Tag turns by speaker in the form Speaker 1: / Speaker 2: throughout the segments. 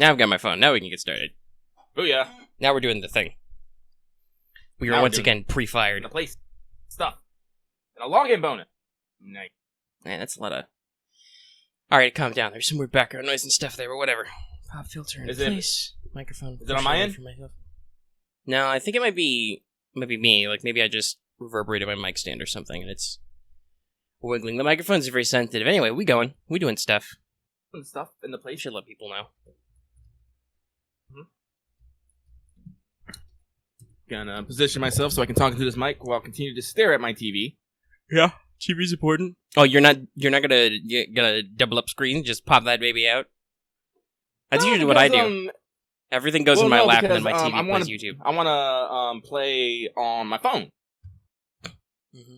Speaker 1: Now I've got my phone. Now we can get started.
Speaker 2: Oh yeah.
Speaker 1: Now we're doing the thing. We are
Speaker 2: Now we're
Speaker 1: once
Speaker 2: doing
Speaker 1: again pre-fired.
Speaker 2: The place stuff. And a login bonus. Nice.
Speaker 1: Man, that's a lot of... Alright, calm down. There's some weird background noise and stuff there, but whatever. Pop filter in place. Microphone.
Speaker 2: Is it on my end?
Speaker 1: No, I think it might be me. Like, maybe I just reverberated my mic stand or something, and it's wiggling. The microphones are very sensitive. Anyway, we going. We doing stuff.
Speaker 2: Stuff in the place.
Speaker 1: Should let people know.
Speaker 2: Gonna position myself so I can talk into this mic while I continue to stare at my TV.
Speaker 1: Yeah, TV's important. Oh, you're not gonna double up screen? Just pop that baby out? That's usually what I do. Everything goes in my lap and then my TV plays YouTube.
Speaker 2: I wanna play on my phone.
Speaker 1: Mm-hmm.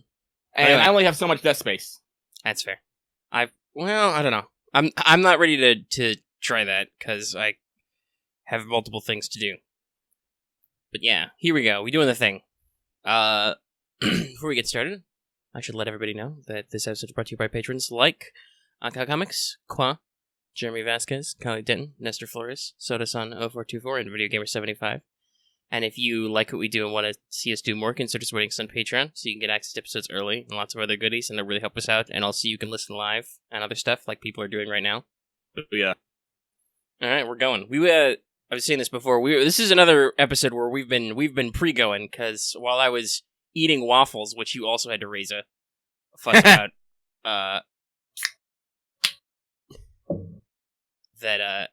Speaker 2: And I only have so much desk space.
Speaker 1: That's fair. I don't know. I'm not ready to try that because I have multiple things to do. But yeah, here we go. We doing the thing. Before we get started, I should let everybody know that this episode is brought to you by patrons like Anka Comics, Qua, Jeremy Vasquez, Kylie Denton, Nestor Flores, Sodasan0424, and Video Gamer 75. And if you like what we do and want to see us do more, consider supporting us on Patreon so you can get access to episodes early and lots of other goodies, and they'll really help us out. And also you can listen live and other stuff like people are doing right now.
Speaker 2: Yeah.
Speaker 1: All right, we're going. I was saying this before. This is another episode where we've been pre-going because while I was eating waffles, which you also had to raise a fuss about, that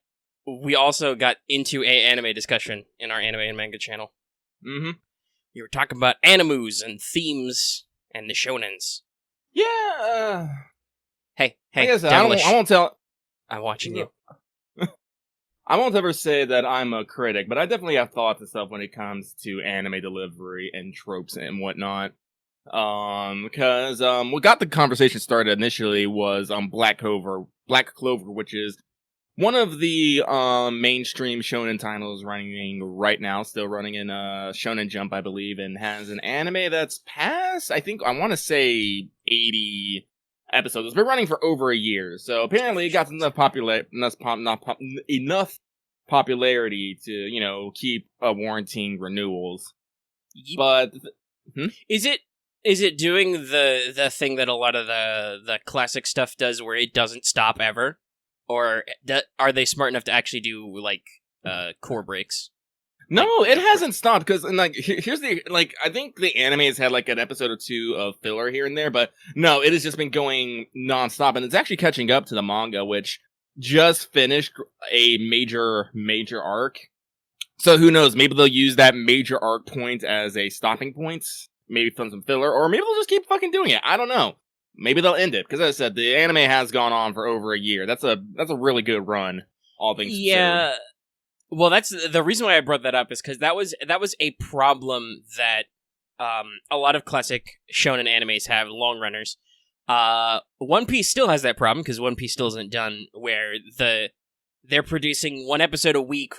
Speaker 1: we also got into a anime discussion in our anime and manga channel.
Speaker 2: Mm-hmm.
Speaker 1: We were talking about animus and themes and the shonens.
Speaker 2: Yeah.
Speaker 1: Hey,
Speaker 2: I won't tell.
Speaker 1: I'm watching you.
Speaker 2: I won't ever say that I'm a critic, but I definitely have thoughts and stuff when it comes to anime delivery and tropes and whatnot. Because what got the conversation started initially was Black Clover, which is one of the mainstream shonen titles running right now, still running in Shonen Jump, I believe, and has an anime that's past, I want to say 80 episodes. It's been running for over a year, so apparently it got enough popularity to, keep warranting renewals. But
Speaker 1: is it doing the thing that a lot of the classic stuff does, where it doesn't stop ever, or are they smart enough to actually do like core breaks?
Speaker 2: No, it hasn't stopped, because, here's the, I think the anime has had, an episode or two of filler here and there, but no, it has just been going nonstop, and it's actually catching up to the manga, which just finished a major arc. So who knows, maybe they'll use that major arc point as a stopping point, maybe film some filler, or maybe they'll just keep fucking doing it, I don't know. Maybe they'll end it, because as I said, the anime has gone on for over a year. That's a really good run, all things considered.
Speaker 1: Well, that's the reason why I brought that up is because that was a problem that a lot of classic shonen animes have, long runners. One Piece still has that problem because One Piece still isn't done, where they're producing one episode a week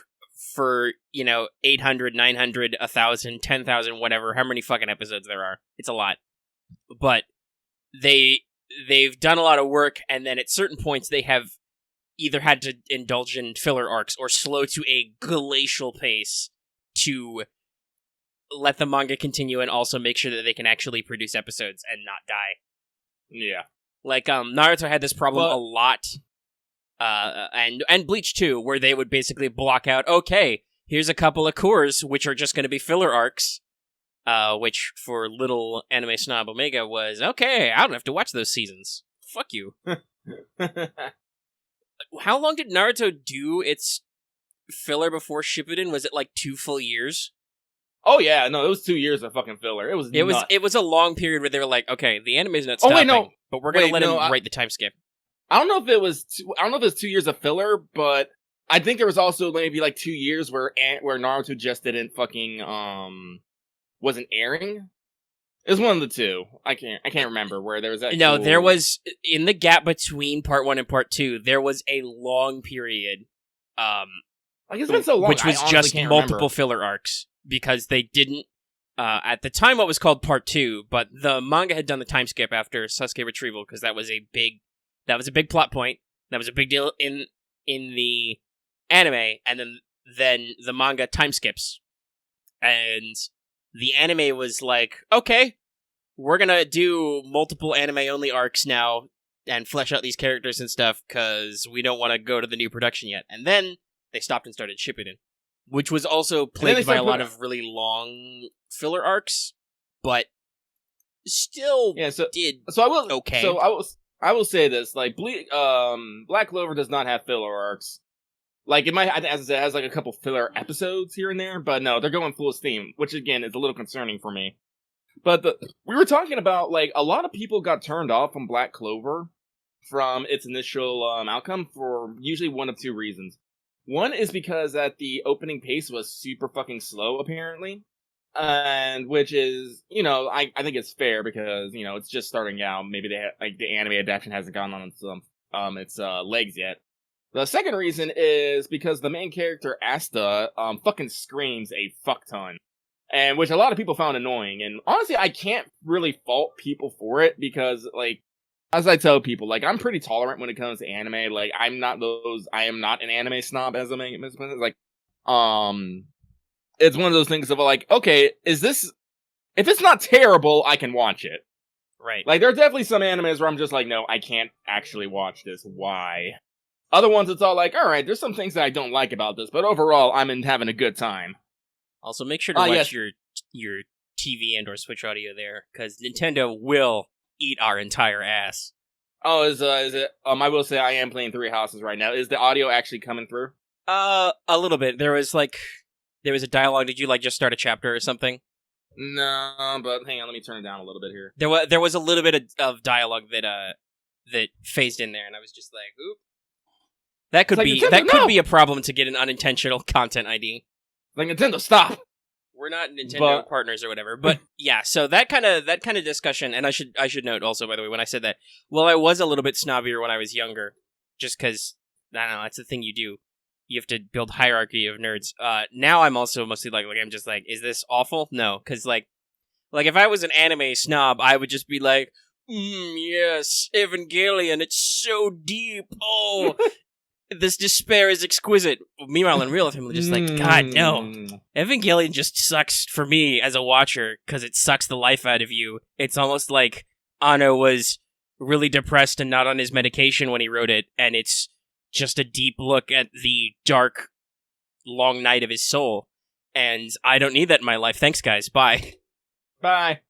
Speaker 1: for 800, 900, 1,000, 10,000, whatever, how many fucking episodes there are. It's a lot, but they've done a lot of work, and then at certain points they have either had to indulge in filler arcs or slow to a glacial pace to let the manga continue and also make sure that they can actually produce episodes and not die.
Speaker 2: Yeah.
Speaker 1: Naruto had this problem a lot, and Bleach too, where they would basically block out, okay, here's a couple of cores, which are just going to be filler arcs, which for little anime snob Omega was, okay, I don't have to watch those seasons. Fuck you. How long did Naruto do its filler before Shippuden? Was it 2 full years?
Speaker 2: Oh yeah, no, it was 2 years of fucking filler. It
Speaker 1: was a long period where they were like, okay, the anime's not stopping, but we're gonna let him write the time skip.
Speaker 2: I don't know if it was 2 years of filler, but I think there was also maybe 2 years where Naruto just didn't fucking wasn't airing. It was one of the two. I can't remember where there was that.
Speaker 1: No, there was, in the gap between part 1 and part 2, there was a long period.
Speaker 2: It's been so long,
Speaker 1: which was just multiple filler arcs, because they didn't, at the time what was called part 2, but the manga had done the time skip after Sasuke retrieval, because that was a big plot point. That was a big deal in the anime, and then the manga time skips, and the anime was like, okay, we're gonna do multiple anime-only arcs now and flesh out these characters and stuff, because we don't want to go to the new production yet. And then they stopped and started Shippuden, which was also plagued by a lot of really long filler arcs, but still did
Speaker 2: so I will
Speaker 1: okay.
Speaker 2: So I will say this, like, Black Clover does not have filler arcs. Like, it might, as I said, it has like a couple filler episodes here and there, but no, they're going full steam, which again is a little concerning for me. But we were talking about, like, a lot of people got turned off from Black Clover from its initial outcome for usually one of two reasons. One is because that the opening pace was super fucking slow, apparently. And which is, you know, I think it's fair because, you know, it's just starting out. Maybe the anime adaptation hasn't gone on its legs yet. The second reason is because the main character, Asta, fucking screams a fuck ton. And which a lot of people found annoying. And honestly, I can't really fault people for it because, like, as I tell people, like, I'm pretty tolerant when it comes to anime. Like, I am not an anime snob, as I make it. Like, it's one of those things of, like, okay, if it's not terrible, I can watch it.
Speaker 1: Right.
Speaker 2: Like, there are definitely some animes where I'm just like, no, I can't actually watch this. Why? Other ones, it's all like, alright, there's some things that I don't like about this, but overall, I'm having a good time.
Speaker 1: Also, make sure to watch your TV and or Switch audio there, because Nintendo will eat our entire ass.
Speaker 2: Oh, is it? I will say I am playing Three Houses right now. Is the audio actually coming through?
Speaker 1: A little bit. There was a dialogue. Did you just start a chapter or something?
Speaker 2: No, but hang on, let me turn it down a little bit here.
Speaker 1: There was a little bit of dialogue that phased in there, and I was just like, oop. That could be a problem to get an unintentional content ID.
Speaker 2: Like, Nintendo, stop!
Speaker 1: We're not Nintendo partners or whatever, but yeah. So that kind of discussion, and I should note also, by the way, when I said that, well, I was a little bit snobbier when I was younger, just because I don't know, that's the thing you do. You have to build hierarchy of nerds. Now I'm also mostly like I'm just like, is this awful? No, because like if I was an anime snob, I would just be like, yes, Evangelion, it's so deep. Oh. This despair is exquisite. Meanwhile, in real life, I'm just like, God, no. Evangelion just sucks for me as a watcher, because it sucks the life out of you. It's almost like Anno was really depressed and not on his medication when he wrote it, and it's just a deep look at the dark, long night of his soul. And I don't need that in my life. Thanks, guys. Bye.
Speaker 2: Bye.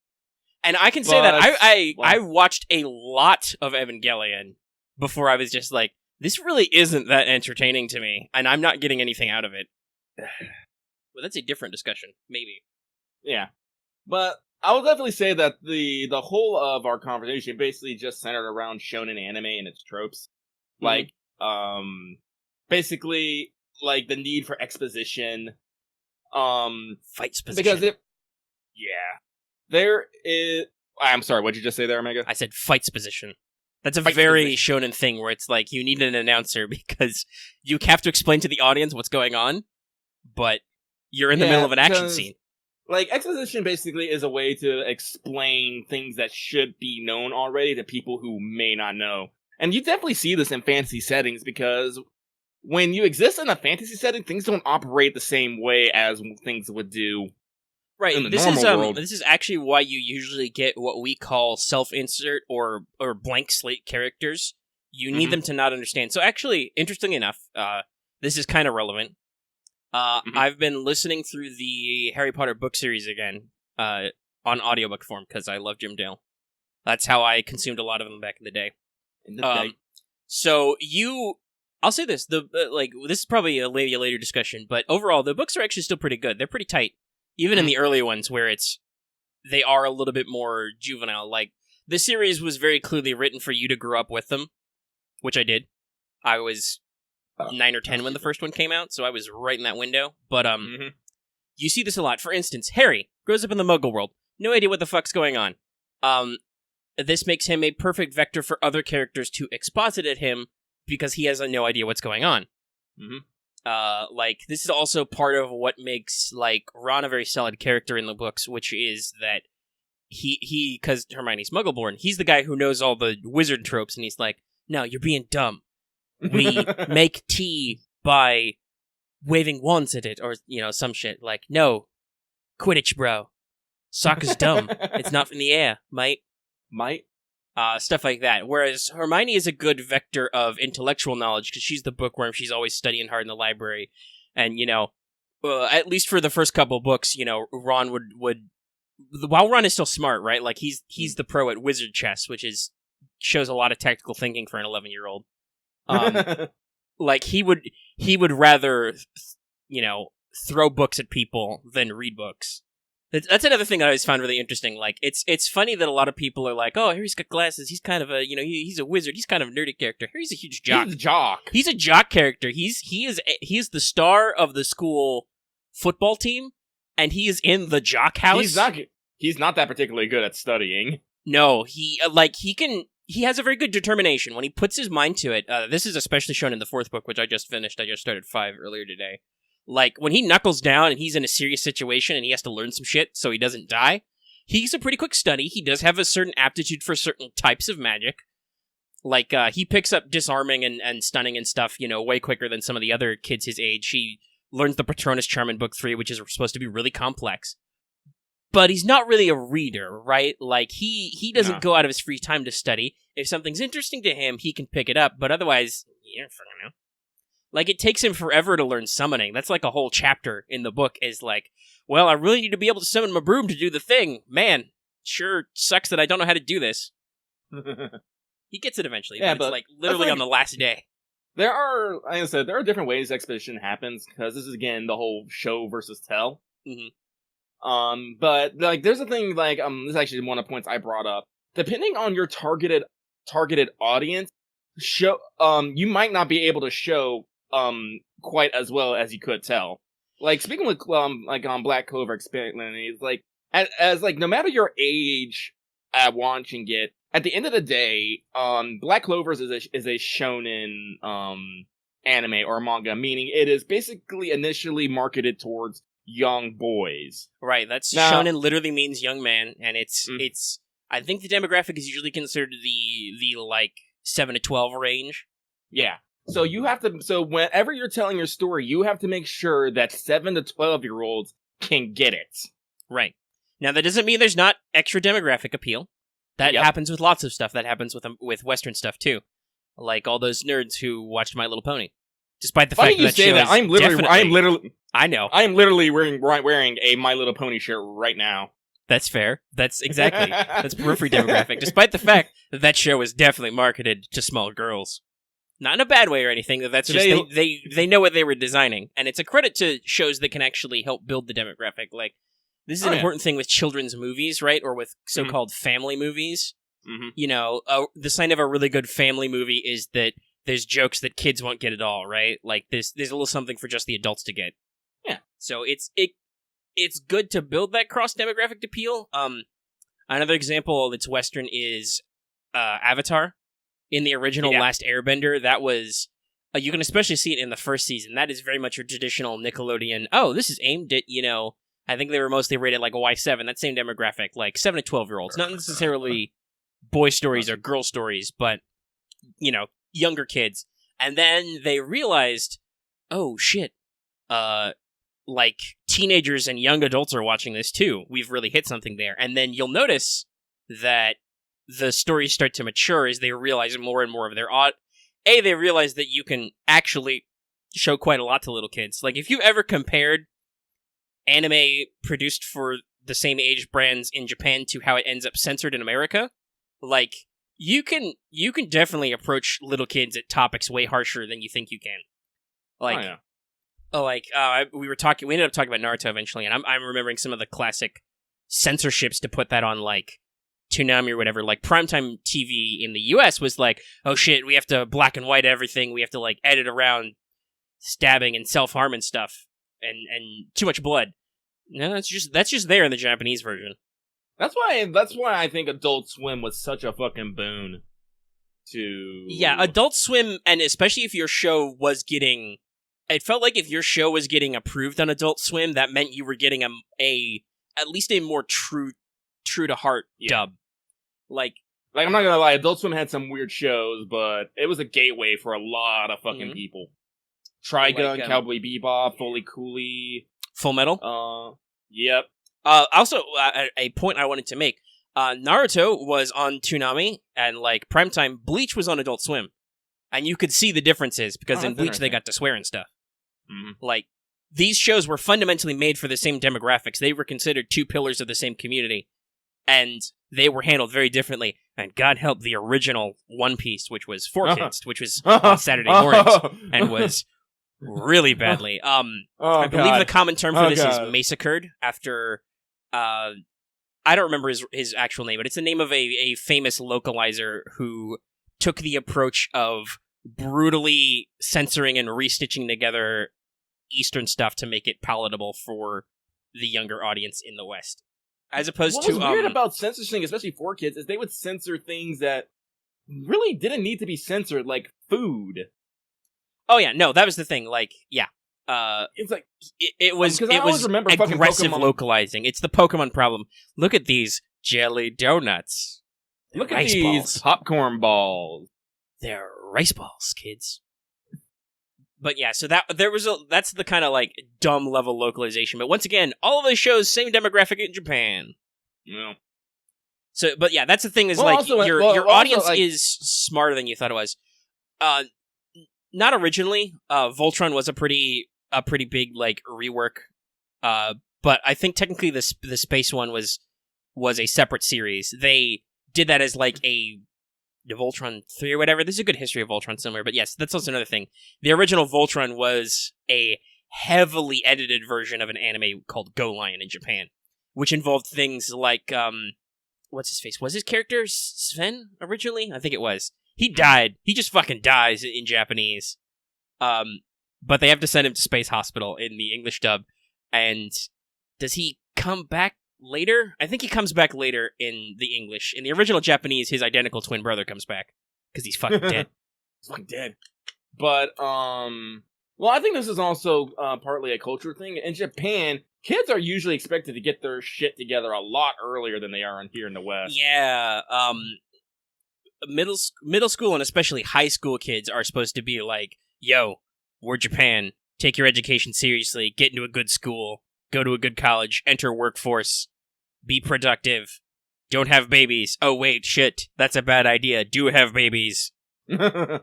Speaker 1: And I can say that I watched a lot of Evangelion before I was just like, this really isn't that entertaining to me, and I'm not getting anything out of it. Well, that's a different discussion, maybe.
Speaker 2: Yeah. But I will definitely say that the whole of our conversation basically just centered around shonen anime and its tropes. Mm-hmm. Like, basically, like, the need for exposition.
Speaker 1: Fight exposition.
Speaker 2: Because there is... I'm sorry, what'd you just say there, Omega?
Speaker 1: I said fight exposition. That's a very shonen thing where it's like you need an announcer because you have to explain to the audience what's going on, but you're in the middle of an action scene.
Speaker 2: Like, exposition basically is a way to explain things that should be known already to people who may not know. And you definitely see this in fantasy settings because when you exist in a fantasy setting, things don't operate the same way as things would do.
Speaker 1: Right,
Speaker 2: in the normal world.
Speaker 1: This is actually why you usually get what we call self-insert or blank slate characters. You need them to not understand. So actually, interestingly enough, this is kind of relevant. I've been listening through the Harry Potter book series again on audiobook form because I love Jim Dale. That's how I consumed a lot of them back in the day. So I'll say this: this is probably maybe a later discussion, but overall, the books are actually still pretty good. They're pretty tight. Even in the earlier ones where they are a little bit more juvenile. Like, the series was very clearly written for you to grow up with them, which I did. I was 9 or 10 when the first one came out, so I was right in that window. But, you see this a lot. For instance, Harry grows up in the Muggle world. No idea what the fuck's going on. This makes him a perfect vector for other characters to exposit at him because he has no idea what's going on. This is also part of what makes, Ron a very solid character in the books, which is that he, because Hermione's Muggle-born, he's the guy who knows all the wizard tropes, and he's like, no, you're being dumb. We make tea by waving wands at it, or some shit like, no, Quidditch, bro. Soccer's dumb. It's not in the air, mate. Stuff like that. Whereas Hermione is a good vector of intellectual knowledge because she's the bookworm. She's always studying hard in the library, and at least for the first couple of books, Ron would while Ron is still smart, right? Like he's the pro at wizard chess, which shows a lot of tactical thinking for an 11-year-old. Like he would rather throw books at people than read books. That's another thing I always found really interesting. Like it's funny that a lot of people are like, oh, Harry's got glasses. He's kind of a he's a wizard. He's kind of a nerdy character. Harry's a huge jock.
Speaker 2: He's a jock.
Speaker 1: He's a jock character. He is the star of the school football team, and he is in the jock house.
Speaker 2: He's not that particularly good at studying.
Speaker 1: No, he has a very good determination when he puts his mind to it. This is especially shown in the 4th book, which I just finished. I just started 5 earlier today. Like, when he knuckles down and he's in a serious situation and he has to learn some shit so he doesn't die, he's a pretty quick study. He does have a certain aptitude for certain types of magic. Like, he picks up disarming and stunning and stuff, way quicker than some of the other kids his age. He learns the Patronus Charm in book 3, which is supposed to be really complex. But he's not really a reader, right? Like, he doesn't go out of his free time to study. If something's interesting to him, he can pick it up, but otherwise, you don't fucking know. Like, it takes him forever to learn summoning. That's like a whole chapter in the book is like, well, I really need to be able to summon my broom to do the thing. Man, sure sucks that I don't know how to do this. He gets it eventually, but it's like literally on the last day.
Speaker 2: There are, like I said, there are different ways expedition happens, because this is, again, the whole show versus tell.
Speaker 1: Mm-hmm.
Speaker 2: But, like, there's a thing, like, this is actually one of the points I brought up. Depending on your targeted audience, you might not be able to show quite as well as you could tell. Like, speaking with Black Clover experiment, it's like as like no matter your age at watching it, at the end of the day, Black Clover is a shonen anime or manga, meaning it is basically initially marketed towards young boys.
Speaker 1: Right, that's shonen literally means young man, and it's I think the demographic is usually considered the like 7 to 12 range.
Speaker 2: Yeah. So whenever you're telling your story, you have to make sure that 7 to 12-year-olds can get it.
Speaker 1: Right. Now, that doesn't mean there's not extra demographic appeal. That happens with lots of stuff. That happens with Western stuff, too. Like all those nerds who watched My Little Pony. Despite the fact that show is
Speaker 2: I'm literally
Speaker 1: I know.
Speaker 2: I am literally wearing a My Little Pony shirt right now.
Speaker 1: That's fair. That's exactly. That's periphery demographic. Despite the fact that show is definitely marketed to small girls. Not in a bad way or anything. That's just they know what they were designing, and it's a credit to shows that can actually help build the demographic. Like this is an important thing with children's movies, right, or with so-called family movies. Mm-hmm. The sign of a really good family movie is that there's jokes that kids won't get at all, right? Like there's a little something for just the adults to get.
Speaker 2: Yeah.
Speaker 1: So it's good to build that cross demographic appeal. Another example that's Western is Avatar. In the original Last Airbender, that was... you can especially see it in the first season. That is very much your traditional Nickelodeon... Oh, this is aimed at, I think they were mostly rated like a Y7, that same demographic, like 7 to 12-year-olds. Not necessarily boy stories or girl stories, but, younger kids. And then they realized, oh, shit, like, teenagers and young adults are watching this too. We've really hit something there. And then you'll notice that the stories start to mature as they realize more and more of their they realize that you can actually show quite a lot to little kids. Like, if you've ever compared anime produced for the same age brands in Japan to how it ends up censored in America, like, you can definitely approach little kids at topics way harsher than you think you can. Like, we ended up talking about Naruto eventually, and I'm remembering some of the classic censorships to put that on, like, Toonami or whatever. Like, primetime TV in the US was like, oh shit, we have to black and white everything, we have to, like, edit around stabbing and self-harm and stuff, and too much blood. No, that's just there in the Japanese version.
Speaker 2: That's why I think Adult Swim was such a fucking boon to...
Speaker 1: Yeah, Adult Swim, and especially if your show was getting... It felt like if your show was getting approved on Adult Swim, that meant you were getting at least a more true to heart dub. Like,
Speaker 2: I'm not gonna lie, Adult Swim had some weird shows, but it was a gateway for a lot of fucking people. Trigun,
Speaker 1: Like,
Speaker 2: Cowboy Bebop, Fully Cooley.
Speaker 1: Full Metal.
Speaker 2: Yep.
Speaker 1: Also, a point I wanted to make. Naruto was on Toonami, and like primetime, Bleach was on Adult Swim, and you could see the differences because in Bleach they got to swear and stuff.
Speaker 2: Mm-hmm.
Speaker 1: Like these shows were fundamentally made for the same demographics. They were considered two pillars of the same community, and they were handled very differently. And God help the original One Piece, which was for kids, which was on Saturday mornings, and was really badly. I believe the common term for this is massacred after. I don't remember his actual name, but it's the name of a famous localizer who took the approach of brutally censoring and restitching together Eastern stuff to make it palatable for the younger audience in the West. As opposed
Speaker 2: what
Speaker 1: to...
Speaker 2: What was weird about censoring, especially for kids, is they would censor things that really didn't need to be censored, like food.
Speaker 1: Oh yeah, no, that was the thing, like, yeah.
Speaker 2: It's like
Speaker 1: it was aggressive localizing. It's the Pokemon problem. Look at these jelly donuts.
Speaker 2: Look at these popcorn balls.
Speaker 1: They're rice balls, kids. But yeah, so that's the kind of like dumb level localization. But once again, all of those shows same demographic in Japan.
Speaker 2: Yeah.
Speaker 1: So, but yeah, that's the thing is your audience is smarter than you thought it was. Not originally. Voltron was a pretty big like rework, but I think technically the space one was a separate series. They did that as like a Voltron 3 or whatever. There's a good history of Voltron somewhere, but yes, that's also another thing. The original Voltron was a heavily edited version of an anime called Go Lion in Japan, which involved things like what's his face? Was his character Sven originally? I think it was. He died. He just fucking dies in Japanese. But they have to send him to Space Hospital in the English dub. And does he come back later? I think he comes back later in the English. In the original Japanese, his identical twin brother comes back. Because he's fucking dead.
Speaker 2: He's fucking dead. But, well, I think this is also partly a culture thing. In Japan, kids are usually expected to get their shit together a lot earlier than they are here in the West.
Speaker 1: Yeah, middle school and especially high school kids are supposed to be like, yo, we're Japan. Take your education seriously. Get into a good school. Go to a good college. Enter workforce. Be productive. Don't have babies. Oh, wait, shit. That's a bad idea. Do have babies.
Speaker 2: Yeah,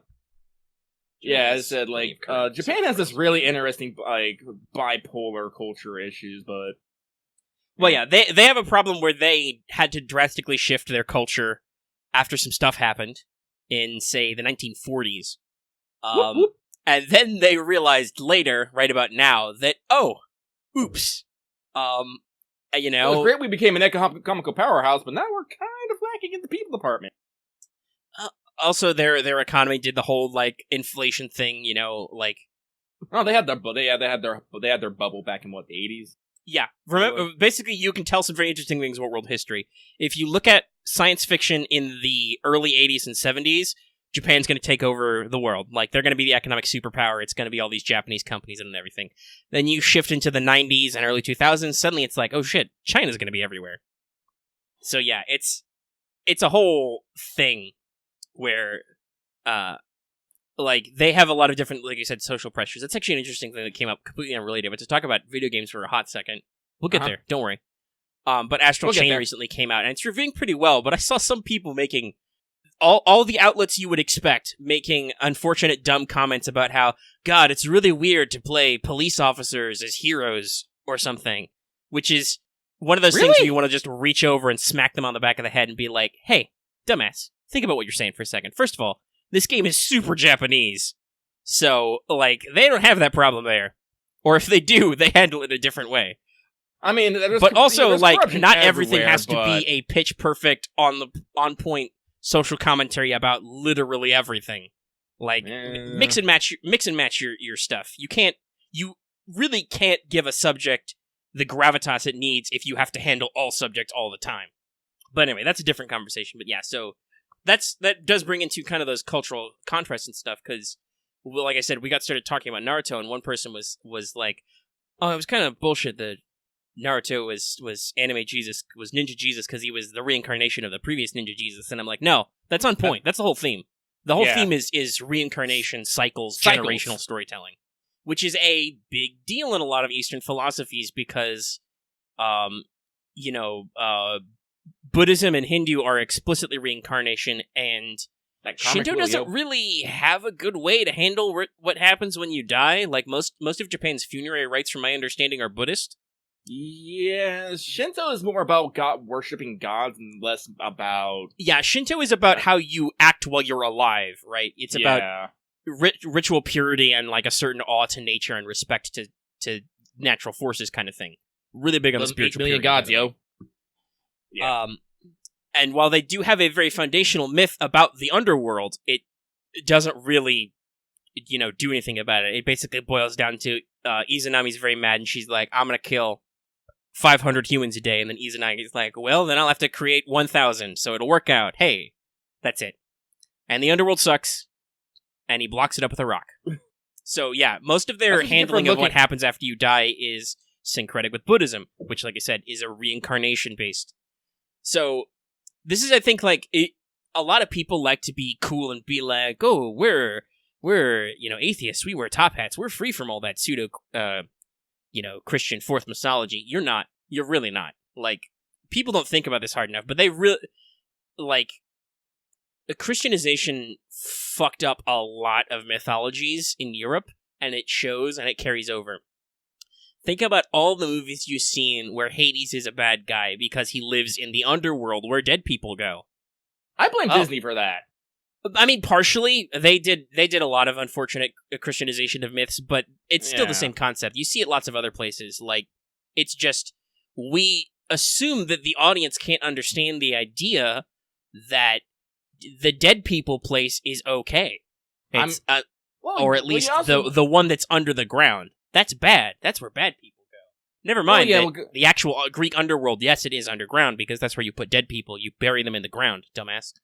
Speaker 2: as I said, like, Japan has this really interesting, like, bipolar culture issues, but...
Speaker 1: Well, yeah, they have a problem where they had to drastically shift their culture after some stuff happened in, say, the 1940s.
Speaker 2: Whoop, whoop.
Speaker 1: And then they realized later, right about now, that, oh, oops. You know...
Speaker 2: It was great we became an economical powerhouse, but now we're kind of lacking in the people department.
Speaker 1: Also, their economy did the whole, like, inflation thing, you know, like...
Speaker 2: Oh, they had their bubble back in, what, the 80s?
Speaker 1: Yeah. Remember, basically, you can tell some very interesting things about world history. If you look at science fiction in the early 80s and 70s, Japan's going to take over the world. Like, they're going to be the economic superpower. It's going to be all these Japanese companies and everything. Then you shift into the 90s and early 2000s, suddenly it's like, oh shit, China's going to be everywhere. So yeah, it's a whole thing where, like, they have a lot of different, like you said, social pressures. That's actually an interesting thing that came up, completely unrelated, but to talk about video games for a hot second, we'll get there, don't worry. But Astral Chain recently came out, and it's reviewing pretty well, but I saw some people making... All the outlets you would expect making unfortunate dumb comments about how, God, it's really weird to play police officers as heroes or something, which is one of those things where you want to just reach over and smack them on the back of the head and be like, hey, dumbass, think about what you're saying for a second. First of all, this game is super Japanese, so, like, they don't have that problem there. Or if they do, they handle it a different way.
Speaker 2: I mean,
Speaker 1: but also, like, not everything has to be a pitch-perfect, on-point social commentary about literally everything. Like, mix and match your stuff. You really can't give a subject the gravitas it needs if you have to handle all subjects all the time. But anyway, that's a different conversation. But yeah, so that does bring into kind of those cultural contrasts and stuff, because, well, like I said, we got started talking about Naruto, and one person was like, oh, it was kind of bullshit that Naruto was anime Jesus, was Ninja Jesus, because he was the reincarnation of the previous Ninja Jesus. And I'm like, no, that's on point. That's the whole theme. The whole theme is reincarnation, cycles, generational storytelling. which is a big deal in a lot of Eastern philosophies because, you know, Buddhism and Hindu are explicitly reincarnation, and Shinto doesn't really have a good way to handle what happens when you die. Like, most of Japan's funerary rites, from my understanding, are Buddhist.
Speaker 2: Yeah, Shinto is more about worshipping gods and less about...
Speaker 1: Yeah, Shinto is about how you act while you're alive, right? It's about ritual purity and, like, a certain awe to nature and respect to natural forces kind of thing. Really big on the spiritual purity.
Speaker 2: Gods, yo.
Speaker 1: Yeah. And while they do have a very foundational myth about the underworld, it doesn't really, you know, do anything about it. It basically boils down to Izanami's very mad, and she's like, I'm gonna kill 500 humans a day, and then Izanagi's like, well, then I'll have to create 1,000, so it'll work out. Hey, that's it. And the underworld sucks, and he blocks it up with a rock. So yeah, most of their handling of what happens after you die is syncretic with Buddhism, which, like I said, is a reincarnation-based. So this is, I think, like, a lot of people like to be cool and be like, oh, we're you know, atheists, we wear top hats, we're free from all that pseudo, you know, Christian fourth mythology. You're not. You're really not. Like, people don't think about this hard enough, but they really, like, the Christianization fucked up a lot of mythologies in Europe, and it shows and it carries over. Think about all the movies you've seen where Hades is a bad guy because he lives in the underworld where dead people go.
Speaker 2: I blame Disney for that.
Speaker 1: I mean, partially, they did a lot of unfortunate Christianization of myths, but it's still the same concept. You see it lots of other places. Like, it's just, we assume that the audience can't understand the idea that the dead people place is okay. It's, or at least the one that's under the ground. That's bad. That's where bad people go. Never mind the actual Greek underworld. Yes, it is underground because that's where you put dead people. You bury them in the ground, dumbass.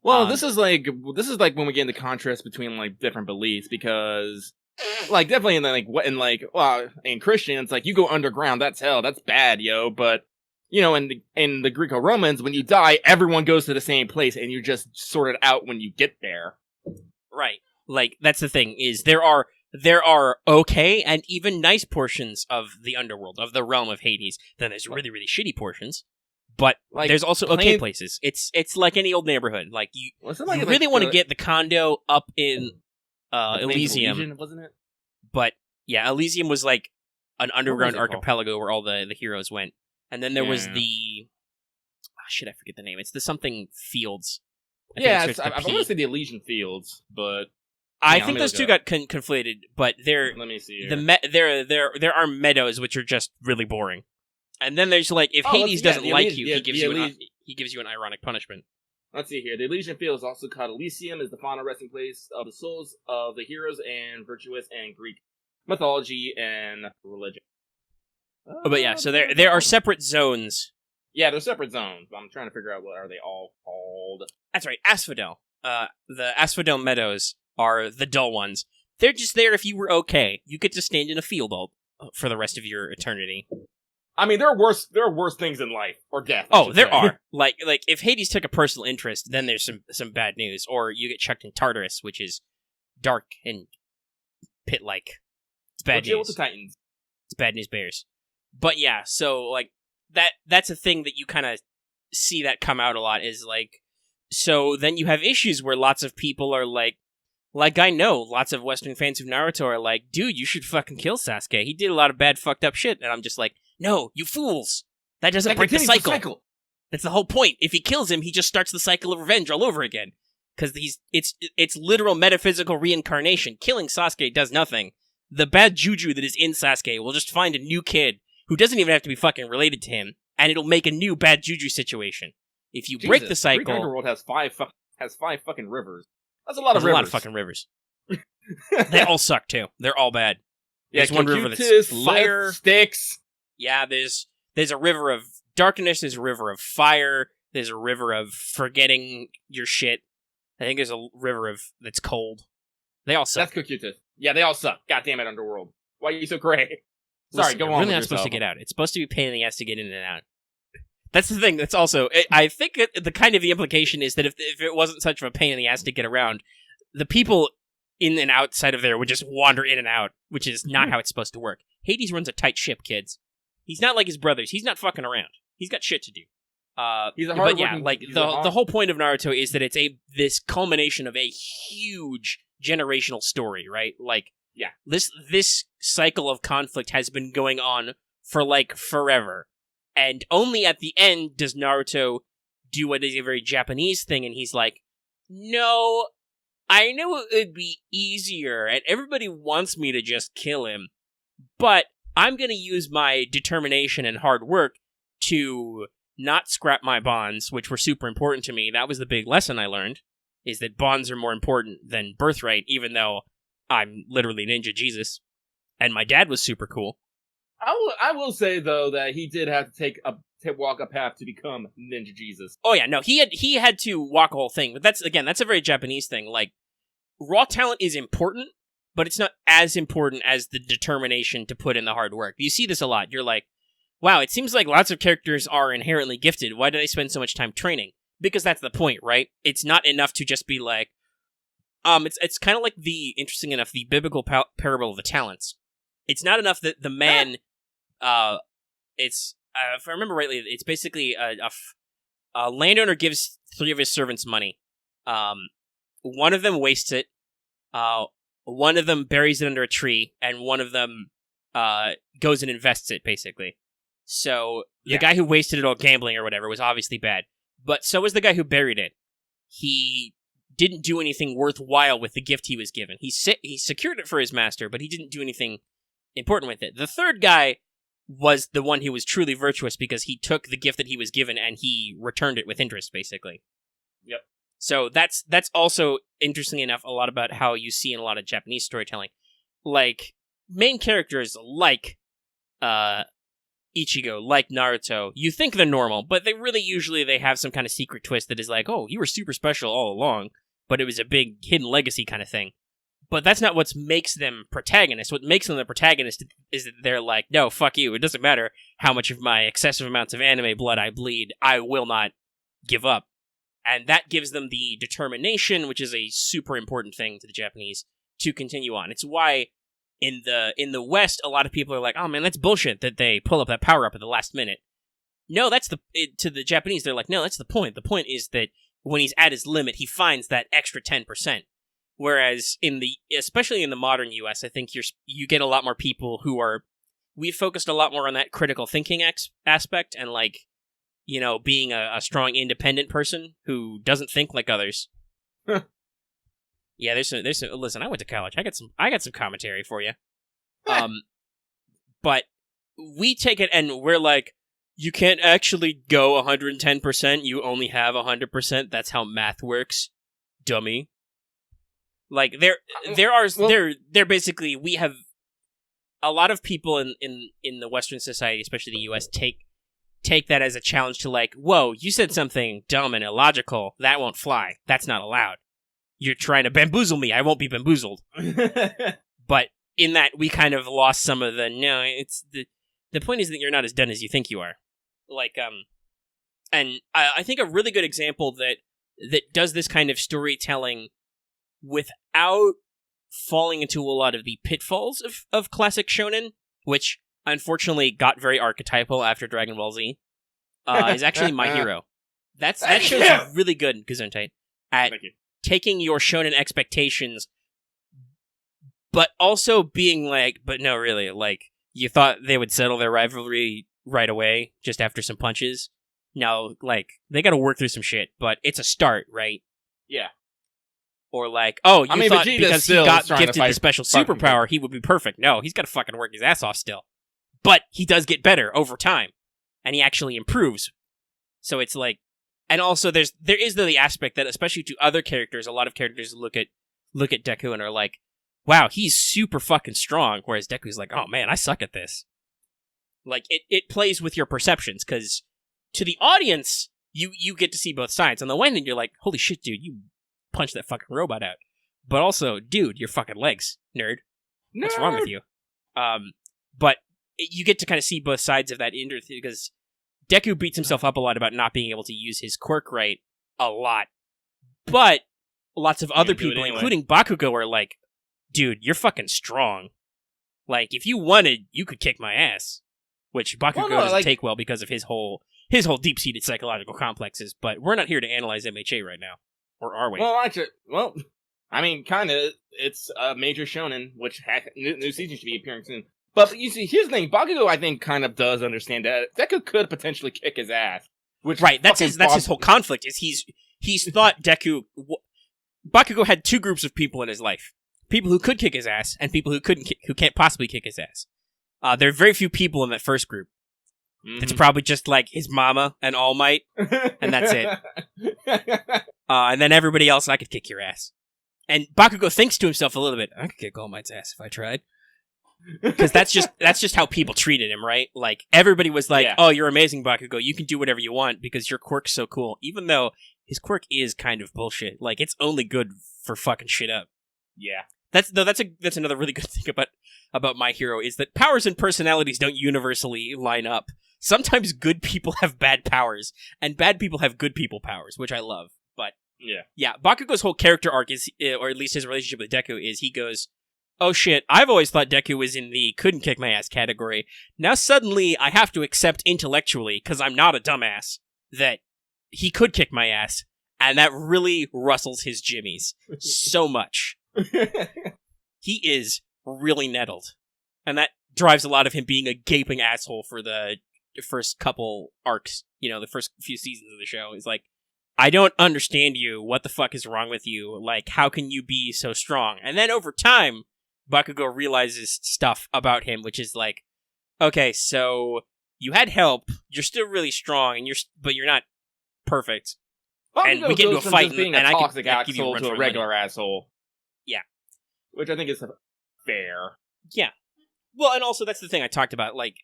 Speaker 2: Well, this is like when we get into contrast between, like, different beliefs, because, like, definitely in Christian, it's like, you go underground, that's hell, that's bad, yo. But, you know, in the Greco-Romans, when you die, everyone goes to the same place, and you're just sorted out when you get there.
Speaker 1: Right. Like, that's the thing, is there are okay and even nice portions of the underworld, of the realm of Hades. Then there's really, really shitty portions. But, like, there's also okay places. It's like any old neighborhood. Like, you really want to get the condo up in Elysium,
Speaker 2: wasn't it?
Speaker 1: But, yeah, Elysium was like an underground archipelago where all the heroes went. And then there was the... I forget the name. It's the something Fields.
Speaker 2: I want to say the Elysian Fields, but...
Speaker 1: I think those two got conflated, but they're...
Speaker 2: Let me see.
Speaker 1: There are meadows, which are just really boring. And then there's, like, if Hades doesn't like you, he gives you an ironic punishment.
Speaker 2: Let's see here. The Elysian Fields, also called Elysium, is the final resting place of the souls of the heroes and virtuous and Greek mythology and religion.
Speaker 1: But yeah, so there are separate zones.
Speaker 2: Yeah, they're separate zones. But I'm trying to figure out what are they all called.
Speaker 1: That's right, Asphodel. The Asphodel Meadows are the dull ones. They're just there if you were okay. You get to stand in a field for the rest of your eternity.
Speaker 2: I mean, there are worse things in life or death.
Speaker 1: There are. Like if Hades took a personal interest, then there's some bad news. Or you get chucked in Tartarus, which is dark and pit-like. It's bad news.
Speaker 2: With the Titans.
Speaker 1: It's bad news bears. But yeah, so like that's a thing that you kind of see that come out a lot is like. So then you have issues where lots of people are like I know lots of Western fans of Naruto are like, dude, you should fucking kill Sasuke. He did a lot of bad, fucked up shit, and I'm just like. No, you fools! That doesn't break the cycle. That's the whole point. If he kills him, he just starts the cycle of revenge all over again. Because it's literal metaphysical reincarnation. Killing Sasuke does nothing. The bad juju that is in Sasuke will just find a new kid who doesn't even have to be fucking related to him, and it'll make a new bad juju situation. If you break the cycle,
Speaker 2: Greek Underworld has five fucking rivers. That's a lot of rivers.
Speaker 1: A lot of fucking rivers. They all suck too. They're all bad.
Speaker 2: There's one river that's fire, Styx.
Speaker 1: Yeah, there's a river of darkness, there's a river of fire, there's a river of forgetting your shit. I think there's a river that's cold. They all suck.
Speaker 2: That's Cocutus. Yeah, they all suck. God damn it, Underworld. Why are you so gray? Sorry, go on.
Speaker 1: You're really not supposed to get out. It's supposed to be a pain in the ass to get in and out. That's the thing. That's also... I think the implication is that if it wasn't such of a pain in the ass to get around, the people in and outside of there would just wander in and out, which is not how it's supposed to work. Hades runs a tight ship, kids. He's not like his brothers. He's not fucking around. He's got shit to do.
Speaker 2: He's a
Speaker 1: but yeah, like the whole point of Naruto is that it's this culmination of a huge generational story, right? Like,
Speaker 2: yeah,
Speaker 1: this cycle of conflict has been going on for like forever, and only at the end does Naruto do what is a very Japanese thing, and he's like, "No, I know it would be easier, and everybody wants me to just kill him, but I'm gonna use my determination and hard work to not scrap my bonds, which were super important to me." That was the big lesson I learned, is that bonds are more important than birthright, even though I'm literally Ninja Jesus, and my dad was super cool.
Speaker 2: I will say, though, that he did have to walk a path to become Ninja Jesus.
Speaker 1: Oh yeah, no, he had to walk a whole thing, but that's a very Japanese thing. Like, raw talent is important, but it's not as important as the determination to put in the hard work. You see this a lot. You're like, wow, it seems like lots of characters are inherently gifted. Why do they spend so much time training? Because that's the point, right? It's not enough to just be like, it's kind of like interesting enough, the biblical parable of the talents. It's not enough that the man, if I remember rightly, it's basically a landowner gives 3 of his servants money. One of them wastes it. One of them buries it under a tree, and one of them goes and invests it, basically. So the guy who wasted it all gambling or whatever was obviously bad. But so was the guy who buried it. He didn't do anything worthwhile with the gift he was given. He secured it for his master, but he didn't do anything important with it. The third guy was the one who was truly virtuous because he took the gift that he was given and he returned it with interest, basically.
Speaker 2: Yep.
Speaker 1: So that's also, interestingly enough, a lot about how you see in a lot of Japanese storytelling. Like, main characters like Ichigo, like Naruto, you think they're normal, but they have some kind of secret twist that is like, oh, you were super special all along, but it was a big hidden legacy kind of thing. But that's not what makes them protagonists. What makes them the protagonist is that they're like, no, fuck you. It doesn't matter how much of my excessive amounts of anime blood I bleed. I will not give up. And that gives them the determination, which is a super important thing to the Japanese, to continue on. It's why in the West, a lot of people are like, oh man, that's bullshit that they pull up that power-up at the last minute. No, to the Japanese, they're like, no, that's the point. The point is that when he's at his limit, he finds that extra 10%. Whereas especially in the modern US, I think you get a lot more people we've focused a lot more on that critical thinking aspect and like, you know, being a strong independent person who doesn't think like others. Yeah, there's some, listen, I went to college. I got some commentary for you. But we take it and we're like, you can't actually go 110%. You only have 100%. That's how math works, dummy. Like they're basically, we have a lot of people in the Western society, especially the US, take that as a challenge to like, whoa, you said something dumb and illogical. That won't fly. That's not allowed. You're trying to bamboozle me. I won't be bamboozled. But in that, we kind of lost some of it's the point is that you're not as done as you think you are. Like, and I think a really good example that does this kind of storytelling without falling into a lot of the pitfalls of classic shonen, which unfortunately got very archetypal after Dragon Ball Z, is actually My Hero. That show's really good, Gesundheit, at taking your shonen expectations, but also being like, but no, really, like, you thought they would settle their rivalry right away, just after some punches. No, like, they gotta work through some shit, but it's a start, right?
Speaker 2: Yeah.
Speaker 1: Or like, oh, you thought Vegeta because he got gifted the special superpower, he would be perfect. No, he's gotta fucking work his ass off still. But he does get better over time, and he actually improves. So it's like, and also there is the aspect that, especially to other characters, a lot of characters look at Deku and are like, wow, he's super fucking strong, whereas Deku's like, oh man, I suck at this. Like, it plays with your perceptions, because to the audience, you get to see both sides. On the one hand, you're like, holy shit, dude, you punched that fucking robot out. But also, dude, your fucking legs, nerd. What's wrong with you? But you get to kind of see both sides of that because Deku beats himself up a lot about not being able to use his quirk right a lot. But lots of other people, including Bakugo, are like, dude, you're fucking strong. Like, if you wanted, you could kick my ass. Which Bakugo doesn't take well because of his whole deep-seated psychological complexes, but we're not here to analyze MHA right now. Or are we?
Speaker 2: Well, actually, I mean, kind of. It's a major shonen, which new season should be appearing soon. But you see, here's the thing. Bakugo, I think, kind of does understand that Deku could potentially kick his ass. Which
Speaker 1: right, that's his whole conflict, is he's thought Bakugo had two groups of people in his life. People who could kick his ass, and people who can't possibly kick his ass. There are very few people in that first group. Mm-hmm. It's probably just like his mama and All Might, and that's it. And then everybody else, I could kick your ass. And Bakugo thinks to himself a little bit, I could kick All Might's ass if I tried. Because that's just how people treated him, right? Like, everybody was like, oh, you're amazing, Bakugo, you can do whatever you want because your quirk's so cool. Even though his quirk is kind of bullshit. Like, it's only good for fucking shit up.
Speaker 2: Yeah.
Speaker 1: That's another really good thing about My Hero, is that powers and personalities don't universally line up. Sometimes good people have bad powers, and bad people have good people powers, which I love. But yeah, Bakugo's whole character arc is, or at least his relationship with Deku, is he goes, oh shit, I've always thought Deku was in the couldn't kick my ass category. Now suddenly I have to accept intellectually, because I'm not a dumbass, that he could kick my ass, and that really rustles his jimmies so much. He is really nettled, and that drives a lot of him being a gaping asshole for the first couple arcs, the first few seasons of the show. He's like, I don't understand you, what the fuck is wrong with you, like, how can you be so strong? And then over time, Bakugo realizes stuff about him, which is like, okay, so you had help, you're still really strong, but you're not perfect.
Speaker 2: Bakugo
Speaker 1: and we get into a fight,
Speaker 2: being
Speaker 1: and
Speaker 2: a
Speaker 1: I
Speaker 2: toxic
Speaker 1: can give you
Speaker 2: asshole to a regular asshole.
Speaker 1: Yeah.
Speaker 2: Which I think is fair.
Speaker 1: Yeah. Well, and also, that's the thing I talked about, like,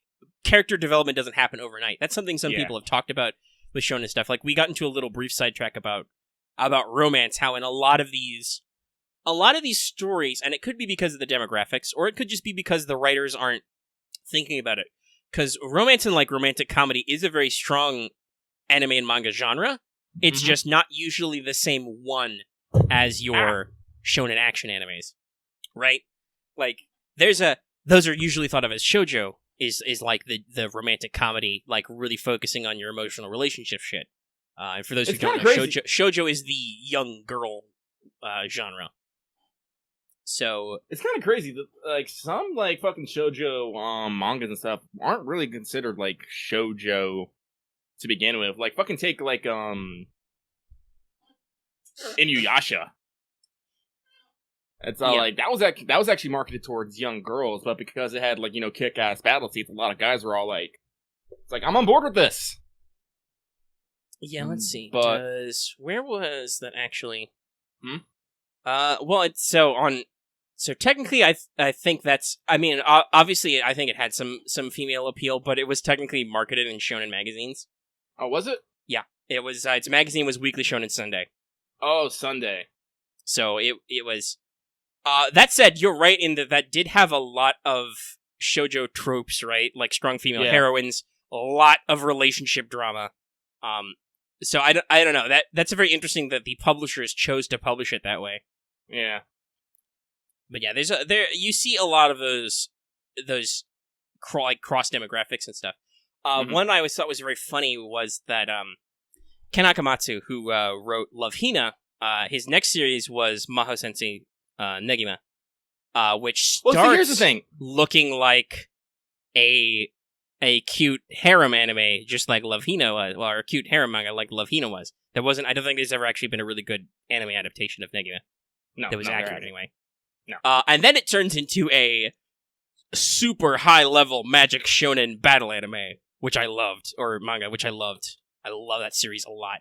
Speaker 1: character development doesn't happen overnight. That's something some people have talked about with shonen stuff. Like, we got into a little brief sidetrack about romance, how in a lot of these stories, and it could be because of the demographics, or it could just be because the writers aren't thinking about it. Because romance and, like, romantic comedy is a very strong anime and manga genre. It's just not usually the same one as your shonen action animes. Right? Like, those are usually thought of as shoujo, is like the romantic comedy, like really focusing on your emotional relationship shit. And for those who don't know, shoujo is the young girl genre. So
Speaker 2: it's kind of crazy that like some like fucking shoujo mangas and stuff aren't really considered like shoujo to begin with. Like fucking take like Inuyasha. It's like that was actually marketed towards young girls, but because it had like kick-ass battle scenes, a lot of guys were all like, "It's like I'm on board with this."
Speaker 1: Yeah, let's see.
Speaker 2: But
Speaker 1: where was that actually? Well, so technically, I think that's. I mean, obviously, I think it had some female appeal, but it was technically marketed in shonen magazines.
Speaker 2: Oh, was it?
Speaker 1: Yeah, it was. Its magazine was Weekly Shonen Sunday.
Speaker 2: Oh, Sunday.
Speaker 1: So it was. That said, you're right in that did have a lot of shoujo tropes, right? Like strong female heroines, a lot of relationship drama. So I don't know. That's a very interesting that the publishers chose to publish it that way.
Speaker 2: Yeah.
Speaker 1: But yeah, you see a lot of those like cross demographics and stuff. One I always thought was very funny was that Ken Akamatsu, who wrote Love Hina, his next series was Maho Sensei Negima, which starts
Speaker 2: here's the thing.
Speaker 1: Looking like a cute harem anime, just like Love Hina was, or a cute harem manga like Love Hina was. I don't think there's ever actually been a really good anime adaptation of Negima.
Speaker 2: No,
Speaker 1: that was accurate anyway.
Speaker 2: No.
Speaker 1: And then it turns into a super high level magic shonen battle anime, which I loved, or manga, which I loved. I love that series a lot.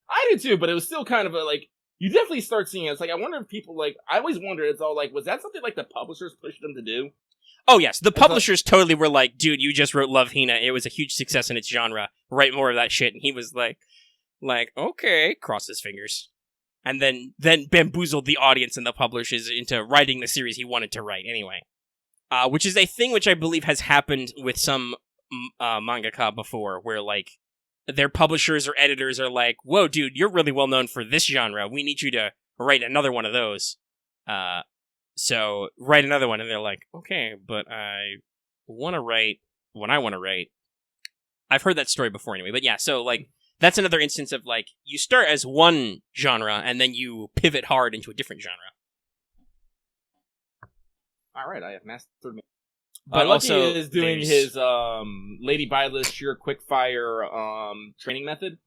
Speaker 2: I did too, but it was still kind of a like. You definitely start seeing it. It's like, I wonder if people, like, I always wonder, it's all like, was that something like the publishers pushed them to do?
Speaker 1: Oh, yes. The publishers totally were like, dude, you just wrote Love Hina. It was a huge success in its genre. Write more of that shit. And he was like, okay, cross his fingers. And then bamboozled the audience and the publishers into writing the series he wanted to write anyway. Which is a thing which I believe has happened with some mangaka before, where, like, their publishers or editors are like, whoa, dude, you're really well known for this genre. We need you to write another one of those. So write another one, and they're like, okay, but I want to write what I want to write. I've heard that story before anyway, but yeah, so like that's another instance of like you start as one genre and then you pivot hard into a different genre.
Speaker 2: All right, I have mastered.
Speaker 1: But
Speaker 2: Lucky
Speaker 1: also
Speaker 2: is doing his Lady Byleth sheer quickfire training method.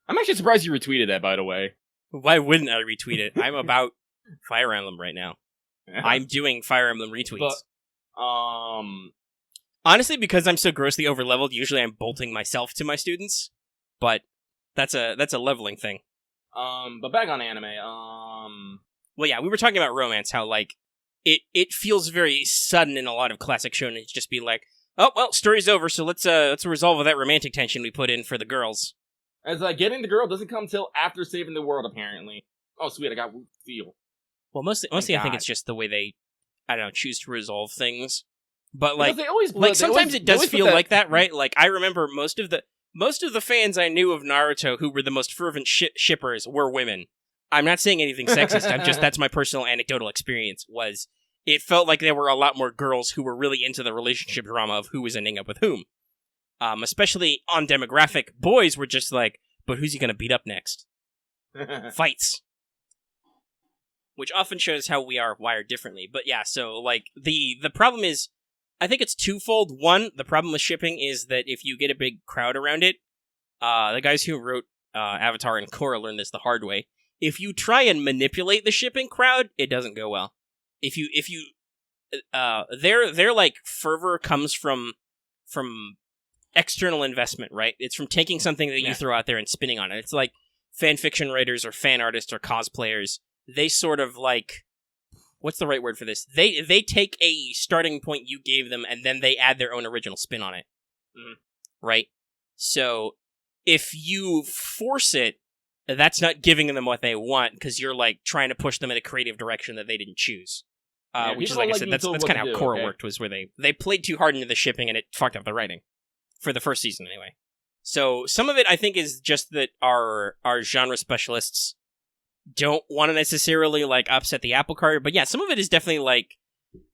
Speaker 2: I'm actually surprised you retweeted that, by the way.
Speaker 1: Why wouldn't I retweet it? I'm about Fire Emblem right now. I'm doing Fire Emblem retweets.
Speaker 2: But,
Speaker 1: honestly, because I'm so grossly overleveled, usually I'm bolting myself to my students. But that's a leveling thing.
Speaker 2: But back on anime.
Speaker 1: Well, yeah, we were talking about romance. How like it feels very sudden in a lot of classic shonen. It's just be like, oh well, story's over, so let's resolve that romantic tension we put in for the girls.
Speaker 2: As getting the girl doesn't come till after saving the world, apparently. Oh, sweet, I got feel.
Speaker 1: Well, mostly I think it's just the way they, I don't know, choose to resolve things. But like, sometimes it does feel like that, right? Like I remember most of the fans I knew of Naruto who were the most fervent shippers were women. I'm not saying anything sexist. That's my personal anecdotal experience. Was it felt like there were a lot more girls who were really into the relationship drama of who was ending up with whom. Especially on demographic, boys were just like, but who's he gonna beat up next? Fights. Which often shows how we are wired differently. But yeah, so like the problem is, I think it's twofold. One, the problem with shipping is that if you get a big crowd around it, the guys who wrote Avatar and Korra learned this the hard way. If you try and manipulate the shipping crowd, it doesn't go well. Their like fervor comes from external investment, right? It's from taking something that you throw out there and spinning on it. It's like fan fiction writers or fan artists or cosplayers. They sort of like, what's the right word for this? They take a starting point you gave them and then they add their own original spin on it. Right? So if you force it, that's not giving them what they want because you're like trying to push them in a creative direction that they didn't choose. Which is, like I said, that's kind of how Korra worked, was where they played too hard into the shipping and it fucked up the writing. For the first season, anyway. So some of it, I think, is just that our genre specialists don't want to necessarily, like, upset the apple cart. But yeah, some of it is definitely like,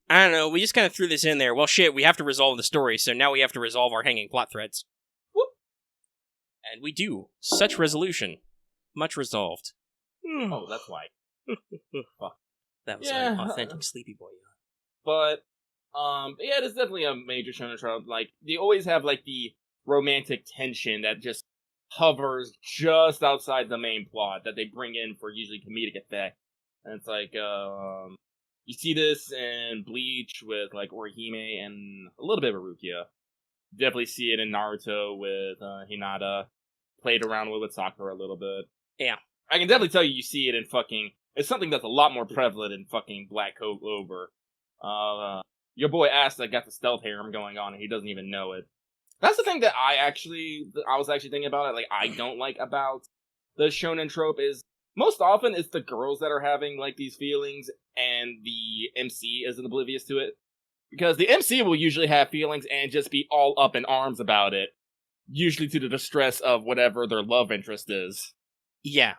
Speaker 1: I don't know, we just kind of threw this in there. Well, shit, we have to resolve the story, so now we have to resolve our hanging plot threads. Whoop. And we do. Such resolution. Much resolved.
Speaker 2: Oh, that's why.
Speaker 1: That was an authentic sleepy boy.
Speaker 2: But, yeah, it's definitely a major shonen trope. Like, they always have, like, the romantic tension that just hovers just outside the main plot that they bring in for usually comedic effect. And it's like, you see this in Bleach with, like, Orihime and a little bit of Rukia. Definitely see it in Naruto with Hinata. Played around with Sakura a little bit.
Speaker 1: Yeah.
Speaker 2: I can definitely tell you see it in fucking... It's something that's a lot more prevalent in fucking Black Clover. Your boy Asta got the stealth harem going on and he doesn't even know it. That's the thing that I was actually thinking about it. Like, I don't like about the shonen trope is most often it's the girls that are having like these feelings and the MC isn't oblivious to it. Because the MC will usually have feelings and just be all up in arms about it. Usually to the distress of whatever their love interest is.
Speaker 1: Yeah.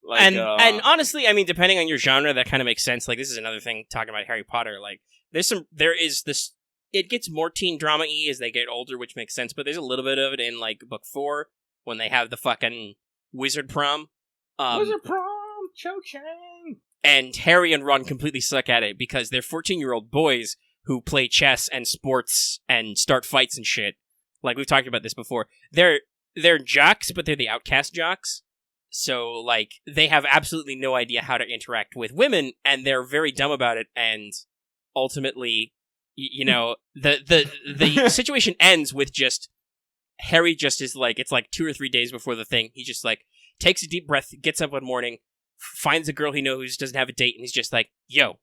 Speaker 2: Like,
Speaker 1: and honestly, I mean, depending on your genre, that kind of makes sense. Like, this is another thing talking about Harry Potter. Like, there is this. It gets more teen drama-y as they get older, which makes sense. But there's a little bit of it in like book 4 when they have the fucking wizard prom.
Speaker 2: Wizard prom, Cho-Chang.
Speaker 1: And Harry and Ron completely suck at it because they're 14-year-old boys who play chess and sports and start fights and shit. Like we've talked about this before. They're jocks, but they're the outcast jocks. So, like, they have absolutely no idea how to interact with women, and they're very dumb about it, and ultimately, you know, the situation ends with just, Harry just is like, it's like 2 or 3 days before the thing, he just, like, takes a deep breath, gets up one morning, finds a girl he knows doesn't have a date, and he's just like, yo,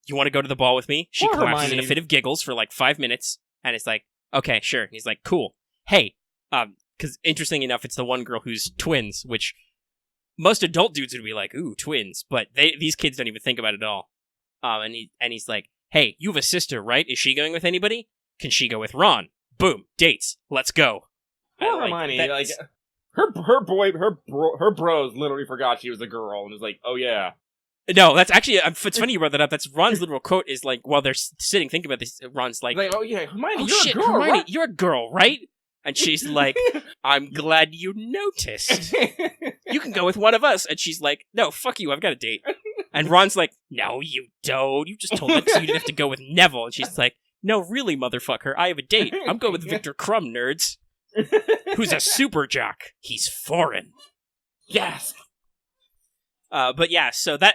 Speaker 1: you want to go to the ball with me? She collapses in a fit of giggles for, like, 5 minutes, and it's like, okay, sure. And he's like, cool. Hey, because interesting enough, it's the one girl who's twins, which... Most adult dudes would be like, ooh, twins. But these kids don't even think about it at all. And he's like, hey, you have a sister, right? Is she going with anybody? Can she go with Ron? Boom. Dates. Let's go.
Speaker 2: Poor Hermione. Like, her bros literally forgot she was a girl and was like, oh yeah,
Speaker 1: No, that's actually, it's funny you brought that up. That's Ron's literal quote is like, while they're sitting thinking about this, Ron's like,
Speaker 2: oh yeah, Hermione,
Speaker 1: oh
Speaker 2: you're
Speaker 1: shit,
Speaker 2: a girl,
Speaker 1: Hermione,
Speaker 2: right?
Speaker 1: you're a girl, right? And she's like, I'm glad you noticed. You can go with one of us. And she's like, no, fuck you, I've got a date. And Ron's like, no, you don't. You just told us you didn't have to go with Neville. And she's like, no, really, motherfucker, I have a date. I'm going with Victor Crumb, nerds. Who's a super jock. He's foreign.
Speaker 2: Yes.
Speaker 1: But yeah, so that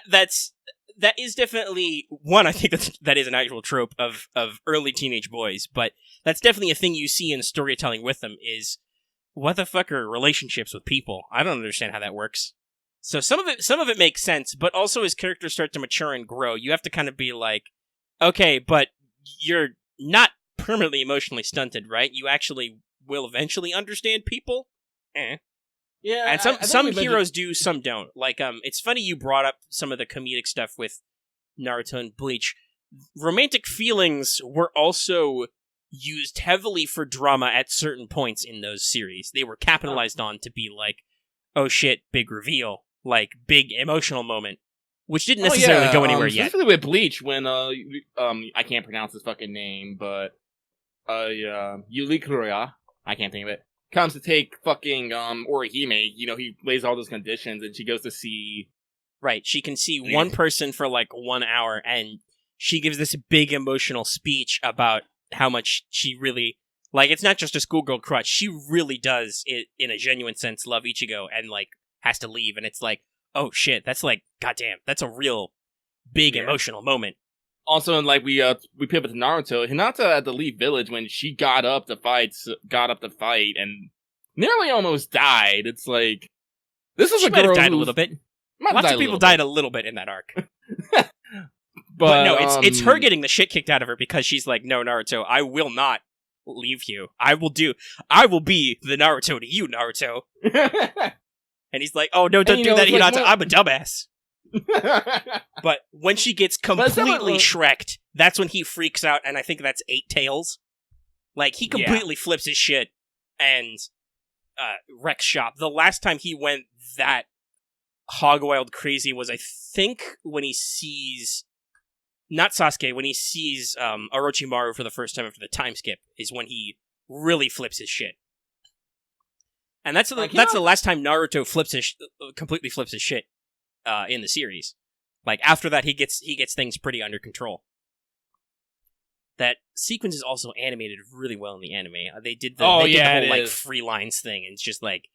Speaker 1: is definitely one. I think that is an actual trope of early teenage boys, but that's definitely a thing you see in storytelling with them. Is what the fuck are relationships with people? I don't understand how that works. So some of it makes sense, but also as characters start to mature and grow, you have to kind of be like, okay, but you're not permanently emotionally stunted, right? You actually will eventually understand people.
Speaker 2: Yeah,
Speaker 1: and
Speaker 2: I think
Speaker 1: some
Speaker 2: we mentioned-
Speaker 1: heroes do, some don't. Like, it's funny you brought up some of the comedic stuff with Naruto and Bleach. Romantic feelings were also used heavily for drama at certain points in those series. They were capitalized on to be like, oh shit, big reveal, like big emotional moment, which didn't necessarily go anywhere yet.
Speaker 2: Specifically with Bleach, when I can't pronounce his fucking name, but Yulikuria, I can't think of it, comes to take fucking Orihime. You know, he lays all those conditions, and she goes to see.
Speaker 1: Right, she can see one person for like 1 hour, and she gives this big emotional speech about how much she really, like, it's not just a schoolgirl crush. She really does, in a genuine sense, love Ichigo, and like has to leave, and it's like, oh shit, that's like, goddamn, that's a real big emotional moment.
Speaker 2: Also, like we pivot to Naruto. Hinata at the Leaf Village when she got up to fight, and nearly almost died. It's like this is
Speaker 1: she
Speaker 2: a
Speaker 1: might
Speaker 2: girl
Speaker 1: have died
Speaker 2: who
Speaker 1: a little bit. Lots of people died a little bit in that arc. But no, it's her getting the shit kicked out of her because she's like, no, Naruto, I will not leave you. I will be the Naruto to you, Naruto. And he's like, oh, no, don't do that, Hinata. I'm a dumbass. But when she gets completely Shrek'd, that's when he freaks out, and I think that's 8 Tails. Like, he completely flips his shit and wrecks shop. The last time he went that hog-wild crazy was, I think, when he sees... Not Sasuke, when he sees Orochimaru for the first time after the time skip, is when he really flips his shit. And that's the last time Naruto completely flips his shit in the series. Like, after that, he gets things pretty under control. That sequence is also animated really well in the anime. They did the whole like free lines thing, and it's just like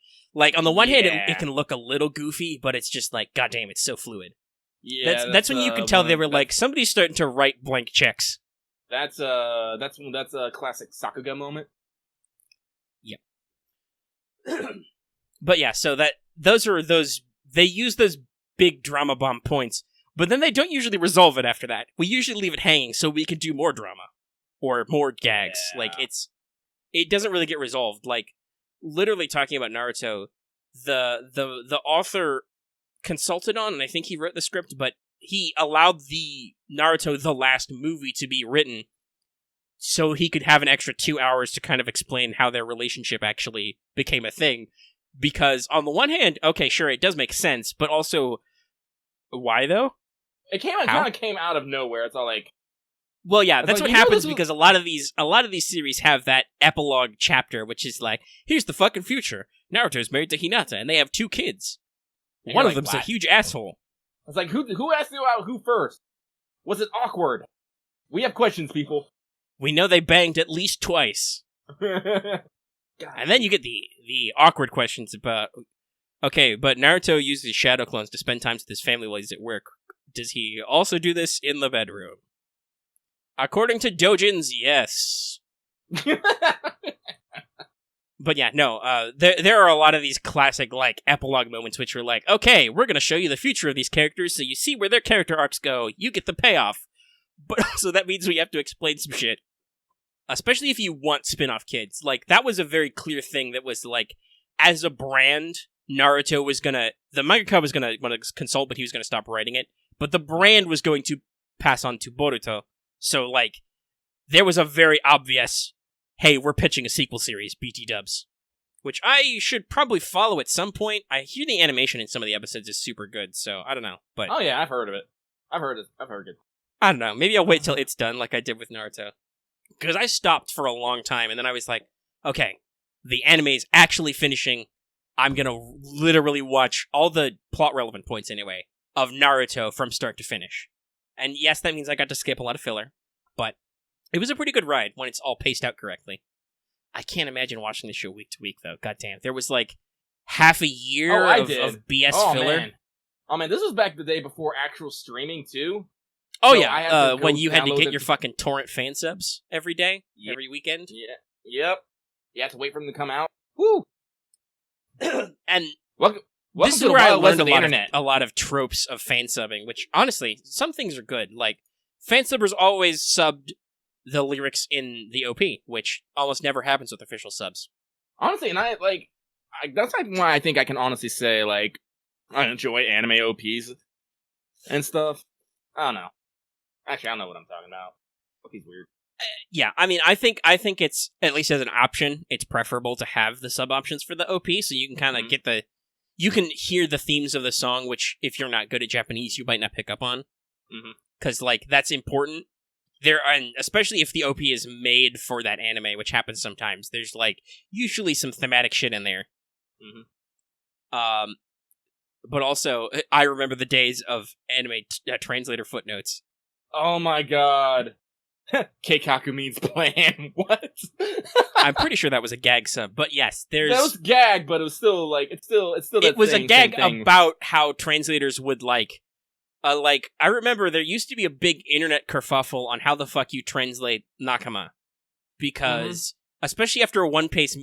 Speaker 1: on the one hand, it can look a little goofy, but it's just like, goddamn, it's so fluid. Yeah, that's when you can tell they were like, somebody's starting to write blank checks.
Speaker 2: That's a classic Sakuga moment.
Speaker 1: Yep. But yeah, so they use those big drama bomb points, but then they don't usually resolve it after that. We usually leave it hanging so we can do more drama or more gags. Yeah. Like, it doesn't really get resolved. Like, literally talking about Naruto, the author consulted on, and I think he wrote the script, but he allowed the Naruto The Last movie to be written so he could have an extra 2 hours to kind of explain how their relationship actually became a thing. Because on the one hand, okay, sure, it does make sense, but also, why though?
Speaker 2: It kind of came out of nowhere. It's all like,
Speaker 1: well, yeah, that's what happens because a lot of these series have that epilogue chapter, which is like, here's the fucking future. Naruto's married to Hinata, and they have 2 kids. And one of them's a huge asshole.
Speaker 2: It's like, who asked you out who first? Was it awkward? We have questions, people.
Speaker 1: We know they banged at least twice. And then you get the awkward questions about, okay, but Naruto uses shadow clones to spend time with his family while he's at work. Does he also do this in the bedroom? According to Dojins, yes. But yeah, no, there are a lot of these classic, like, epilogue moments which are like, okay, we're going to show you the future of these characters so you see where their character arcs go. You get the payoff. But also that means we have to explain some shit. Especially if you want spin-off kids. Like, that was a very clear thing that was, like, as a brand, Naruto was gonna... The mangaka was gonna consult, but he was gonna stop writing it. But the brand was going to pass on to Boruto. So, like, there was a very obvious... Hey, we're pitching a sequel series, BT dubs. which I should probably follow at some point. I hear the animation in some of the episodes is super good, so I don't know. But
Speaker 2: Oh yeah, I've heard of it. I've heard it.
Speaker 1: I don't know. Maybe I'll wait till it's done, like I did with Naruto. Because I stopped for a long time, and then I was like, okay, the anime is actually finishing. I'm gonna literally watch all the plot relevant points anyway of Naruto from start to finish. And yes, that means I got to skip a lot of filler, but it was a pretty good ride when it's all paced out correctly. I can't imagine watching this show week to week, though. Goddamn. There was like half a year of BS filler.
Speaker 2: Man. Oh, man, this was back the day before actual streaming, too.
Speaker 1: Oh,
Speaker 2: So
Speaker 1: yeah. When you had to get your fucking torrent fan subs every day, every weekend.
Speaker 2: Yeah. Yep. You have to wait for them to come out. Woo!
Speaker 1: And
Speaker 2: welcome
Speaker 1: this
Speaker 2: to
Speaker 1: is where I
Speaker 2: Wild West
Speaker 1: learned
Speaker 2: of the internet.
Speaker 1: a lot of tropes of fan subbing, which, honestly, some things are good. Like, fan subbers always subbed the lyrics in the OP, which almost never happens with official subs.
Speaker 2: Honestly, and that's why I think I can honestly say, like, I enjoy anime OPs and stuff. I don't know. Actually, I don't know what I'm talking about. OP's weird.
Speaker 1: Yeah, I mean, I think it's, at least as an option, it's preferable to have the sub options for the OP, so you can kind of get you can hear the themes of the song, which, if you're not good at Japanese, you might not pick up on. Because, like, that's important. And especially if the OP is made for that anime, which happens sometimes, there's, like, usually some thematic shit in there. But also, I remember the days of anime translator footnotes.
Speaker 2: Oh my god. Keikaku means plan. What?
Speaker 1: I'm pretty sure that was a gag sub, but yes, there's...
Speaker 2: That was gag, but it was still, like, it's still that
Speaker 1: It was
Speaker 2: thing,
Speaker 1: a gag
Speaker 2: thing.
Speaker 1: about how translators would, like, I remember there used to be a big internet kerfuffle on how the fuck you translate Nakama. Because, especially after One Piece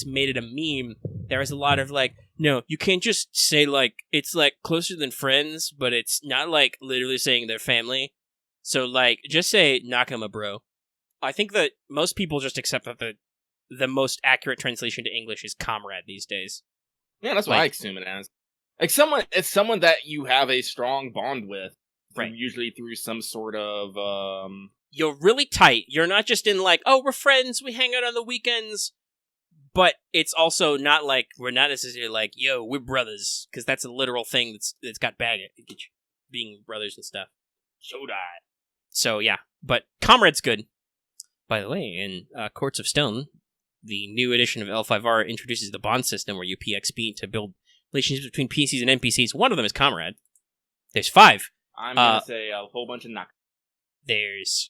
Speaker 1: made it a meme, there was a lot of, like, no, you can't just say, like, it's, like, closer than friends, but it's not, like, literally saying they're family. So, like, just say Nakama, bro. I think that most people just accept that the most accurate translation to English is comrade these days.
Speaker 2: Yeah, that's what I assume it as. Like, it's someone that you have a strong bond with.
Speaker 1: Right.
Speaker 2: Usually through some sort of,
Speaker 1: You're really tight. You're not just in, like, oh, we're friends, we hang out on the weekends. But it's also not like, we're not necessarily like, yo, we're brothers. Because that's a literal thing that's got baggage, being brothers and stuff.
Speaker 2: Shodai.
Speaker 1: So, yeah. But Comrade's good. By the way, in Courts of Stone, the new edition of L5R introduces the bond system where you PXP to build relationships between PCs and NPCs. One of them is Comrade. There's 5.
Speaker 2: I'm going to say a whole bunch of knock.
Speaker 1: There's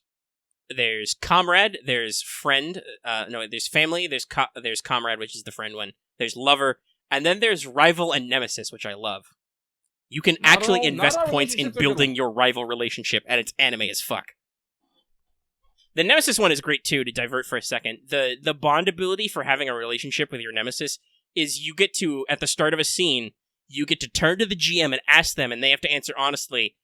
Speaker 1: Comrade, there's Friend, there's Family, there's Comrade, which is the friend one, there's Lover, and then there's Rival and Nemesis, which I love. You can actually invest points in building your rival relationship, and it's anime as fuck. The Nemesis one is great, too, to divert for a second. The bond ability for having a relationship with your Nemesis is you get to, at the start of a scene, you get to turn to the GM and ask them, and they have to answer honestly,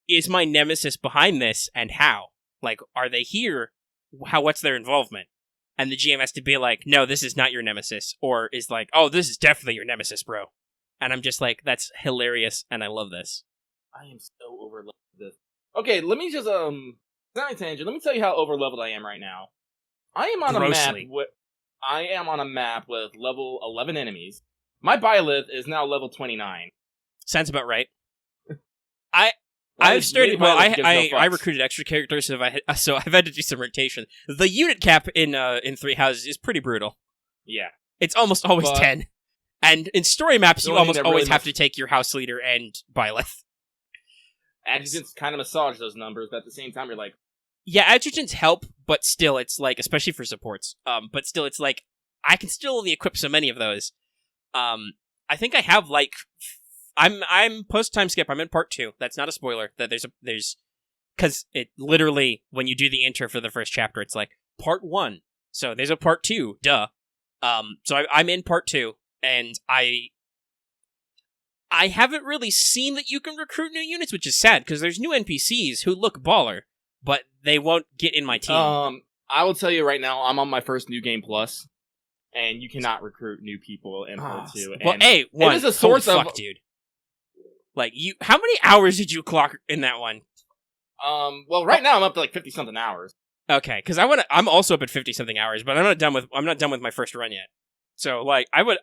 Speaker 1: is my Nemesis behind this, and how? Like, are they here? What's their involvement? And the GM has to be like, no, this is not your Nemesis. Or is like, oh, this is definitely your Nemesis, bro. And I'm just like, that's hilarious, and I love this.
Speaker 2: I am so overleveled this. Okay, let me just, not a tangent, let me tell you how overleveled I am right now. I am on a map with level 11 enemies. My Byleth is now level 29.
Speaker 1: Sounds about right. I've started. Well, I recruited extra characters, so I've had to do some rotation. The unit cap in Three Houses is pretty brutal.
Speaker 2: Yeah,
Speaker 1: it's almost always 10, and in story maps, you almost always have to take your house leader and Byleth.
Speaker 2: Adjutants kind of massage those numbers, but at the same time, you're like,
Speaker 1: yeah, adjutants help, but still, it's like, especially for supports. But still, it's like I can still only equip so many of those. I think I have like. I'm post time skip. I'm in part 2. That's not a spoiler. That there's because it literally when you do the intro for the first chapter, it's like part 1. So there's a part 2. Duh. So I'm in part 2, and I haven't really seen that you can recruit new units, which is sad because there's new NPCs who look baller, but they won't get in my team.
Speaker 2: I will tell you right now, I'm on my first New Game Plus, and you cannot recruit new people in part 2.
Speaker 1: Well, it is a source of dude. Like, how many hours did you clock in that one?
Speaker 2: Well, right now I'm up to like 50-something hours.
Speaker 1: Okay, because I'm also up at 50-something hours, but I'm not done with my first run yet. So, like, I would.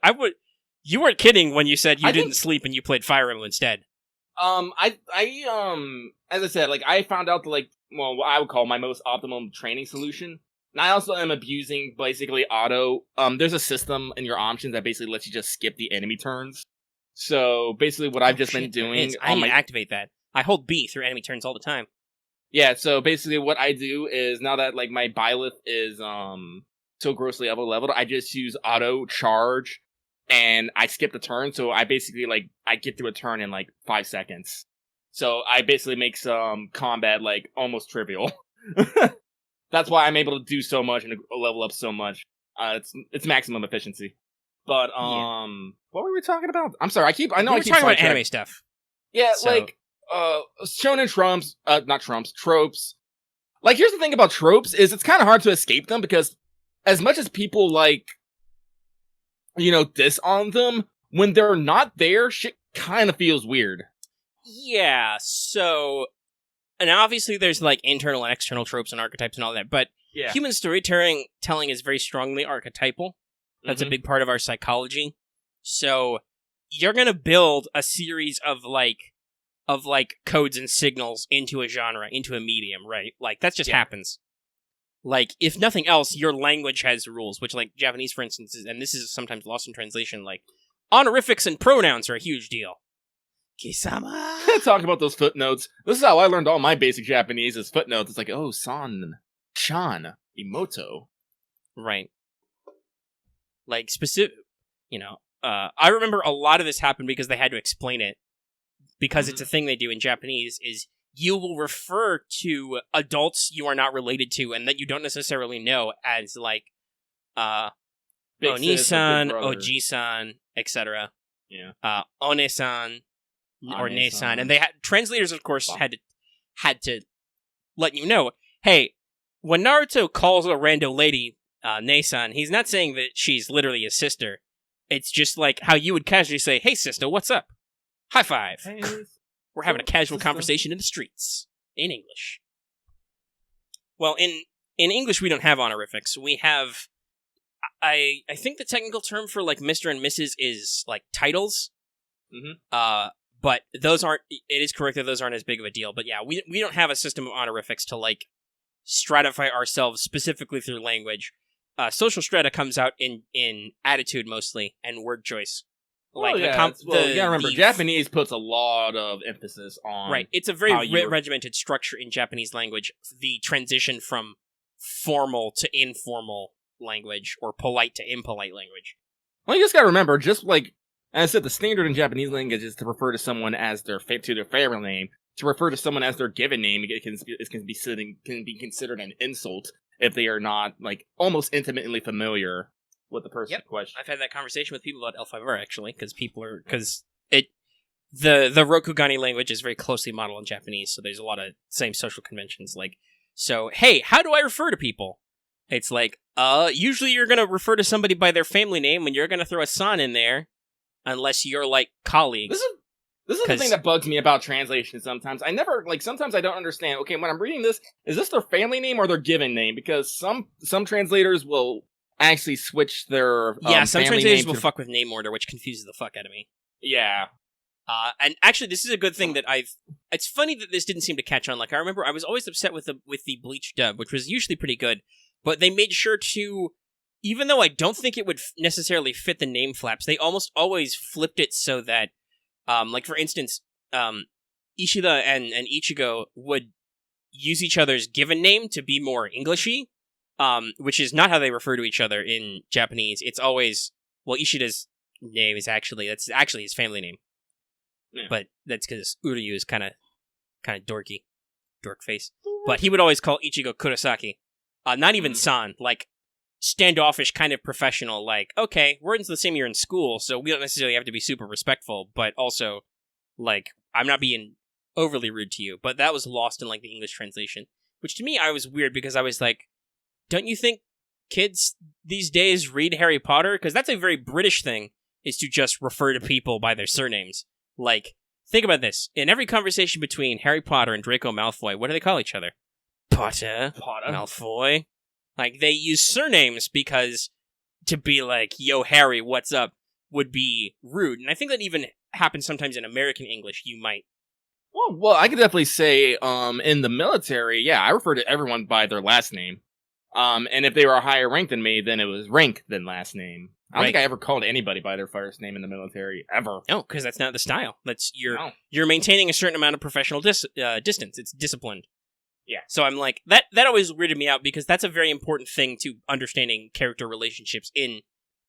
Speaker 1: You weren't kidding when you said you didn't sleep and you played Fire Emblem instead.
Speaker 2: As I said, like, I found out what I would call my most optimum training solution. And I also am abusing, basically, auto. There's a system in your options that basically lets you just skip the enemy turns. So, basically, what I've just been doing...
Speaker 1: I need to activate that. I hold B through enemy turns all the time.
Speaker 2: Yeah, so basically what I do is, now that, like, my Byleth is, so grossly leveled, I just use auto charge, and I skip the turn, so I basically, like, I get through a turn in, like, 5 seconds. So I basically make some combat, like, almost trivial. That's why I'm able to do so much and level up so much. It's maximum efficiency. But, what were we talking about? I'm sorry, we were talking
Speaker 1: about anime stuff.
Speaker 2: Yeah, so... like, shonen tropes. Like, here's the thing about tropes, is it's kind of hard to escape them, because as much as people, like, diss on them, when they're not there, shit kind of feels weird.
Speaker 1: Yeah, so... And obviously there's, like, internal and external tropes and archetypes and all that, but human storytelling is very strongly archetypal. That's a big part of our psychology. So, you're gonna build a series of codes and signals into a genre, into a medium, right? Like, that just happens. Like, if nothing else, your language has rules, which, like, Japanese, for instance, and this is sometimes lost in translation, like, honorifics and pronouns are a huge deal. Kisama!
Speaker 2: Talk about those footnotes. This is how I learned all my basic Japanese, is footnotes. It's like, oh, san, chan, imoto.
Speaker 1: Right. Like, I remember a lot of this happened because they had to explain it. Because it's a thing they do in Japanese, is you will refer to adults you are not related to and that you don't necessarily know as, like, Oni-san, Oji-san, etc.
Speaker 2: Yeah.
Speaker 1: One-san, or Ne-san. And translators, of course, had to let you know, hey, when Naruto calls a rando lady Ne-san, he's not saying that she's literally his sister. It's just like how you would casually say, hey, sister, what's up? High five. Hey, we're having a casual conversation in the streets. In English. Well, in English, we don't have honorifics. We have... I think the technical term for, like, Mr. and Mrs. is, like, titles. But those aren't... It is correct that those aren't as big of a deal. But yeah, we don't have a system of honorifics to, like, stratify ourselves specifically through language. Social strata comes out in attitude, mostly, and word choice. Like,
Speaker 2: you gotta remember, Japanese puts a lot of emphasis on...
Speaker 1: Right, it's a very regimented structure in Japanese language, the transition from formal to informal language, or polite to impolite language.
Speaker 2: Well, you just gotta remember, just like, as I said, the standard in Japanese language is to refer to someone as their family name. To refer to someone as their given name, it can be considered an insult if they are not, like, almost intimately familiar with the person in question.
Speaker 1: I've had that conversation with people about L5R, actually, because the Rokugani language is very closely modeled in Japanese, so there's a lot of same social conventions. Like, so, hey, how do I refer to people? It's like, usually you're gonna refer to somebody by their family name, and you're gonna throw a san in there, unless you're, like, colleagues.
Speaker 2: This is the thing that bugs me about translation sometimes. Sometimes I don't understand, okay, when I'm reading this, is this their family name or their given name? Because some translators will actually switch their
Speaker 1: some translators will fuck with name order, which confuses the fuck out of me.
Speaker 2: Yeah.
Speaker 1: And actually, this is a good thing that it's funny that this didn't seem to catch on. Like, I remember I was always upset with the Bleach dub, which was usually pretty good, but they made sure to, even though I don't think it would necessarily fit the name flaps, they almost always flipped it so that, like, for instance, Ishida and Ichigo would use each other's given name to be more Englishy, which is not how they refer to each other in Japanese. It's always, well, Ishida's name is that's actually his family name. Yeah. But that's because Uryu is kind of dorky. Dork face. But he would always call Ichigo Kurosaki. Not even san, like, standoffish kind of professional, like, okay, we're in the same year in school, so we don't necessarily have to be super respectful, but also, like, I'm not being overly rude to you. But that was lost in, like, the English translation. Which to me, I was weird, because I was like, don't you think kids these days read Harry Potter? Because that's a very British thing, is to just refer to people by their surnames. Like, think about this. In every conversation between Harry Potter and Draco Malfoy, what do they call each other? Potter. Malfoy. Like, they use surnames because to be like, yo, Harry, what's up, would be rude. And I think that even happens sometimes in American English. You might.
Speaker 2: Well, I could definitely say, in the military, yeah, I refer to everyone by their last name. And if they were a higher rank than me, then it was rank than last name. I don't think I ever called anybody by their first name in the military, ever.
Speaker 1: No, because that's not the style. You're maintaining a certain amount of professional distance. It's disciplined.
Speaker 2: Yeah.
Speaker 1: So I'm like, that always weirded me out, because that's a very important thing to understanding character relationships in.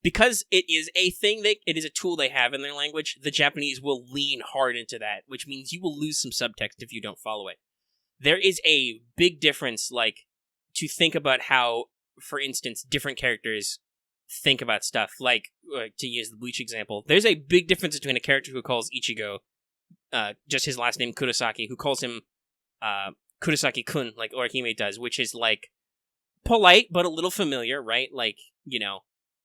Speaker 1: Because it is a thing, it is a tool they have in their language, the Japanese will lean hard into that, which means you will lose some subtext if you don't follow it. There is a big difference, like, to think about how, for instance, different characters think about stuff. Like, to use the Bleach example, there's a big difference between a character who calls Ichigo, just his last name Kurosaki, who calls him Kurosaki-kun, like Orihime does, which is, like, polite, but a little familiar, right? Like, you know,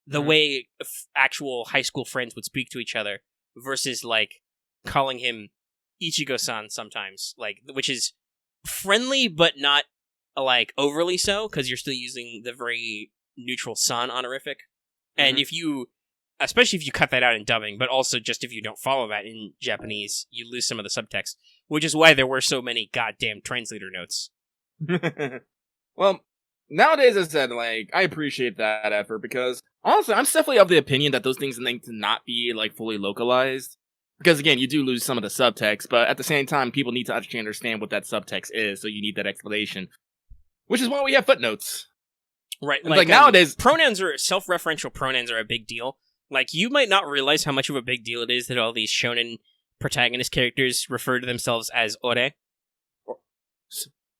Speaker 1: the way actual high school friends would speak to each other, versus, like, calling him Ichigo-san sometimes, like, which is friendly, but not, like, overly so, because you're still using the very neutral san honorific. And if you, especially if you cut that out in dubbing, but also just if you don't follow that in Japanese, you lose some of the subtext, which is why there were so many goddamn translator notes.
Speaker 2: Well, nowadays, as I said, like, I appreciate that effort, because honestly, I'm definitely of the opinion that those things need to not be, like, fully localized. Because, again, you do lose some of the subtext, but at the same time, people need to actually understand what that subtext is, so you need that explanation. Which is why we have footnotes.
Speaker 1: Right.
Speaker 2: Like nowadays,
Speaker 1: self-referential pronouns are a big deal. Like, you might not realize how much of a big deal it is that all these shonen protagonist characters refer to themselves as ore.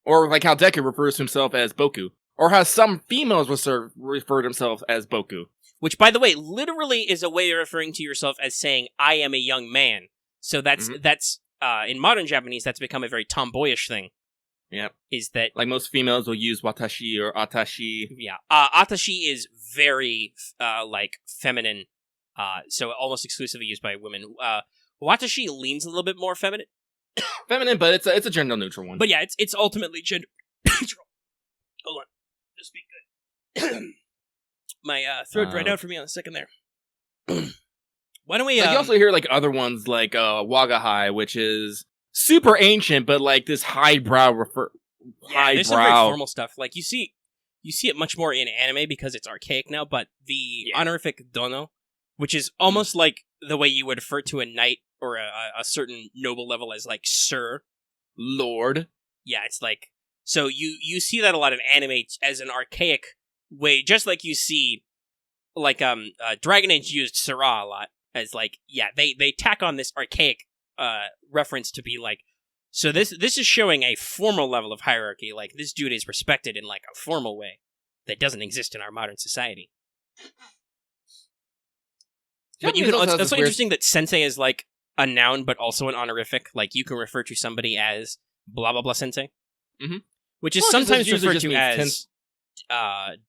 Speaker 2: Or like how Deku refers to himself as Boku. Or how some females refer to themselves as Boku.
Speaker 1: Which, by the way, literally is a way of referring to yourself as saying, I am a young man. So that's in modern Japanese, that's become a very tomboyish thing.
Speaker 2: Yeah.
Speaker 1: Is that...
Speaker 2: Like, most females will use watashi or atashi.
Speaker 1: Yeah. Atashi is very, like, feminine. So almost exclusively used by women. Watashi leans a little bit more feminine.
Speaker 2: Feminine, but it's a gender neutral one.
Speaker 1: But yeah, it's ultimately gender neutral. Hold on. Just speak good. My throat dried out for me on a second there. Why don't we...
Speaker 2: you also hear, like, other ones, like Wagahai, which is super ancient, but, like, this highbrow
Speaker 1: there's some very formal stuff. Like, you see it much more in anime because it's archaic now, but the honorific dono, which is almost like the way you would refer to a knight or a certain noble level as, like, sir.
Speaker 2: Lord.
Speaker 1: Yeah, it's like... So you see that a lot in anime as an archaic way, just like you see, like, Dragon Age used Syrah a lot as, like, they tack on this archaic reference to be like, so this is showing a formal level of hierarchy, like, this dude is respected in, like, a formal way that doesn't exist in our modern society. But you can also, it's so interesting that sensei is, like, a noun, but also an honorific. Like, you can refer to somebody as blah blah blah sensei. Mm-hmm. Which is sometimes referred to as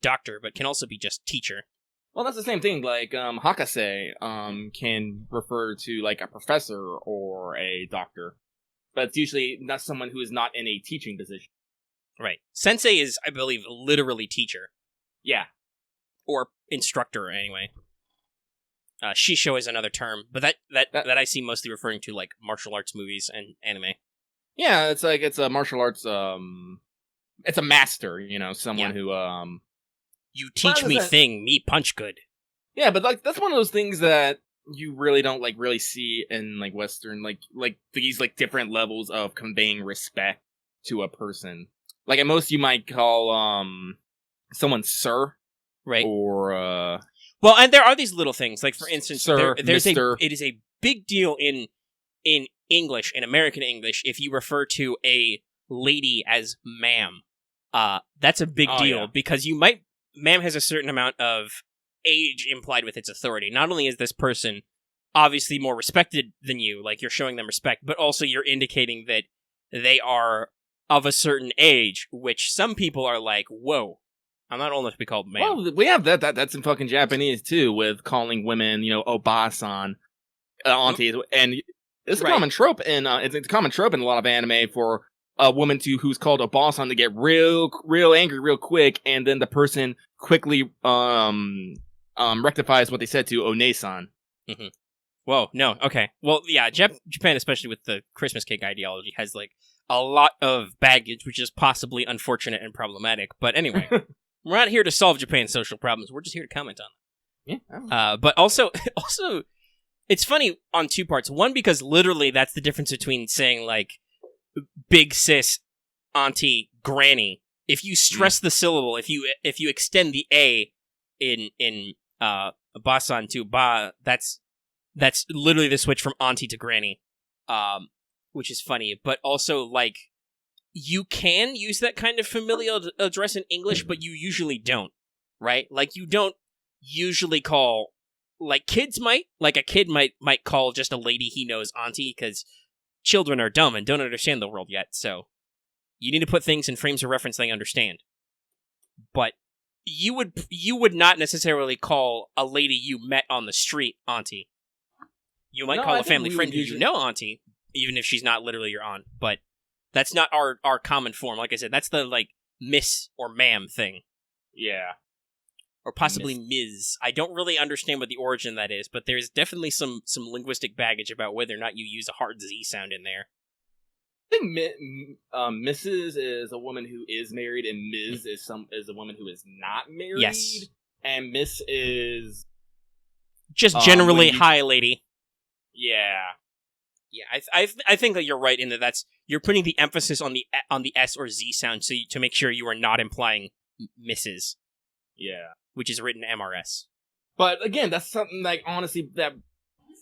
Speaker 1: doctor, but can also be just teacher.
Speaker 2: Well, that's the same thing. Like, Hakase can refer to, like, a professor or a doctor. But it's usually not someone who is not in a teaching position.
Speaker 1: Right. Sensei is, I believe, literally teacher.
Speaker 2: Yeah.
Speaker 1: Or instructor, anyway. Shisho is another term, but that I see mostly referring to, like, martial arts movies and anime.
Speaker 2: Yeah, it's like, it's a martial arts, it's a master, you know, someone who,
Speaker 1: you teach me thing, me punch good.
Speaker 2: Yeah, but, like, that's one of those things that you really don't, like, really see in, like, Western, like these, like, different levels of conveying respect to a person. Like, at most you might call, someone sir.
Speaker 1: Right.
Speaker 2: Or,
Speaker 1: well, and there are these little things, like, for instance,
Speaker 2: sir,
Speaker 1: there's
Speaker 2: Mr.
Speaker 1: it is a big deal in English, in American English, if you refer to a lady as ma'am. That's a big deal, because ma'am has a certain amount of age implied with its authority. Not only is this person obviously more respected than you, like, you're showing them respect, but also you're indicating that they are of a certain age, which some people are like, whoa, I'm not old enough to be called ma'am.
Speaker 2: Well, we have that's in fucking Japanese, too, with calling women, you know, oba-san, aunties, and it's a common trope, and it's a common trope in a lot of anime for a woman who's called a boss-on to get real angry real quick, and then the person quickly rectifies what they said to Onesan.
Speaker 1: Mm-hmm. Whoa, no, okay. Well, yeah, Japan, especially with the Christmas cake ideology, has, like, a lot of baggage, which is possibly unfortunate and problematic. But anyway, we're not here to solve Japan's social problems. We're just here to comment on them.
Speaker 2: Yeah.
Speaker 1: But also, it's funny on two parts. One, because literally that's the difference between saying, like, big sis, auntie, granny. If you stress the syllable, if you extend the A in basan to ba, that's literally the switch from auntie to granny, which is funny. But also, like, you can use that kind of familial address in English, but you usually don't, right? Like, you don't usually call, like, kids might, like, a kid might call just a lady he knows auntie, because children are dumb and don't understand the world yet, so you need to put things in frames of reference they understand. But you would not necessarily call a lady you met on the street auntie. You might call a family friend who you know auntie, even if she's not literally your aunt, but that's not our common form. Like I said, that's the, like, miss or ma'am thing.
Speaker 2: Yeah.
Speaker 1: Or possibly Ms. I don't really understand what the origin of that is, but there's definitely some linguistic baggage about whether or not you use a hard Z sound in there.
Speaker 2: I think Mrs. is a woman who is married, and Ms. is a woman who is not married.
Speaker 1: Yes.
Speaker 2: And Miss is
Speaker 1: just generally hi lady.
Speaker 2: Yeah.
Speaker 1: Yeah, I think that you're right in that you're putting the emphasis on the S or Z sound to make sure you are not implying Mrs.
Speaker 2: Yeah.
Speaker 1: Which is written MRS.
Speaker 2: But again, that's something, like, honestly, that,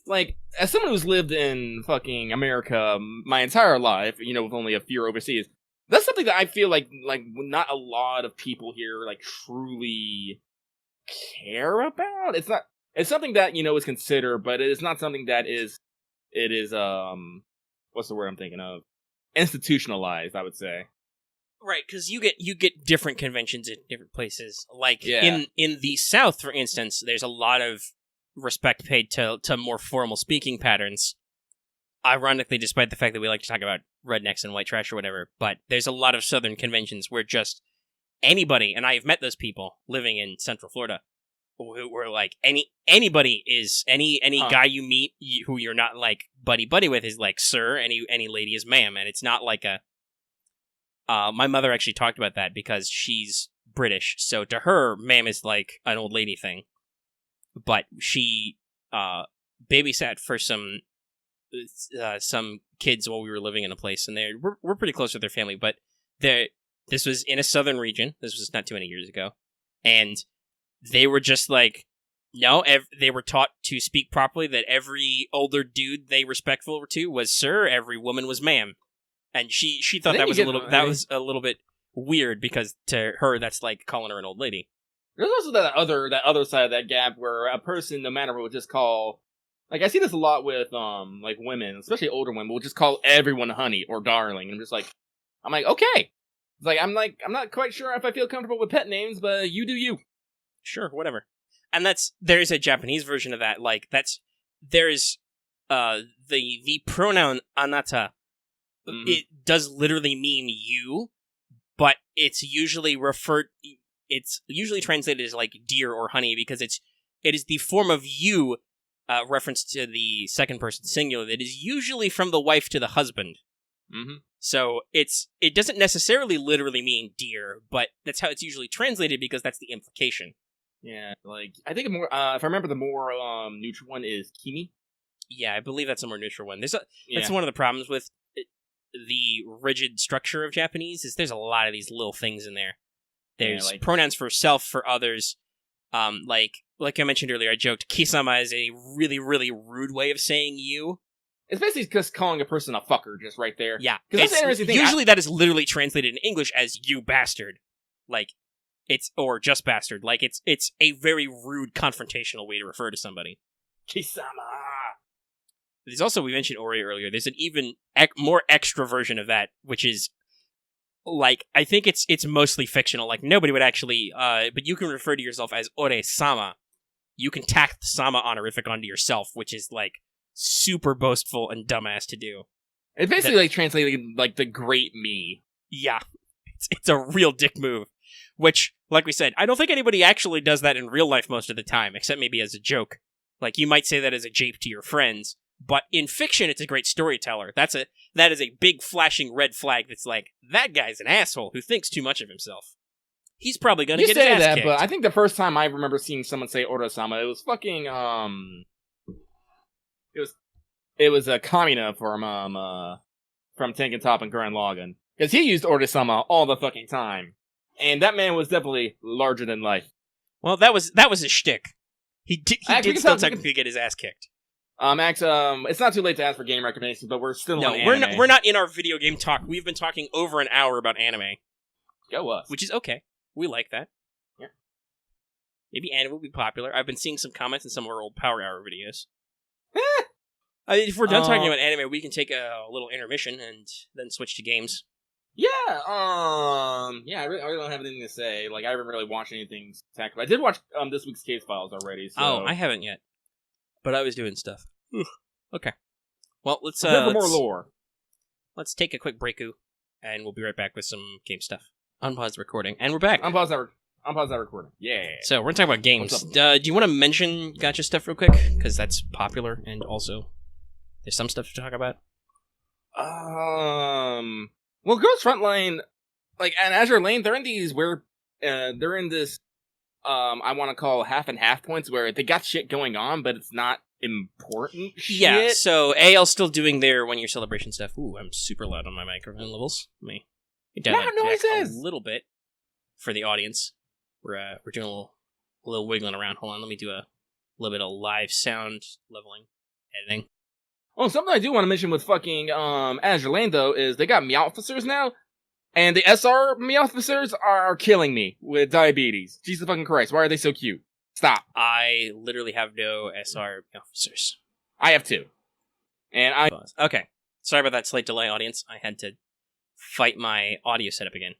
Speaker 2: like, as someone who's lived in fucking America my entire life, you know, with only a few overseas, that's something that I feel like not a lot of people here, like, truly care about. It's something that, you know, is considered, but it is not something that is what's the word I'm thinking of? Institutionalized, I would say.
Speaker 1: Right, because you get different conventions in different places. Like, in the South, for instance, there's a lot of respect paid to more formal speaking patterns. Ironically, despite the fact that we like to talk about rednecks and white trash or whatever, but there's a lot of Southern conventions where just anybody, and I've met those people living in Central Florida, who were like, anybody is, any guy you meet who you're not, like, buddy with is like, sir, any lady is ma'am, and it's not like a... my mother actually talked about that because she's British, so to her, ma'am is like an old lady thing. But she babysat for some kids while we were living in a place, and we're pretty close with their family. But this was in a southern region. This was not too many years ago, and they were just like, no, they were taught to speak properly. That every older dude they respectful to was sir. Every woman was ma'am. And she thought that was a little bit weird, because to her that's like calling her an old lady.
Speaker 2: There's also that other side of that gap where a person, no matter what, will just call, like, I see this a lot with like women, especially older women, will just call everyone honey or darling, and I'm like, okay. It's like I'm not quite sure if I feel comfortable with pet names, but you do you.
Speaker 1: Sure, whatever. And there's a Japanese version of that. Like, there's the pronoun anata. Mm-hmm. It does literally mean you, but it's usually translated as, like, dear or honey, because it is the form of you, reference to the second person singular, that is usually from the wife to the husband.
Speaker 2: Mm-hmm.
Speaker 1: So it doesn't necessarily literally mean dear, but that's how it's usually translated, because that's the implication.
Speaker 2: Yeah, like, I think if I remember, the more neutral one is kimi.
Speaker 1: Yeah, I believe that's a more neutral one. That's one of the problems with the rigid structure of Japanese, is there's a lot of these little things in there. There's pronouns for self, for others. Like I mentioned earlier, I joked, kisama is a really, really rude way of saying you.
Speaker 2: It's basically just calling a person a fucker, just right there.
Speaker 1: Yeah.
Speaker 2: Because that's the interesting thing.
Speaker 1: Usually that is literally translated in English as you bastard. Like, or just bastard. Like, it's a very rude, confrontational way to refer to somebody.
Speaker 2: Kisama.
Speaker 1: There's also, we mentioned Ori earlier, there's an even more extra version of that, which is, like, I think it's mostly fictional. Like, nobody would actually, but you can refer to yourself as Ore-sama. You can tack the sama honorific onto yourself, which is, like, super boastful and dumbass to do.
Speaker 2: It's basically like translating, like, the great me.
Speaker 1: Yeah. It's a real dick move. Which, like we said, I don't think anybody actually does that in real life most of the time, except maybe as a joke. Like, you might say that as a jape to your friends, but in fiction, it's a great storyteller. That is a big flashing red flag that's like, that guy's an asshole who thinks too much of himself. He's probably gonna get his ass kicked.
Speaker 2: But I think the first time I remember seeing someone say Oro-sama, it was fucking, It was a Kamina from Tengen Top and Gurren Lagann. Because he used Oro-sama all the fucking time. And that man was definitely larger than life.
Speaker 1: Well, that was a shtick. He did still technically get his ass kicked.
Speaker 2: Max, it's not too late to ask for game recommendations, but we're still on anime.
Speaker 1: We're not in our video game talk. We've been talking over an hour about anime.
Speaker 2: Go us.
Speaker 1: Which is okay. We like that.
Speaker 2: Yeah.
Speaker 1: Maybe anime will be popular. I've been seeing some comments in some of our old Power Hour videos. If we're done talking about anime, we can take a little intermission and then switch to games.
Speaker 2: Yeah, I really don't have anything to say. Like, I haven't really watched anything spectacular. I did watch this week's Case Files already. So.
Speaker 1: Oh, I haven't yet. But I was doing stuff. Okay. Well, let's
Speaker 2: for more lore.
Speaker 1: Let's take a quick break-oo, and we'll be right back with some game stuff. Unpause the recording, and we're back.
Speaker 2: Unpause that recording. Yeah.
Speaker 1: So we're talking about games. Do you want to mention gacha stuff real quick? Because that's popular, and also there's some stuff to talk about.
Speaker 2: Well, Girls Frontline, like, and Azure Lane, they're in these where they're in this I want to call half and half points where they got shit going on, but it's not important shit.
Speaker 1: Yeah, so AL's still doing their 1 year celebration stuff. Ooh, I'm super loud on my microphone levels. Let me get down that a little bit for the audience. We're doing a little wiggling around. Hold on, let me do a little bit of live sound leveling editing.
Speaker 2: Oh, something I do want to mention with fucking Azure Lane, though, is they got Meowfficers now, and the SR Meowfficers are killing me with diabetes. Jesus fucking Christ, why are they so cute? Stop.
Speaker 1: I literally have no SR Meowfficers.
Speaker 2: I have two. And
Speaker 1: Okay, sorry about that slight delay, audience. I had to fight my audio setup again.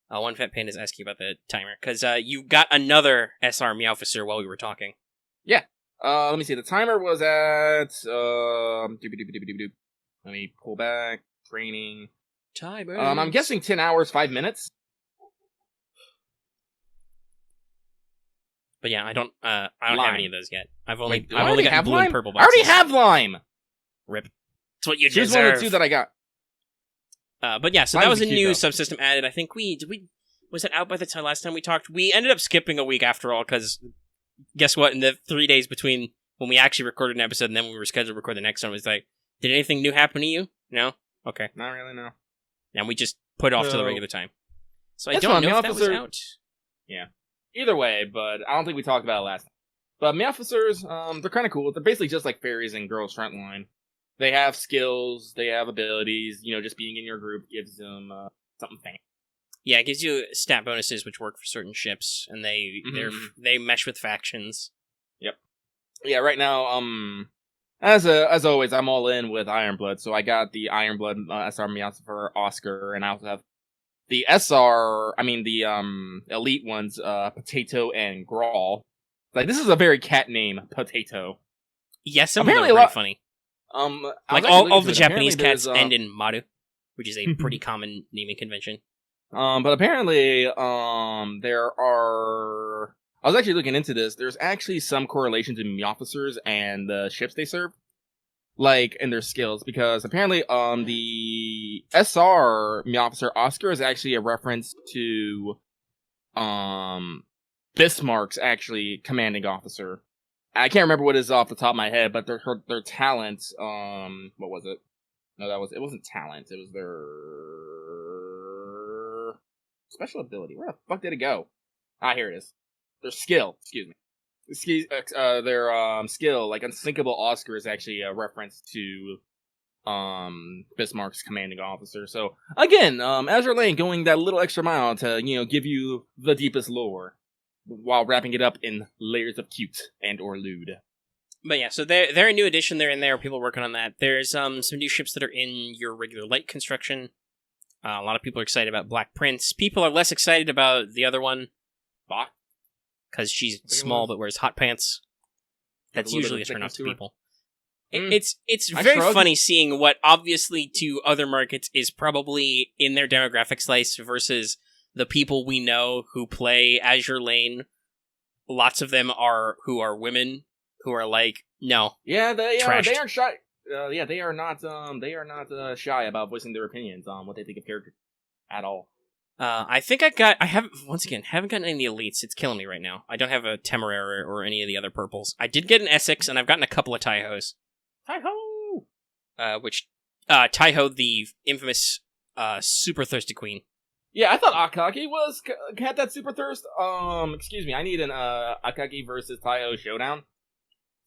Speaker 1: One Fat Panda is asking about the timer, because you got another SR Meowficer while we were talking.
Speaker 2: Yeah. Let me see. The timer was at let me pull back. Training.
Speaker 1: Timer.
Speaker 2: I'm guessing 10 hours, 5 minutes.
Speaker 1: But yeah, I don't have any of those yet. I've only
Speaker 2: gotten
Speaker 1: blue
Speaker 2: Lime?
Speaker 1: and purple
Speaker 2: boxes. I already have Lime.
Speaker 1: Rip. That's what you
Speaker 2: deserve.
Speaker 1: deserve.
Speaker 2: One of the two that I got.
Speaker 1: But yeah, so that was a new subsystem added. I think was it out by the time last time we talked? We ended up skipping a week after all, because guess what? In the 3 days between when we actually recorded an episode and then when we were scheduled to record the next one, it was like, did anything new happen to you? No? Okay.
Speaker 2: Not really, no.
Speaker 1: And we just put it off to the regular time. So I don't know if that was out.
Speaker 2: Yeah. Either way, but I don't think we talked about it last time. But Meowfficers, they're kind of cool. They're basically just like fairies in Girls Frontline. They have skills, they have abilities, just being in your group gives them something fancy.
Speaker 1: Yeah, it gives you stat bonuses which work for certain ships, and they mesh with factions.
Speaker 2: Yep. Yeah, right now, as always, I'm all in with Ironblood, so I got the Ironblood SR Meowficer Oscar, and I also have the elite ones, Potato and Grawl. Like, this is a very cat name, Potato.
Speaker 1: Yes, some of them are pretty funny. Like all the Japanese cats end in Maru, which is a pretty common naming convention.
Speaker 2: But apparently, there are. I was actually looking into this. There's actually some correlation to Meowfficers and the ships they serve, like in their skills, because apparently, the SR Meowficer Oscar is actually a reference to, Bismarck's actually commanding officer. I can't remember what it is off the top of my head, but their talent, what was it? No, it wasn't talent. It was their special ability. Where the fuck did it go? Ah, here it is. Their skill. Excuse me. Their skill, like Unsinkable Oscar, is actually a reference to Bismarck's commanding officer. So again, Azure Lane going that little extra mile to give you the deepest lore, while wrapping it up in layers of cute and or lewd.
Speaker 1: But yeah, so they're a new addition. They're in there. People are working on that. There's some new ships that are in your regular light construction. A lot of people are excited about Black Prince. People are less excited about the other one, Bach, because she's small but wears hot pants. That's usually a turn-off to people. It's very funny seeing what obviously to other markets is probably in their demographic slice versus the people we know who play Azure Lane, lots of them are women who are like, no.
Speaker 2: Yeah, they
Speaker 1: trashed.
Speaker 2: aren't shy. They are not shy about voicing their opinions on what they think of characters at all.
Speaker 1: I haven't gotten any of the elites. It's killing me right now. I don't have a Temeraire or any of the other purples. I did get an Essex, and I've gotten a couple of Taihos. Taiho, the infamous super thirsty queen.
Speaker 2: Yeah, I thought Akagi had that super thirst. Excuse me, I need an Akagi versus Taiho showdown.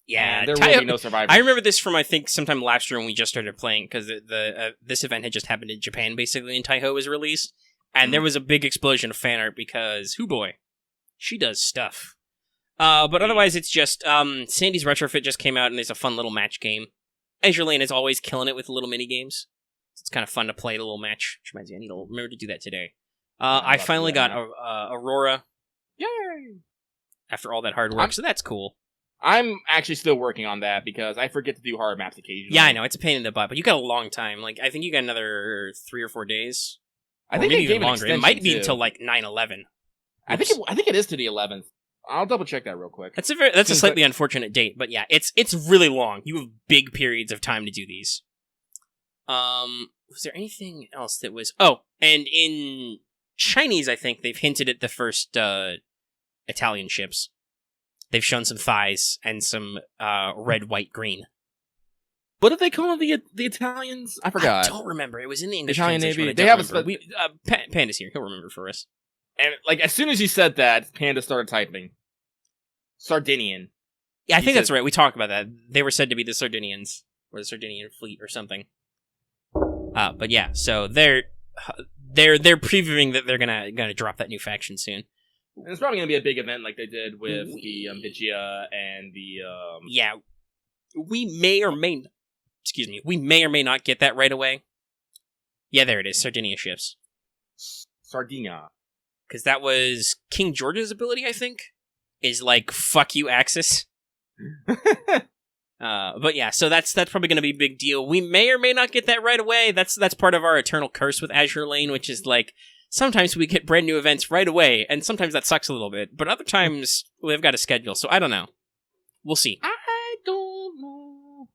Speaker 1: Yeah,
Speaker 2: there will be no survivors.
Speaker 1: I remember this from, I think, sometime last year when we just started playing, because this event had just happened in Japan, basically, and Taiho was released. And there was a big explosion of fan art because, hoo boy, she does stuff. But otherwise, it's just, Sandy's Retrofit just came out, and there's a fun little match game. Azure Lane is always killing it with little mini-games. It's kind of fun to play a little match, which reminds me, I need to remember to do that today. I finally got Aurora. Yay! After all that hard work, so that's cool.
Speaker 2: I'm actually still working on that because I forget to do hard maps occasionally.
Speaker 1: Yeah, I know, it's a pain in the butt, but you got a long time. Like, I think you got another 3 or 4 days.
Speaker 2: I think maybe
Speaker 1: even longer. It might be until like 9/11.
Speaker 2: I think it is to the 11th. I'll double check that real quick.
Speaker 1: That's a slightly unfortunate date, but yeah, it's really long. You have big periods of time to do these. Was there anything else that was? Oh, and in Chinese, I think they've hinted at the first Italian ships. They've shown some thighs and some red, white, green.
Speaker 2: What did they call the Italians? I forgot.
Speaker 1: I don't remember. It was in the English
Speaker 2: Italian
Speaker 1: translation.
Speaker 2: Navy. They have
Speaker 1: Panda's here. He'll remember for us.
Speaker 2: And like as soon as you said that, Panda started typing Sardinian.
Speaker 1: Yeah, I think that's right. We talked about that. They were said to be the Sardinians or the Sardinian fleet or something. But yeah, so they're previewing that they're gonna drop that new faction soon.
Speaker 2: And it's probably gonna be a big event like they did with the Vigia and the
Speaker 1: Yeah, we may or may not get that right away. Yeah, there it is. Sardinia ships.
Speaker 2: Sardinia.
Speaker 1: Because that was King George's ability, I think, is like, fuck you, Axis. But yeah, so that's probably going to be a big deal. We may or may not get that right away. That's part of our eternal curse with Azure Lane, which is like, sometimes we get brand new events right away, and sometimes that sucks a little bit. But other times, we've got a schedule, so I don't know. We'll see.
Speaker 2: I don't know.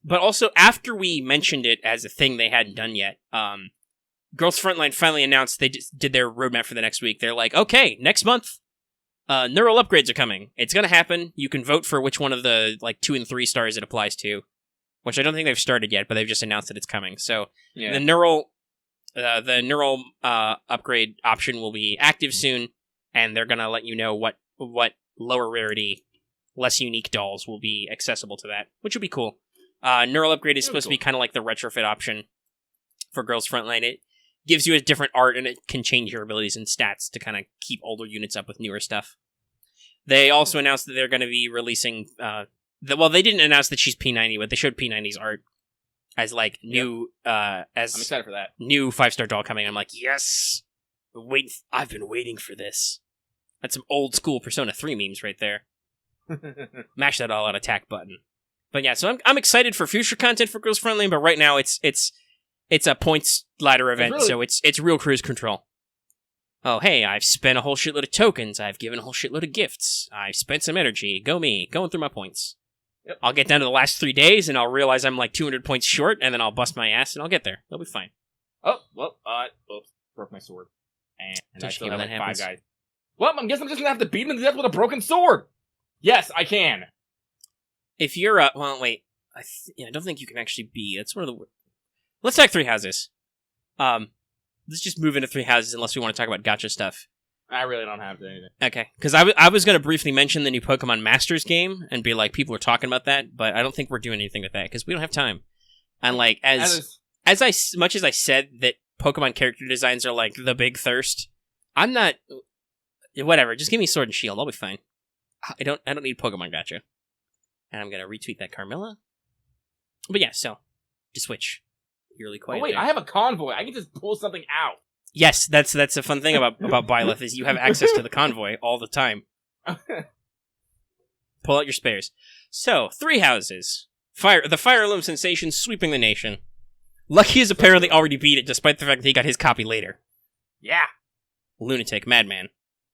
Speaker 1: But also, after we mentioned it as a thing they hadn't done yet, Girls Frontline finally announced they did their roadmap for the next week. They're like, okay, next month, neural upgrades are coming. It's going to happen. You can vote for which one of the 2 and 3 stars it applies to, which I don't think they've started yet, but they've just announced that it's coming. So yeah. The neural upgrade option will be active soon, and they're going to let you know what lower rarity, less unique dolls will be accessible to that, which would be cool. Neural upgrade is supposed to be kind of like the retrofit option for Girls Frontline. It gives you a different art, and it can change your abilities and stats to kind of keep older units up with newer stuff. They also announced that they're going to be releasing... they didn't announce that she's P90, but they showed P90's art as new... I'm
Speaker 2: excited for that.
Speaker 1: New 5-star doll coming. I'm like, yes! I've been waiting for this. That's some old school Persona 3 memes right there. Mash that all out attack button. But yeah, so I'm excited for future content for Girls Frontline, but right now it's a points ladder event, so it's real cruise control. Oh, hey, I've spent a whole shitload of tokens. I've given a whole shitload of gifts. I've spent some energy. Go me, going through my points. Yep. I'll get down to the last 3 days, and I'll realize I'm 200 points short, and then I'll bust my ass, and I'll get there. It'll be fine.
Speaker 2: Oh, well, oops, broke my sword. And I still have 5 guys. Well, I guess I'm just gonna have to beat him to death with a broken sword! Yes, I can!
Speaker 1: If you're, wait. I don't think you can actually be. That's one of the... Let's talk 3 houses. Let's just move into 3 houses unless we want to talk about gacha stuff.
Speaker 2: I really don't have to anything.
Speaker 1: Okay, because I was going to briefly mention the new Pokemon Masters game and be like, people are talking about that, but I don't think we're doing anything with that because we don't have time. And as much as I said that Pokemon character designs are the big thirst, I'm not... Whatever, just give me Sword and Shield, I'll be fine. I don't need Pokemon gacha. And I'm going to retweet that Carmilla. But yeah, so, to switch. You're really quiet.
Speaker 2: Oh wait,
Speaker 1: there.
Speaker 2: I have a convoy. I can just pull something out.
Speaker 1: Yes, that's a fun thing about Byleth is you have access to the convoy all the time. Pull out your spares. So, 3 houses. The Fire Emblem sensation sweeping the nation. Lucky has apparently already beat it, despite the fact that he got his copy later.
Speaker 2: Yeah.
Speaker 1: Lunatic, madman.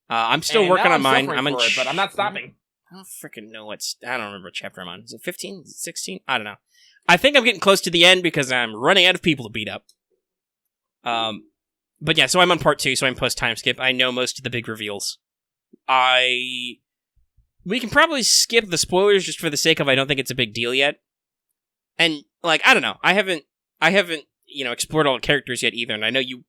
Speaker 1: I'm still working on mine.
Speaker 2: I'm on but I'm not stopping.
Speaker 1: I don't freaking know I don't remember what chapter I'm on. Is it 15? 16? I don't know. I think I'm getting close to the end because I'm running out of people to beat up. But yeah, so I'm on part 2, so I'm post time skip. I know most of the big reveals. We can probably skip the spoilers just for the sake of I don't think it's a big deal yet. And like, I don't know. I haven't, explored all the characters yet either, and I know you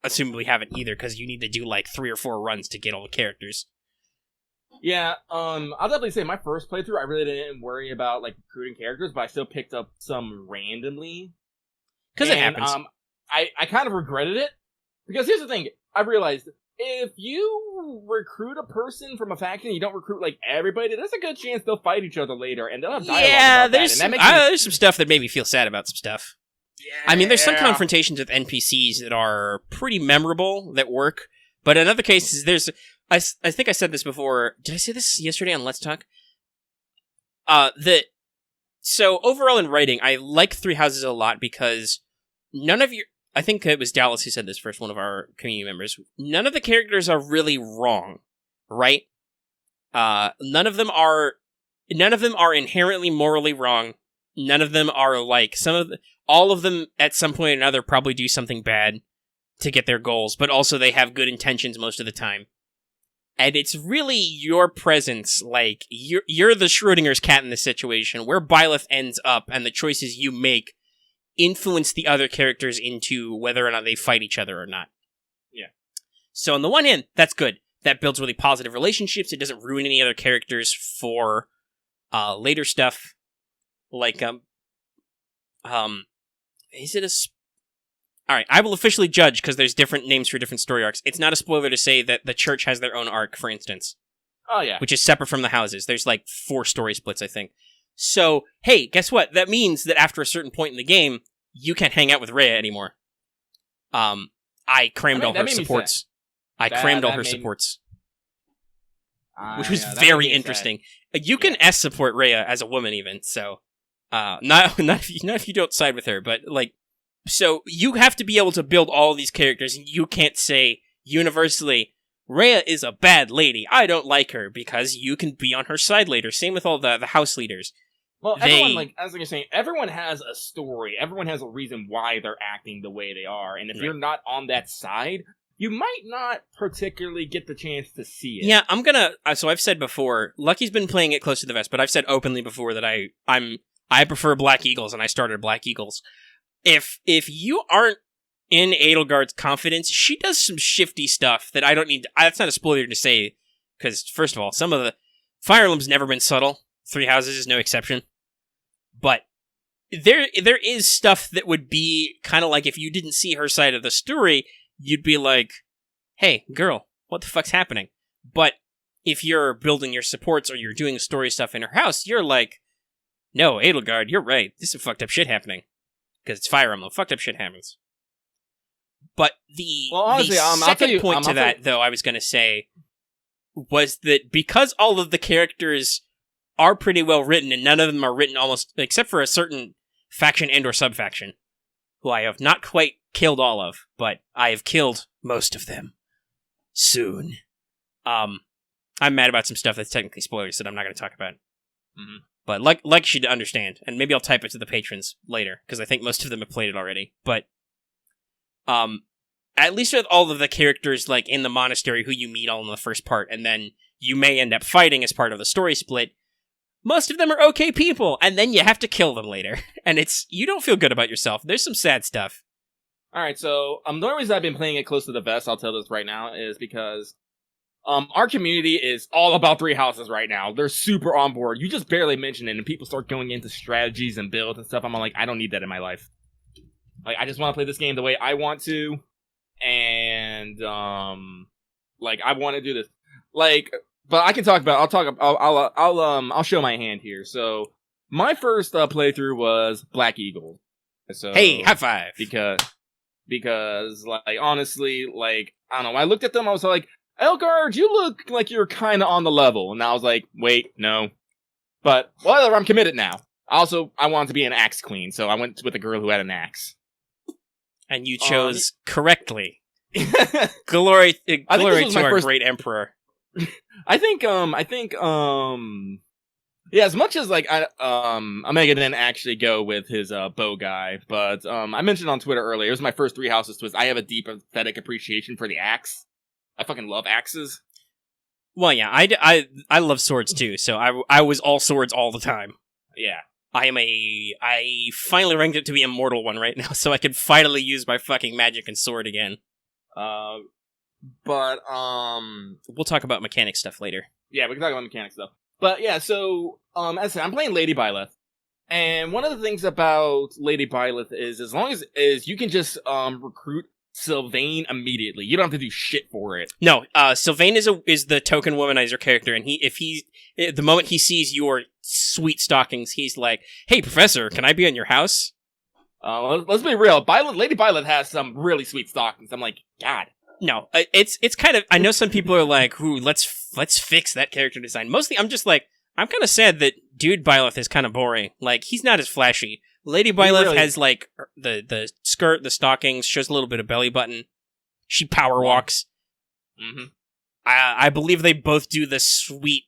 Speaker 1: assumably haven't either because you need to do like 3 or 4 runs to get all the characters.
Speaker 2: Yeah, I'll definitely say my first playthrough, I really didn't worry about like recruiting characters, but I still picked up some randomly.
Speaker 1: Because it happens.
Speaker 2: I kind of regretted it. Because here's the thing, I realized, if you recruit a person from a faction and you don't recruit like everybody, there's a good chance they'll fight each other later, and they'll have dialogue about
Speaker 1: there's some stuff that made me feel sad about some stuff. Yeah. I mean, there's some confrontations with NPCs that are pretty memorable, that work, but in other cases, I think I said this before. Did I say this yesterday on Let's Talk? So overall in writing, I like Three Houses a lot because I think it was Dallas who said this first, one of our community members. None of the characters are really wrong, right? None of them are inherently morally wrong. None of them are like all of them at some point or another probably do something bad to get their goals, but also they have good intentions most of the time. And it's really your presence, like, you're the Schrodinger's cat in this situation, where Byleth ends up and the choices you make influence the other characters into whether or not they fight each other or not.
Speaker 2: Yeah.
Speaker 1: So on the one hand, that's good. That builds really positive relationships. It doesn't ruin any other characters for later stuff. Like, is it Alright, I will officially judge because there's different names for different story arcs. It's not a spoiler to say that the church has their own arc, for instance.
Speaker 2: Oh, yeah.
Speaker 1: Which is separate from the houses. There's like 4 story splits, I think. So, hey, guess what? That means that after a certain point in the game, you can't hang out with Rhea anymore. I crammed all her supports. Which was very interesting. You can S support Rhea as a woman even, so not if you don't side with her, but like, so you have to be able to build all these characters, and you can't say universally, Rhea is a bad lady, I don't like her, because you can be on her side later. Same with all the house leaders.
Speaker 2: Well, everyone, like, as you're saying, everyone has a story. Everyone has a reason why they're acting the way they are. And if you're not on that side, you might not particularly get the chance to see it.
Speaker 1: Yeah, so I've said before, Lucky's been playing it close to the vest, but I've said openly before that I prefer Black Eagles, and I started Black Eagles. If you aren't in Edelgard's confidence, she does some shifty stuff that I don't need that's not a spoiler to say, because, first of all, some of the Fire Emblem's never been subtle. Three Houses is no exception. But there is stuff that would be kind of like, if you didn't see her side of the story, you'd be like, hey, girl, what the fuck's happening? But if you're building your supports or you're doing story stuff in her house, you're like, no, Edelgard, you're right. This is some fucked up shit happening. Because it's Fire Emblem. Fucked up shit happens. But the second point to that, though, I was going to say, was that because all of the characters are pretty well written, and none of them are written almost, except for a certain faction and or sub-faction, who I have not quite killed all of, but I have killed most of them. Soon. I'm mad about some stuff that's technically spoilers that I'm not going to talk about. Mm-hmm. But like you should understand, and maybe I'll type it to the patrons later, because I think most of them have played it already. But at least with all of the characters like in the monastery who you meet all in the first part, and then you may end up fighting as part of the story split, most of them are okay people, and then you have to kill them later. And you don't feel good about yourself. There's some sad stuff.
Speaker 2: Alright, so the only reason I've been playing it close to the vest, I'll tell this right now, is because our community is all about Three Houses right now. They're super on board. You just barely mention it, and people start going into strategies and builds and stuff. I'm like, I don't need that in my life. Like, I just want to play this game the way I want to, and like, I want to do this. Like, but I can talk about. I'll show my hand here. So my first playthrough was Black Eagle. So
Speaker 1: hey, high five!
Speaker 2: Because like, honestly, like, I don't know. When I looked at them, I was like, Edelgard, you look like you're kind of on the level. And I was like, wait, no. But whatever, I'm committed now. Also, I wanted to be an axe queen, so I went with a girl who had an axe.
Speaker 1: And you chose correctly. Glory to
Speaker 2: my
Speaker 1: our
Speaker 2: first-
Speaker 1: great emperor.
Speaker 2: I think, yeah, as much as like Omega didn't actually go with his bow guy, but I mentioned on Twitter earlier, it was my first Three Houses twist. I have a deep aesthetic appreciation for the axe. I fucking love axes.
Speaker 1: Well, yeah, I love swords too, so I was all swords all the time.
Speaker 2: Yeah.
Speaker 1: I finally ranked it to be immortal one right now, so I can finally use my fucking magic and sword again.
Speaker 2: But
Speaker 1: we'll talk about mechanic stuff later.
Speaker 2: Yeah, we can talk about mechanic stuff. But yeah, so as I said, I'm playing Lady Byleth, and one of the things about Lady Byleth is as long as you can just recruit Sylvain immediately, you don't have to do shit for it.
Speaker 1: No, Sylvain is the token womanizer character, and the moment he sees your sweet stockings, he's like, "Hey, Professor, can I be in your house?"
Speaker 2: Let's be real. Lady Byleth has some really sweet stockings. I'm like, God.
Speaker 1: No, it's kind of. I know some people are like, "Ooh, let's fix that character design." Mostly, I'm just like, I'm kind of sad that Dude Byleth is kind of boring. Like, he's not as flashy. Lady Byleth has like the skirt, the stockings, shows a little bit of belly button. She power walks.
Speaker 2: Mm-hmm.
Speaker 1: I believe they both do the sweet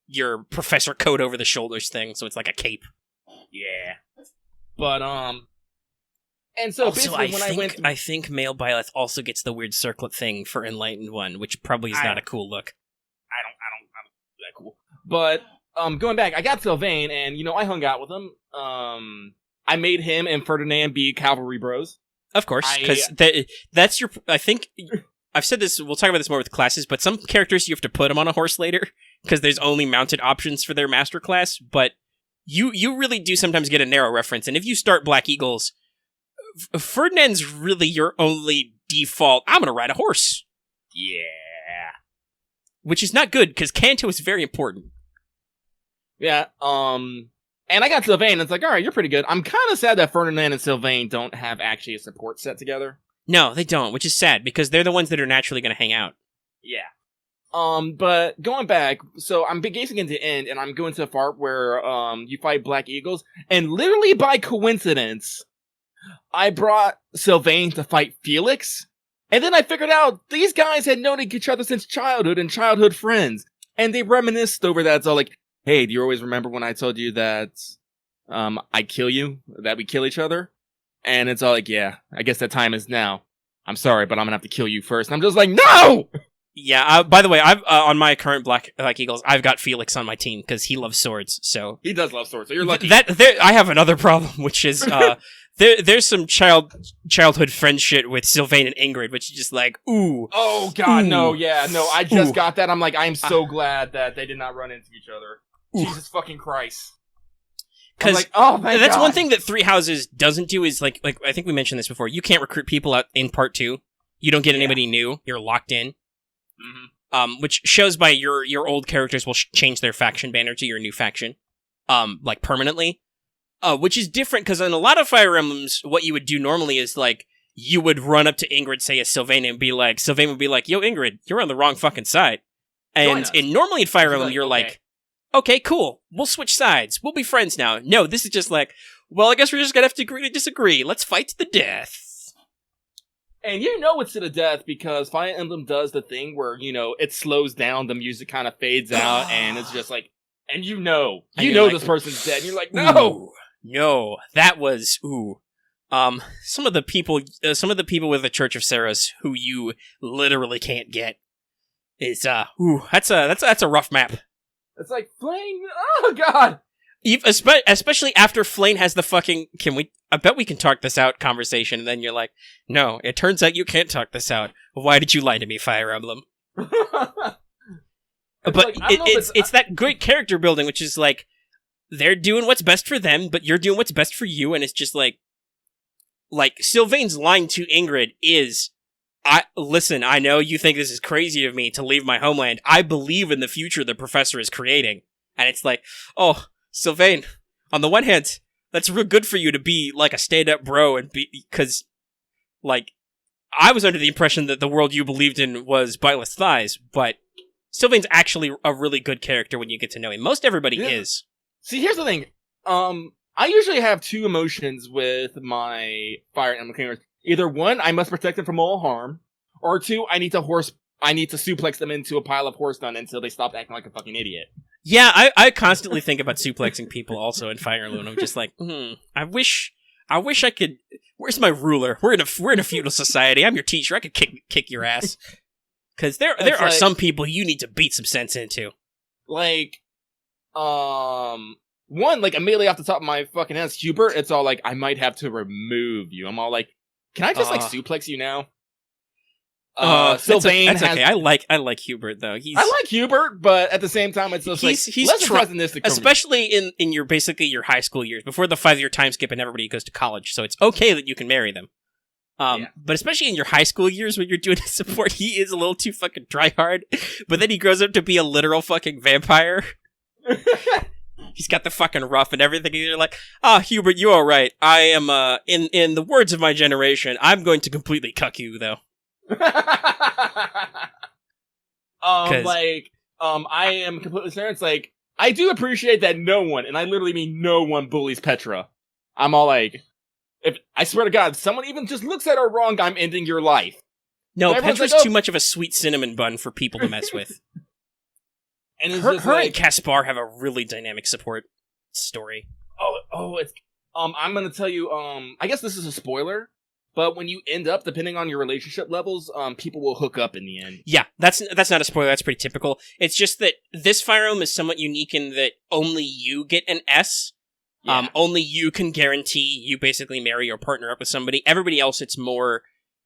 Speaker 1: your professor coat over the shoulders thing, so it's like a cape.
Speaker 2: Yeah, but and so
Speaker 1: also,
Speaker 2: basically,
Speaker 1: I think male Byleth also gets the weird circlet thing for Enlightened One, which probably is not a cool look.
Speaker 2: I don't that cool. But going back, I got Sylvain, and I hung out with him. I made him and Ferdinand be cavalry bros.
Speaker 1: Of course, because that's your. I think I've said this. We'll talk about this more with classes, but some characters you have to put them on a horse later because there's only mounted options for their master class. But you really do sometimes get a narrow reference, and if you start Black Eagles. Ferdinand's really your only default, I'm gonna ride a horse.
Speaker 2: Yeah.
Speaker 1: Which is not good, because Kanto is very important.
Speaker 2: Yeah, and I got Sylvain, and it's like, alright, you're pretty good. I'm kind of sad that Ferdinand and Sylvain don't have actually a support set together.
Speaker 1: No, they don't, which is sad, because they're the ones that are naturally gonna hang out.
Speaker 2: Yeah. But going back, so I'm gazing into the end, and I'm going to the part where, you fight Black Eagles, and literally by coincidence, I brought Sylvain to fight Felix, and then I figured out these guys had known each other since childhood and childhood friends, and they reminisced over that. It's all like, hey, do you always remember when I told you that, I kill you, that we kill each other? And it's all like, yeah, I guess that time is now. I'm sorry, but I'm gonna have to kill you first. And I'm just like, no!
Speaker 1: Yeah, by the way, I've on my current Black Eagles, I've got Felix on my team, because he loves swords, so...
Speaker 2: He does love swords, so you're lucky.
Speaker 1: I have another problem, which is, there's some childhood friend shit with Sylvain and Ingrid, which is just like, ooh.
Speaker 2: Oh, God,
Speaker 1: ooh,
Speaker 2: no, yeah, no, I just got that. I'm like, I'm so glad that they did not run into each other. Ooh. Jesus fucking Christ.
Speaker 1: Because
Speaker 2: like, oh, that's
Speaker 1: one thing that Three Houses doesn't do is, like I think we mentioned this before, you can't recruit people out in part 2. You don't get anybody new. You're locked in. Mm-hmm. Which shows by your old characters will change their faction banner to your new faction, like permanently. Which is different because in a lot of Fire Emblems, what you would do normally is like you would run up to Ingrid, say as Sylvain, and Sylvain would be like, "Yo, Ingrid, you're on the wrong fucking side." And normally in Fire Emblem, you're like, "Okay, cool, we'll switch sides. We'll be friends now." No, this is just like, well, I guess we're just gonna have to agree to disagree. Let's fight to the death.
Speaker 2: And it's to the death because Fire Emblem does the thing where, it slows down, the music kind of fades out, and it's just like, and this person's dead, and you're like, no!
Speaker 1: No, that was, some of the people with the Church of Ceres who you literally can't get is, that's a rough map.
Speaker 2: It's like, Flame, oh god!
Speaker 1: Especially after Flame has the fucking, I bet we can talk this out conversation, and then you're like, no, it turns out you can't talk this out. Why did you lie to me, Fire Emblem? But it's that great character building, which is like, they're doing what's best for them, but you're doing what's best for you, and it's just like Sylvain's line to Ingrid is, listen, I know you think this is crazy of me to leave my homeland. I believe in the future the professor is creating. And it's like, oh, Sylvain, on the one hand, that's real good for you to be like a stand-up bro, and because, like, I was under the impression that the world you believed in was Byleth's thighs, but Sylvain's actually a really good character when you get to know him. Most everybody is.
Speaker 2: See, here's the thing. I usually have two emotions with my Fire Emblem characters. Either one, I must protect them from all harm, Or 2, I need to suplex them into a pile of horse dung until they stop acting like a fucking idiot.
Speaker 1: Yeah, I constantly think about suplexing people also in Fire Emblem. I'm just like, I wish I could. Where's my ruler? We're in a feudal society. I'm your teacher. I could kick your ass. Because there are some people you need to beat some sense into.
Speaker 2: Like, one, like, immediately off the top of my fucking head, Hubert, it's all like, I might have to remove you. I'm all like, can I just, suplex you now?
Speaker 1: Sylvain that's okay. I like Hubert, though.
Speaker 2: I like Hubert, but at the same time, it's just he's less pessimistic.
Speaker 1: Especially in your high school years, before the 5-year time skip and everybody goes to college, so it's okay that you can marry them. But especially in your high school years when you're doing his support, he is a little too fucking tryhard. But then he grows up to be a literal fucking vampire. He's got the fucking ruff and everything. And you're like, Hubert, you all right? I am, in the words of my generation, I'm going to completely cuck you, though.
Speaker 2: I am completely serious. It's like, I do appreciate that no one, and I literally mean no one, bullies Petra. I'm all like, if I swear to God, someone even just looks at her wrong, I'm ending your life.
Speaker 1: No, Petra's too much of a sweet cinnamon bun for people to mess with. And her and Caspar have a really dynamic support story.
Speaker 2: It's I'm gonna tell you, I guess this is a spoiler, but when you end up, depending on your relationship levels, people will hook up in the end.
Speaker 1: Yeah, that's not a spoiler, that's pretty typical. It's just that this Fire Emblem is somewhat unique in that only you get an S. Yeah. Only you can guarantee you basically marry or partner up with somebody. Everybody else, it's more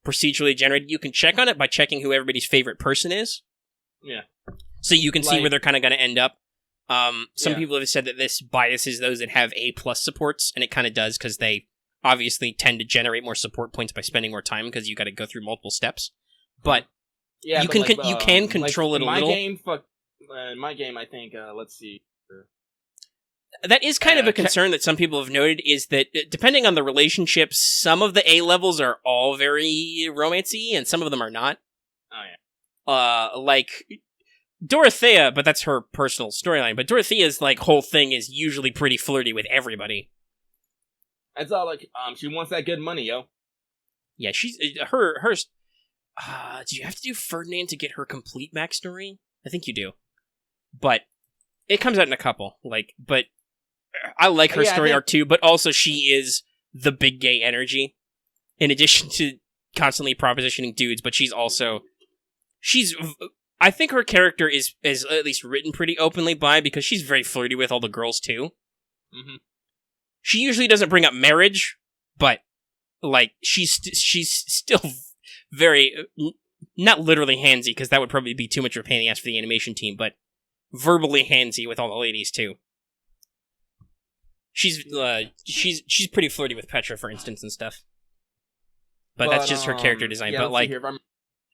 Speaker 1: procedurally generated. You can check on it by checking who everybody's favorite person is.
Speaker 2: Yeah.
Speaker 1: So you can see where they're kind of going to end up. Some people have said that this biases those that have A+ supports, and it kind of does, because they obviously tend to generate more support points by spending more time, because you got to go through multiple steps. But you can control it a little.
Speaker 2: In my game, I think, let's see.
Speaker 1: That is kind of a concern that some people have noted, is that depending on the relationship, some of the A levels are all very romancy, and some of them are not.
Speaker 2: Oh, yeah.
Speaker 1: Like Dorothea, but that's her personal storyline, but Dorothea's, like, whole thing is usually pretty flirty with everybody.
Speaker 2: It's all like, she wants that good money, yo.
Speaker 1: Yeah, she's, her, do you have to do Ferdinand to get her complete backstory? I think you do. But it comes out in a couple, but I like her story arc too, but also she is the big gay energy, in addition to constantly propositioning dudes, but I think her character is at least written pretty openly because she's very flirty with all the girls too.
Speaker 2: Mm-hmm.
Speaker 1: She usually doesn't bring up marriage, but, like, she's still very, not literally handsy, because that would probably be too much of a pain in the ass for the animation team, but verbally handsy with all the ladies too. She's pretty flirty with Petra, for instance, and stuff. But that's just her character design.
Speaker 2: Yeah,
Speaker 1: but, like,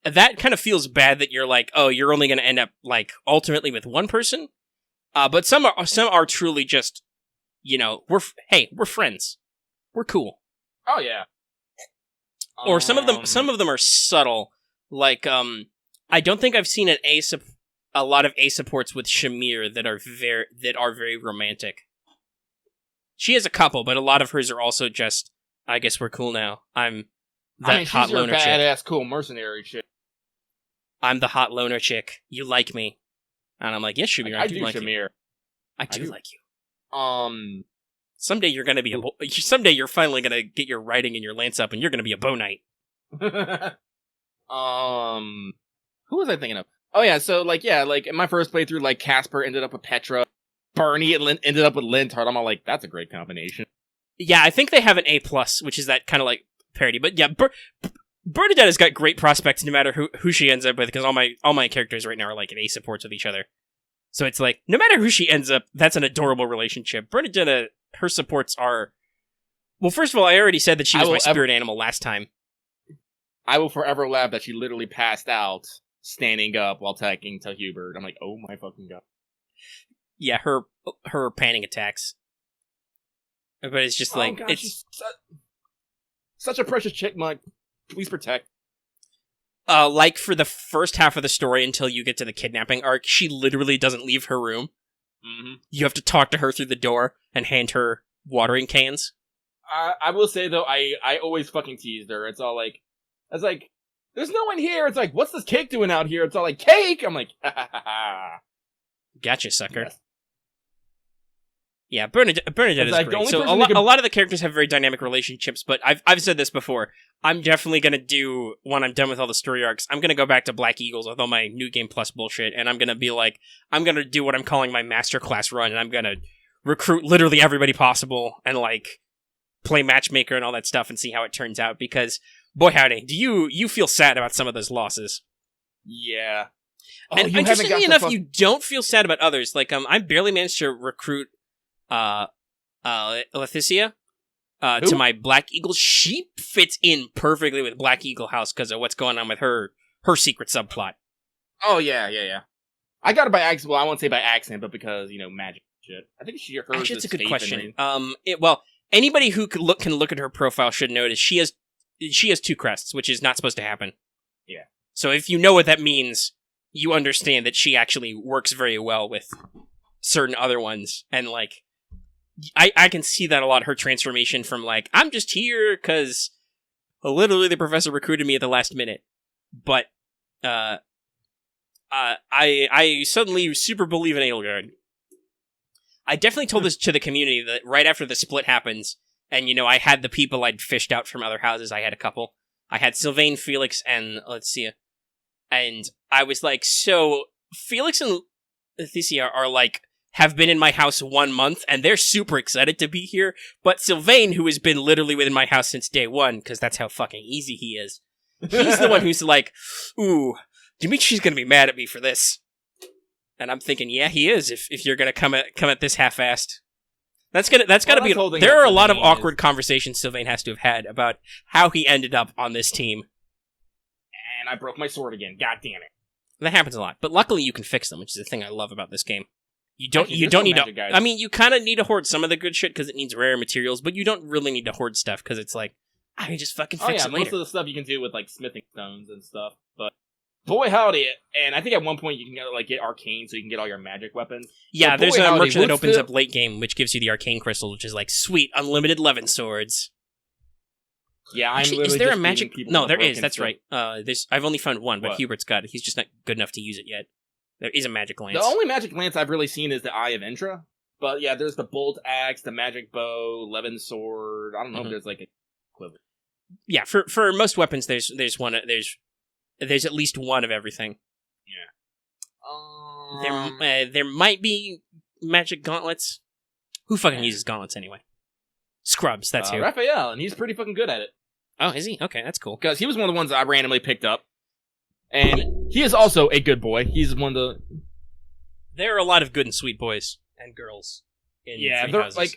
Speaker 1: that kind of feels bad that you're like, oh, you're only going to end up, like, ultimately with one person. But some are truly just, you know, we're friends. We're cool.
Speaker 2: Oh yeah.
Speaker 1: Or some of them are subtle. Like, I don't think I've seen a lot of A supports with Shamir that are very romantic. She has a couple, but a lot of hers are also just, I guess we're cool now. I'm that hot loner chick.
Speaker 2: She's your badass cool mercenary chick.
Speaker 1: I'm the hot loner chick. You like me. And I'm like, yes, Shamir, I do like Shamir. You. I do like you. Someday you're gonna be someday you're finally gonna get your riding and your lance up, and you're gonna be a bow knight.
Speaker 2: Who was I thinking of? Oh yeah, so like in my first playthrough, like Casper ended up with Petra, Barney ended up with Linthart. I'm all like, that's a great combination.
Speaker 1: Yeah, I think they have an A+, which is that kind of like parody. But yeah, Bernadette has got great prospects no matter who she ends up with, because all my characters right now are like in A supports with each other. So it's like, no matter who she ends up, that's an adorable relationship. Bernadette, her supports are... Well, first of all, I already said that she was my spirit animal last time.
Speaker 2: I will forever laugh that she literally passed out standing up while attacking to Hubert. I'm like, oh my fucking god.
Speaker 1: Yeah, her panic attacks. But it's just like...
Speaker 2: God, it's such a precious chick, Mike. Please protect.
Speaker 1: Like for the first half of the story until you get to the kidnapping arc, she literally doesn't leave her room.
Speaker 2: Mm-hmm.
Speaker 1: You have to talk to her through the door and hand her watering cans.
Speaker 2: I will say though, I always fucking teased her. It's all like, there's no one here. It's like, what's this cake doing out here? It's all like, cake! I'm like, ha ha ha ha.
Speaker 1: Gotcha, sucker.
Speaker 2: Yes.
Speaker 1: Yeah, Bernadette is
Speaker 2: like,
Speaker 1: great. So a lot of the characters have very dynamic relationships, but I've said this before. I'm definitely going to do, when I'm done with all the story arcs, I'm going to go back to Black Eagles with all my New Game Plus bullshit, and I'm going to be like, I'm going to do what I'm calling my masterclass run, and I'm going to recruit literally everybody possible, and like, play matchmaker and all that stuff, and see how it turns out, because, boy howdy, do you feel sad about some of those losses.
Speaker 2: Yeah.
Speaker 1: And interestingly enough, you don't feel sad about others. Like, I barely managed to recruit Leticia to my Black Eagle. She fits in perfectly with Black Eagle House because of what's going on with her secret subplot.
Speaker 2: Oh yeah. I got it by accident. Well, I won't say by accident, but because magic shit. I think hers.
Speaker 1: Actually, it's a good question. Anybody who can look at her profile should notice she has 2 crests, which is not supposed to happen.
Speaker 2: Yeah.
Speaker 1: So if you know what that means, you understand that she actually works very well with certain other ones, and like. I can see that a lot, her transformation from, like, I'm just here because literally the professor recruited me at the last minute. But, I suddenly super believe in Edelgard. I definitely told this to the community that right after the split happens, and, I had the people I'd fished out from other houses, I had a couple. I had Sylvain, Felix, and Leticia. And I was like, so, Felix and Leticia are, like, have been in my house 1 month, and they're super excited to be here, but Sylvain, who has been literally within my house since day 1, because that's how fucking easy he is, he's the one who's like, ooh, Dimitri's gonna be mad at me for this. And I'm thinking, yeah, he is, if you're gonna come at this half-assed. That's gotta be... There are a lot of awkward conversations Sylvain has to have had about how he ended up on this team.
Speaker 2: And I broke my sword again, god damn it.
Speaker 1: That happens a lot, but luckily you can fix them, which is the thing I love about this game. You don't need to... I mean, you kind of need to hoard some of the good shit because it needs rare materials, but you don't really need to hoard stuff because it's like, I can just fucking fix it later.
Speaker 2: Most of the stuff you can do with, like, smithing stones and stuff, but boy howdy, and I think at one point you can get arcane so you can get all your magic weapons.
Speaker 1: Yeah, there's a merchant that opens up late game, which gives you the arcane crystals, which is like, sweet, unlimited Levin swords.
Speaker 2: Yeah,
Speaker 1: actually, is there a magic... No, there is, that's right. I've only found one, but Hubert's got it. He's just not good enough to use it yet. There is a magic lance.
Speaker 2: The only magic lance I've really seen is the Eye of Intra. But yeah, there's the bolt axe, the magic bow, Levin sword. I don't know if there's like a equivalent.
Speaker 1: Yeah, for most weapons, there's at least one of everything.
Speaker 2: Yeah.
Speaker 1: There might be magic gauntlets. Who fucking uses gauntlets anyway? Scrubs, that's who.
Speaker 2: Raphael, and he's pretty fucking good at it.
Speaker 1: Oh, is he? Okay, that's cool.
Speaker 2: Because he was one of the ones I randomly picked up. And he is also a good boy. He's one of the...
Speaker 1: There are a lot of good and sweet boys and girls in free houses.
Speaker 2: Like...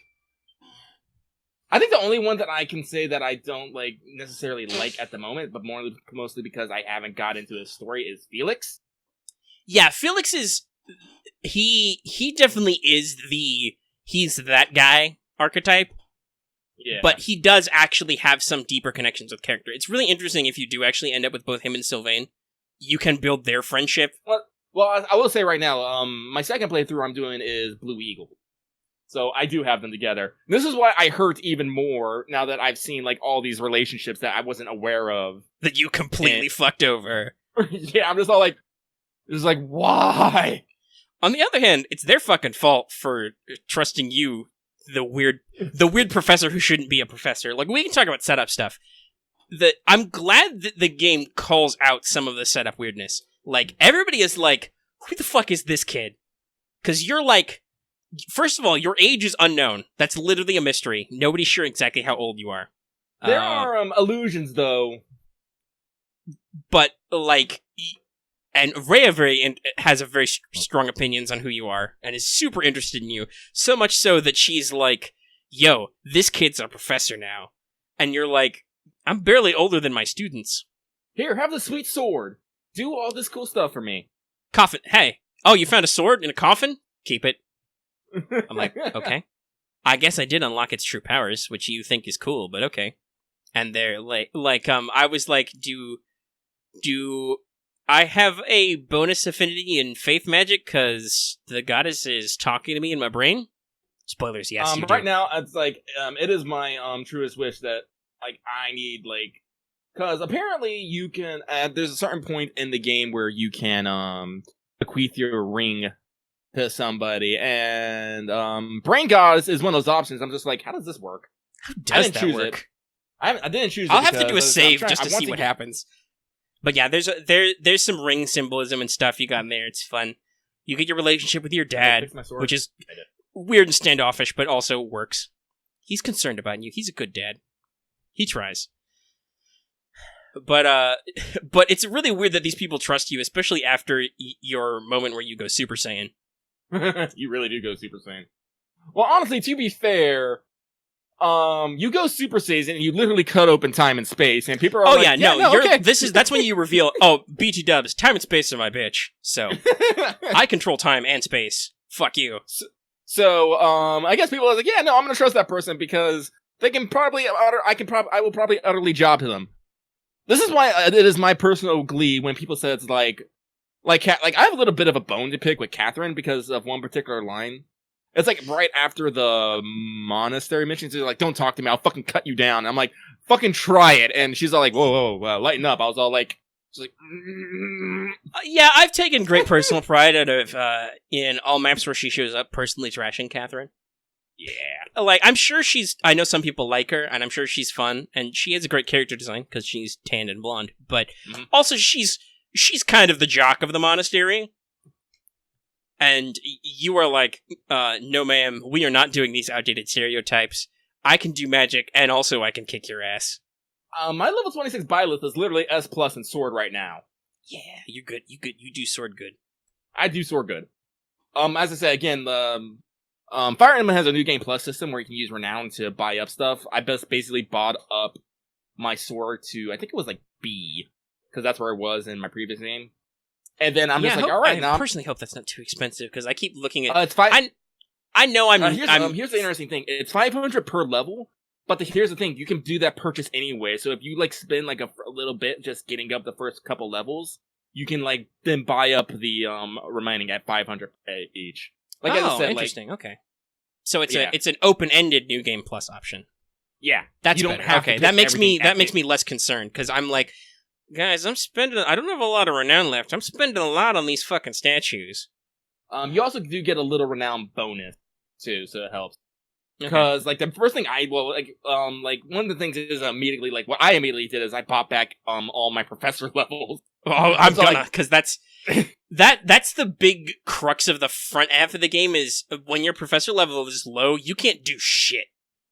Speaker 2: I think the only one that I can say that I don't necessarily like at the moment, but mostly because I haven't got into his story, is Felix.
Speaker 1: Yeah, Felix is... He definitely is he's that guy archetype.
Speaker 2: Yeah.
Speaker 1: But he does actually have some deeper connections with character. It's really interesting if you do actually end up with both him and Sylvain. You can build their friendship.
Speaker 2: Well, I will say right now, my second playthrough I'm doing is Blue Eagle. So I do have them together. This is why I hurt even more now that I've seen all these relationships that I wasn't aware of.
Speaker 1: That you completely fucked over.
Speaker 2: Yeah, I'm just all why?
Speaker 1: On the other hand, it's their fucking fault for trusting you, the weird professor who shouldn't be a professor. We can talk about setup stuff. I'm glad that the game calls out some of the setup weirdness. Everybody is who the fuck is this kid? Because you're first of all, your age is unknown. That's literally a mystery. Nobody's sure exactly how old you are.
Speaker 2: There are illusions, though.
Speaker 1: But, and Rhea has a very strong opinions on who you are, and is super interested in you. So much so that she's yo, this kid's a professor now. And you're I'm barely older than my students.
Speaker 2: Here, have the sweet sword. Do all this cool stuff for me.
Speaker 1: Coffin. Hey. Oh, you found a sword in a coffin? Keep it. I'm okay. I guess I did unlock its true powers, which you think is cool, but okay. And they're I was do I have a bonus affinity in faith magic because the goddess is talking to me in my brain? Spoilers, yes, you do.
Speaker 2: Right now, it's it is my truest wish that I need Because apparently you can, there's a certain point in the game where you can bequeath your ring to somebody, and Brain Goddess is one of those options. I'm just like, how does this work?
Speaker 1: How does that work?
Speaker 2: I didn't choose it.
Speaker 1: I'll have to do a save just to see what happens. But yeah, there's some ring symbolism and stuff you got in there. It's fun. You get your relationship with your dad, which is weird and standoffish, but also works. He's concerned about you. He's a good dad. He tries. But it's really weird that these people trust you, especially after your moment where you go Super Saiyan.
Speaker 2: You really do go Super Saiyan. Well, honestly, to be fair, you go Super Saiyan and you literally cut open time and space, and people are like, okay.
Speaker 1: That's when you reveal, BT Dubs, time and space are my bitch. So I control time and space. Fuck you.
Speaker 2: So, I guess people are like, yeah, no, I'm gonna trust that person because they can I will probably utterly job to them. This is why it is my personal glee when people say it's like I have a little bit of a bone to pick with Catherine because of one particular line. It's like right after the monastery mission, she's like, don't talk to me, I'll fucking cut you down. And I'm like, fucking try it. And she's all like, whoa, lighten up. I was all like,
Speaker 1: yeah, I've taken great personal pride out of, in all maps where she shows up, personally trashing Catherine. Yeah. Like, I know some people like her, and I'm sure she's fun, and she has a great character design, because she's tanned and blonde, but also she's kind of the jock of the monastery. And you are like, no ma'am, we are not doing these outdated stereotypes. I can do magic, and also I can kick your ass.
Speaker 2: My level 26 Byleth is literally S+ in sword right now.
Speaker 1: Yeah, you're good. You do sword good.
Speaker 2: I do sword good. As I said, again, the Fire Emblem has a new game plus system where you can use renown to buy up stuff. I basically bought up my sword to, I think it was like B, because that's where I was in my previous game. And then I'm just like, all right, now.
Speaker 1: I personally hope that's not too expensive, because I keep looking at...
Speaker 2: it's five.
Speaker 1: I know
Speaker 2: here's the interesting thing. It's 500 per level, but here's the thing. You can do that purchase anyway. So if you, like, spend, like, a little bit just getting up the first couple levels, you can, like, then buy up the remaining at 500 each. Like as I said,
Speaker 1: interesting. Okay. So it's an open-ended new game plus option.
Speaker 2: Yeah.
Speaker 1: That's better. Okay, that makes me less concerned, because I'm like, guys, I don't have a lot of renown left. I'm spending a lot on these fucking statues.
Speaker 2: You also do get a little renown bonus, too, so it helps. Because, like, the first thing one of the things is immediately, like, what I immediately did is I bought back, all my professor levels.
Speaker 1: Oh, I'm gonna, because that's the big crux of the front half of the game is when your professor level is low, you can't do shit.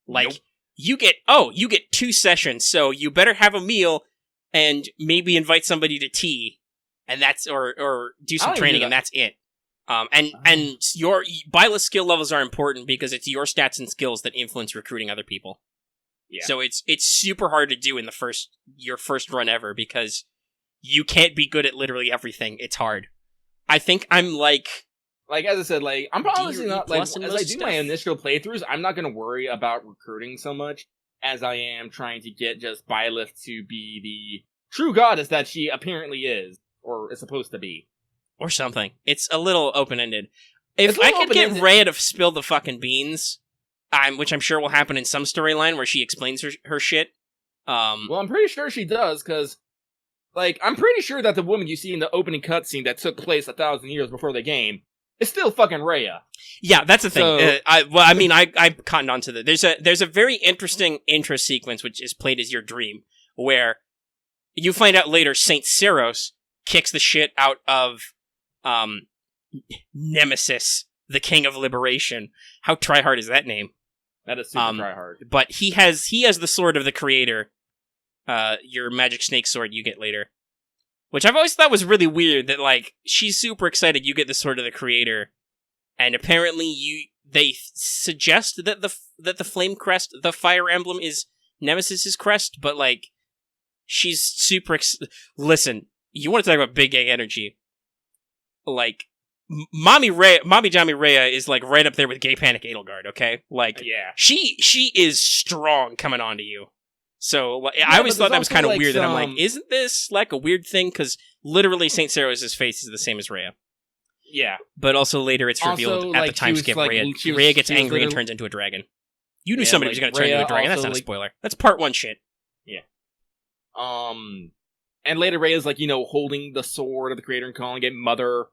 Speaker 1: Like, nope. you get 2 sessions, so you better have a meal and maybe invite somebody to tea, and that's, or do some training, and that's it. And your Byleth skill levels are important because it's your stats and skills that influence recruiting other people. Yeah. So it's super hard to do in your first run ever because you can't be good at literally everything. It's hard. I think I'm like as I said, like, I'm probably not, like, as I do my initial playthroughs, I'm not going to worry about recruiting so much as I am trying to get just Byleth to be the true goddess that she apparently is, or is supposed to be. Or something. It's a little open-ended. If I could get Rhea to spill the fucking beans, which I'm sure will happen in some storyline where she explains her shit.
Speaker 2: Well, I'm pretty sure she does, because, like, I'm pretty sure that the woman you see in the opening cutscene that took place 1,000 years before the game is still fucking Rhea.
Speaker 1: Yeah, that's the thing. So, I cottoned onto that. There's a very interesting intro sequence, which is played as your dream, where you find out later Saint Seros kicks the shit out of Nemesis, the King of Liberation. How tryhard is that name?
Speaker 2: That is super tryhard.
Speaker 1: But he has the sword of the creator, your magic snake sword you get later. Which I've always thought was really weird that, like, she's super excited you get the sword of the creator, and apparently they suggest that the flame crest, the fire emblem, is Nemesis's crest, but, like, she's super listen, you want to talk about big gay energy? Like, Mommy Jammy Rhea is, like, right up there with Gay Panic Edelgard, okay? Like, yeah. She is strong coming onto you. So, like, I always thought that was kind of weird, that I'm like, isn't this, like, a weird thing? Because literally St. Seros' face is the same as Rhea.
Speaker 2: Yeah.
Speaker 1: But also later it's revealed at the time skip, like, Rhea gets angry and turns into a dragon. You knew somebody was going to turn into a dragon. That's not a spoiler. That's part 1 shit.
Speaker 2: Yeah. And later Rhea's like, holding the sword of the creator and calling it mother.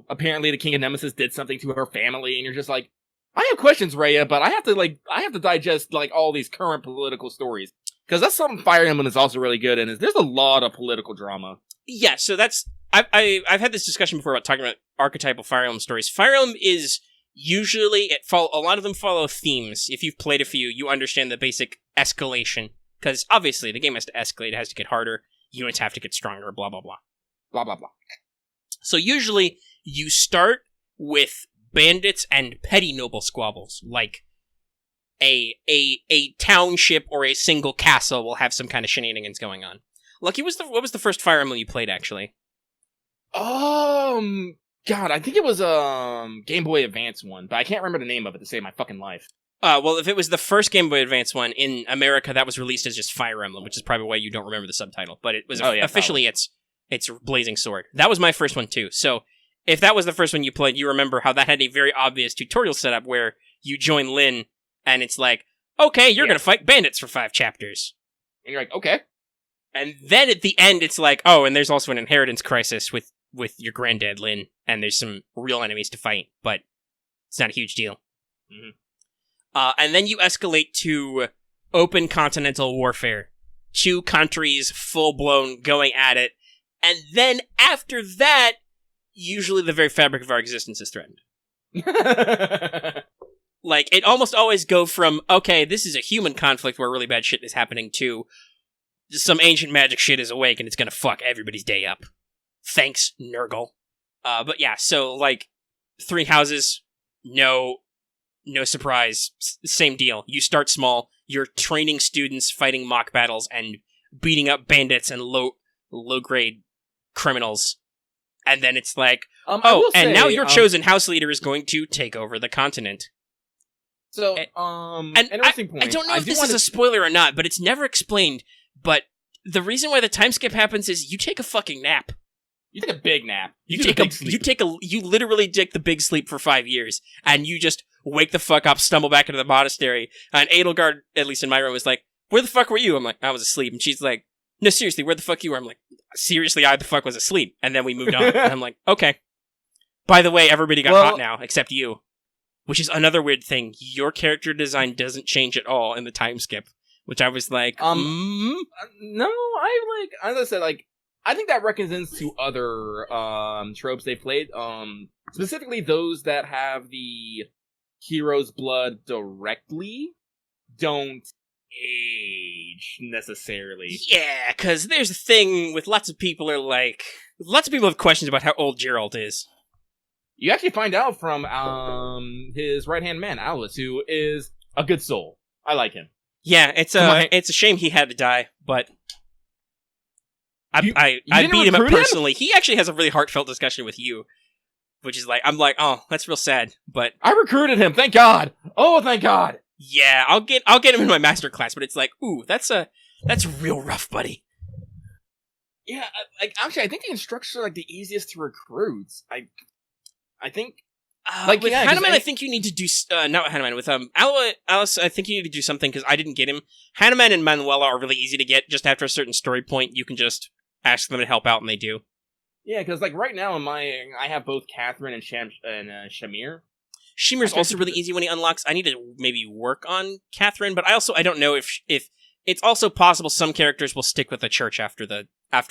Speaker 2: Apparently the King of Nemesis did something to her family, and you're just like, I have questions, Rhea, but I have to digest like all these current political stories. Because that's something Fire Emblem is also really good in, is there's a lot of political drama.
Speaker 1: Yeah, so that's I've had this discussion before about talking about archetypal Fire Emblem stories. Fire Emblem is usually a lot of them follow themes. If you've played a few, you understand the basic escalation. Because obviously the game has to escalate, it has to get harder, units have to get stronger, blah blah blah.
Speaker 2: Blah blah blah.
Speaker 1: So usually you start with bandits and petty noble squabbles, like a township or a single castle will have some kind of shenanigans going on. Lucky, what was the first Fire Emblem you played, actually?
Speaker 2: God, I think it was Game Boy Advance one, but I can't remember the name of it to save my fucking life.
Speaker 1: Well, if it was the first Game Boy Advance one, in America that was released as just Fire Emblem, which is probably why you don't remember the subtitle, but it was officially it's Blazing Sword. That was my first one too, so if that was the first one you played, you remember how that had a very obvious tutorial setup where you join Lyn, and it's like, okay, you're gonna fight bandits for 5 chapters.
Speaker 2: And you're like, okay.
Speaker 1: And then at the end, it's like, oh, and there's also an inheritance crisis with your granddad, Lyn, and there's some real enemies to fight, but it's not a huge deal.
Speaker 2: Mm-hmm.
Speaker 1: And then you escalate to open continental warfare. 2 countries, full-blown, going at it. And then after that, usually the very fabric of our existence is threatened. Like, it almost always go from, okay, this is a human conflict where really bad shit is happening, to some ancient magic shit is awake and it's gonna fuck everybody's day up. Thanks, Nurgle. But yeah, so, like, 3 houses, no surprise, same deal. You start small, you're training students, fighting mock battles, and beating up bandits and low-grade criminals. And then it's like, now your chosen house leader is going to take over the continent.
Speaker 2: So, interesting point.
Speaker 1: I don't know if this is a spoiler or not, but it's never explained. But the reason why the time skip happens is you take a fucking nap.
Speaker 2: You take a big nap.
Speaker 1: You literally take the big sleep for 5 years, and you just wake the fuck up, stumble back into the monastery, and Edelgard, at least in my room, was like, where the fuck were you? I'm like, I was asleep. And she's like, no, seriously, where the fuck you were? I'm like, seriously, I the fuck was asleep. And then we moved on. And I'm like, okay. By the way, everybody got hot now, except you. Which is another weird thing. Your character design doesn't change at all in the time skip. Which I was like,
Speaker 2: No, as I said, I think that reckons to other tropes they've played. Specifically those that have the hero's blood directly don't age necessarily.
Speaker 1: Yeah, because there's a thing with lots of people have questions about how old Geralt is.
Speaker 2: You actually find out from his right-hand man, Alice, who is a good soul. I like him.
Speaker 1: Yeah, it's a shame he had to die, but I beat him up personally. He actually has a really heartfelt discussion with you, which is like, I'm like, oh, that's real sad, but
Speaker 2: I recruited him, thank God. Oh, thank God.
Speaker 1: Yeah, I'll get him in my master class, but it's like, ooh, that's real rough, buddy.
Speaker 2: Yeah, actually, I think the instructors are the easiest to recruit. I think
Speaker 1: with Hanuman, I think you need to do not Hanuman, with Alice. I think you need to do something because I didn't get him. Hanuman and Manuela are really easy to get. Just after a certain story point, you can just ask them to help out, and they do.
Speaker 2: Yeah, because right now I have both Catherine and Shamir.
Speaker 1: Shamir's also really easy when he unlocks. I need to maybe work on Catherine, but I don't know if it's also possible some characters will stick with the church after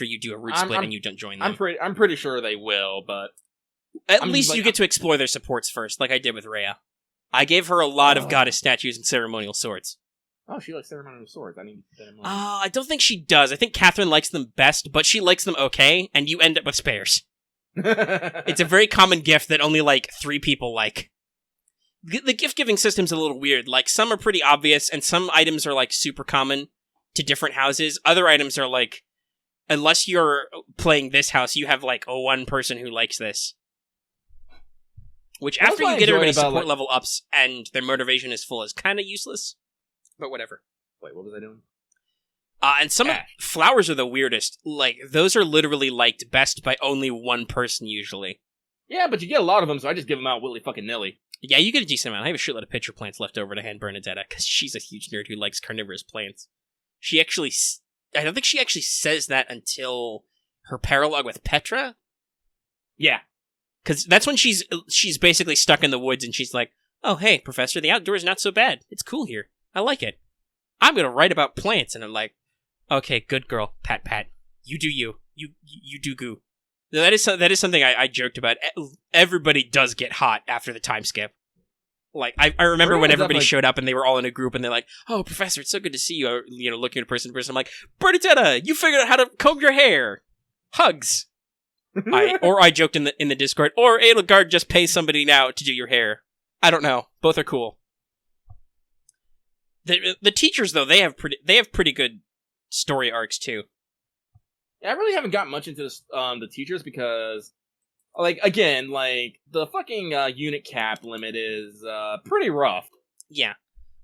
Speaker 1: you do a root split and you don't join them.
Speaker 2: I'm pretty sure they will, but
Speaker 1: at least you get to explore their supports first, like I did with Rhea. I gave her a lot of goddess statues and ceremonial swords.
Speaker 2: Oh, she likes ceremonial swords. I need to put them on.
Speaker 1: I don't think she does. I think Catherine likes them best, but she likes them okay, and you end up with spares. It's a very common gift that only 3 people like. The gift-giving system's a little weird. Some are pretty obvious, and some items are super common to different houses. Other items are unless you're playing this house, you have one person who likes this. Which, after you get everybody's support level ups and their motivation is full, is kind of useless. But whatever.
Speaker 2: Wait, what was I doing?
Speaker 1: And some flowers are the weirdest. Those are literally liked best by only one person, usually.
Speaker 2: Yeah, but you get a lot of them, so I just give them out willy-fucking-nilly.
Speaker 1: Yeah, you get a decent amount. I have a shitload of pitcher plants left over to hand Bernadetta, because she's a huge nerd who likes carnivorous plants. She actually I don't think she actually says that until her paralogue with Petra.
Speaker 2: Yeah.
Speaker 1: Because that's when she's basically stuck in the woods, and she's like, "Oh, hey, Professor, the outdoors not so bad. It's cool here. I like it. I'm gonna write about plants." And I'm like, "Okay, good girl, pat pat. You do you. You do goo." That is something I joked about. Everybody does get hot after the time skip. Like I remember when everybody showed up and they were all in a group and they're like, "Oh, Professor, it's so good to see you." You know, looking at person to person. I'm like, "Bernadetta, you figured out how to comb your hair. Hugs." I joked in the Discord, or Edelgard just pays somebody now to do your hair. I don't know. Both are cool. The teachers though, they have pretty good story arcs too.
Speaker 2: Yeah, I really haven't got much into this, the teachers because, like, again, like the fucking unit cap limit is pretty rough.
Speaker 1: Yeah,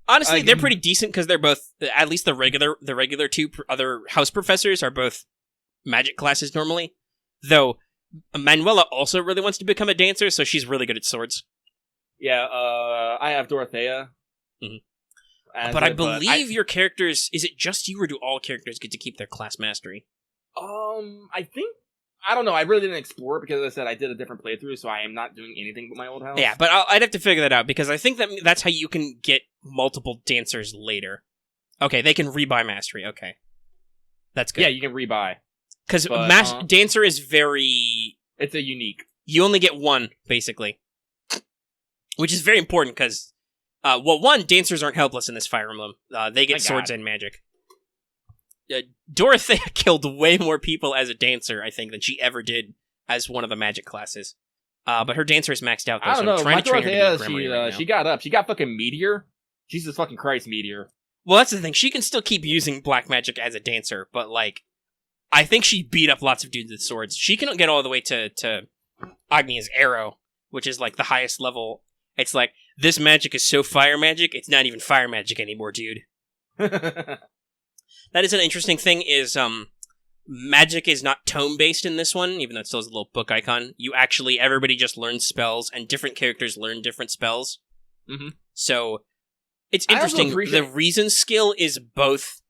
Speaker 1: honestly, they're pretty decent because they're both, at least the regular two other house professors are both magic classes normally. Though Manuela also really wants to become a dancer, so she's really good at swords.
Speaker 2: Yeah, I have Dorothea.
Speaker 1: Mm-hmm. But I believe your characters, is it just you or do all characters get to keep their class mastery?
Speaker 2: I don't know. I really didn't explore it because, as I said, I did a different playthrough, so I am not doing anything with my old house.
Speaker 1: Yeah, but I'd have to figure that out because I think that's how you can get multiple dancers later. Okay, they can rebuy mastery. Okay, that's good.
Speaker 2: Yeah, you can rebuy.
Speaker 1: Because dancer is very...
Speaker 2: It's a unique.
Speaker 1: You only get one, basically. Which is very important because, one, dancers aren't helpless in this Fire Emblem. They get swords and magic. Dorothea killed way more people as a dancer, I think, than she ever did as one of the magic classes. But her dancer is maxed out, though,
Speaker 2: I don't know.
Speaker 1: I'm trying
Speaker 2: My
Speaker 1: to train her to
Speaker 2: Dorothea,
Speaker 1: be right now.
Speaker 2: she got up. She got fucking Meteor. Jesus fucking Christ, Meteor.
Speaker 1: Well, that's the thing. She can still keep using black magic as a dancer, but, like, I think she beat up lots of dudes with swords. She can get all the way to Agni's arrow, which is, like, the highest level. It's like, this magic is so fire magic, it's not even fire magic anymore, dude. That is an interesting thing, is, magic is not tome-based in this one, even though it still has a little book icon. Everybody just learns spells, and different characters learn different spells.
Speaker 2: Mm-hmm.
Speaker 1: So, it's interesting. The reason skill is both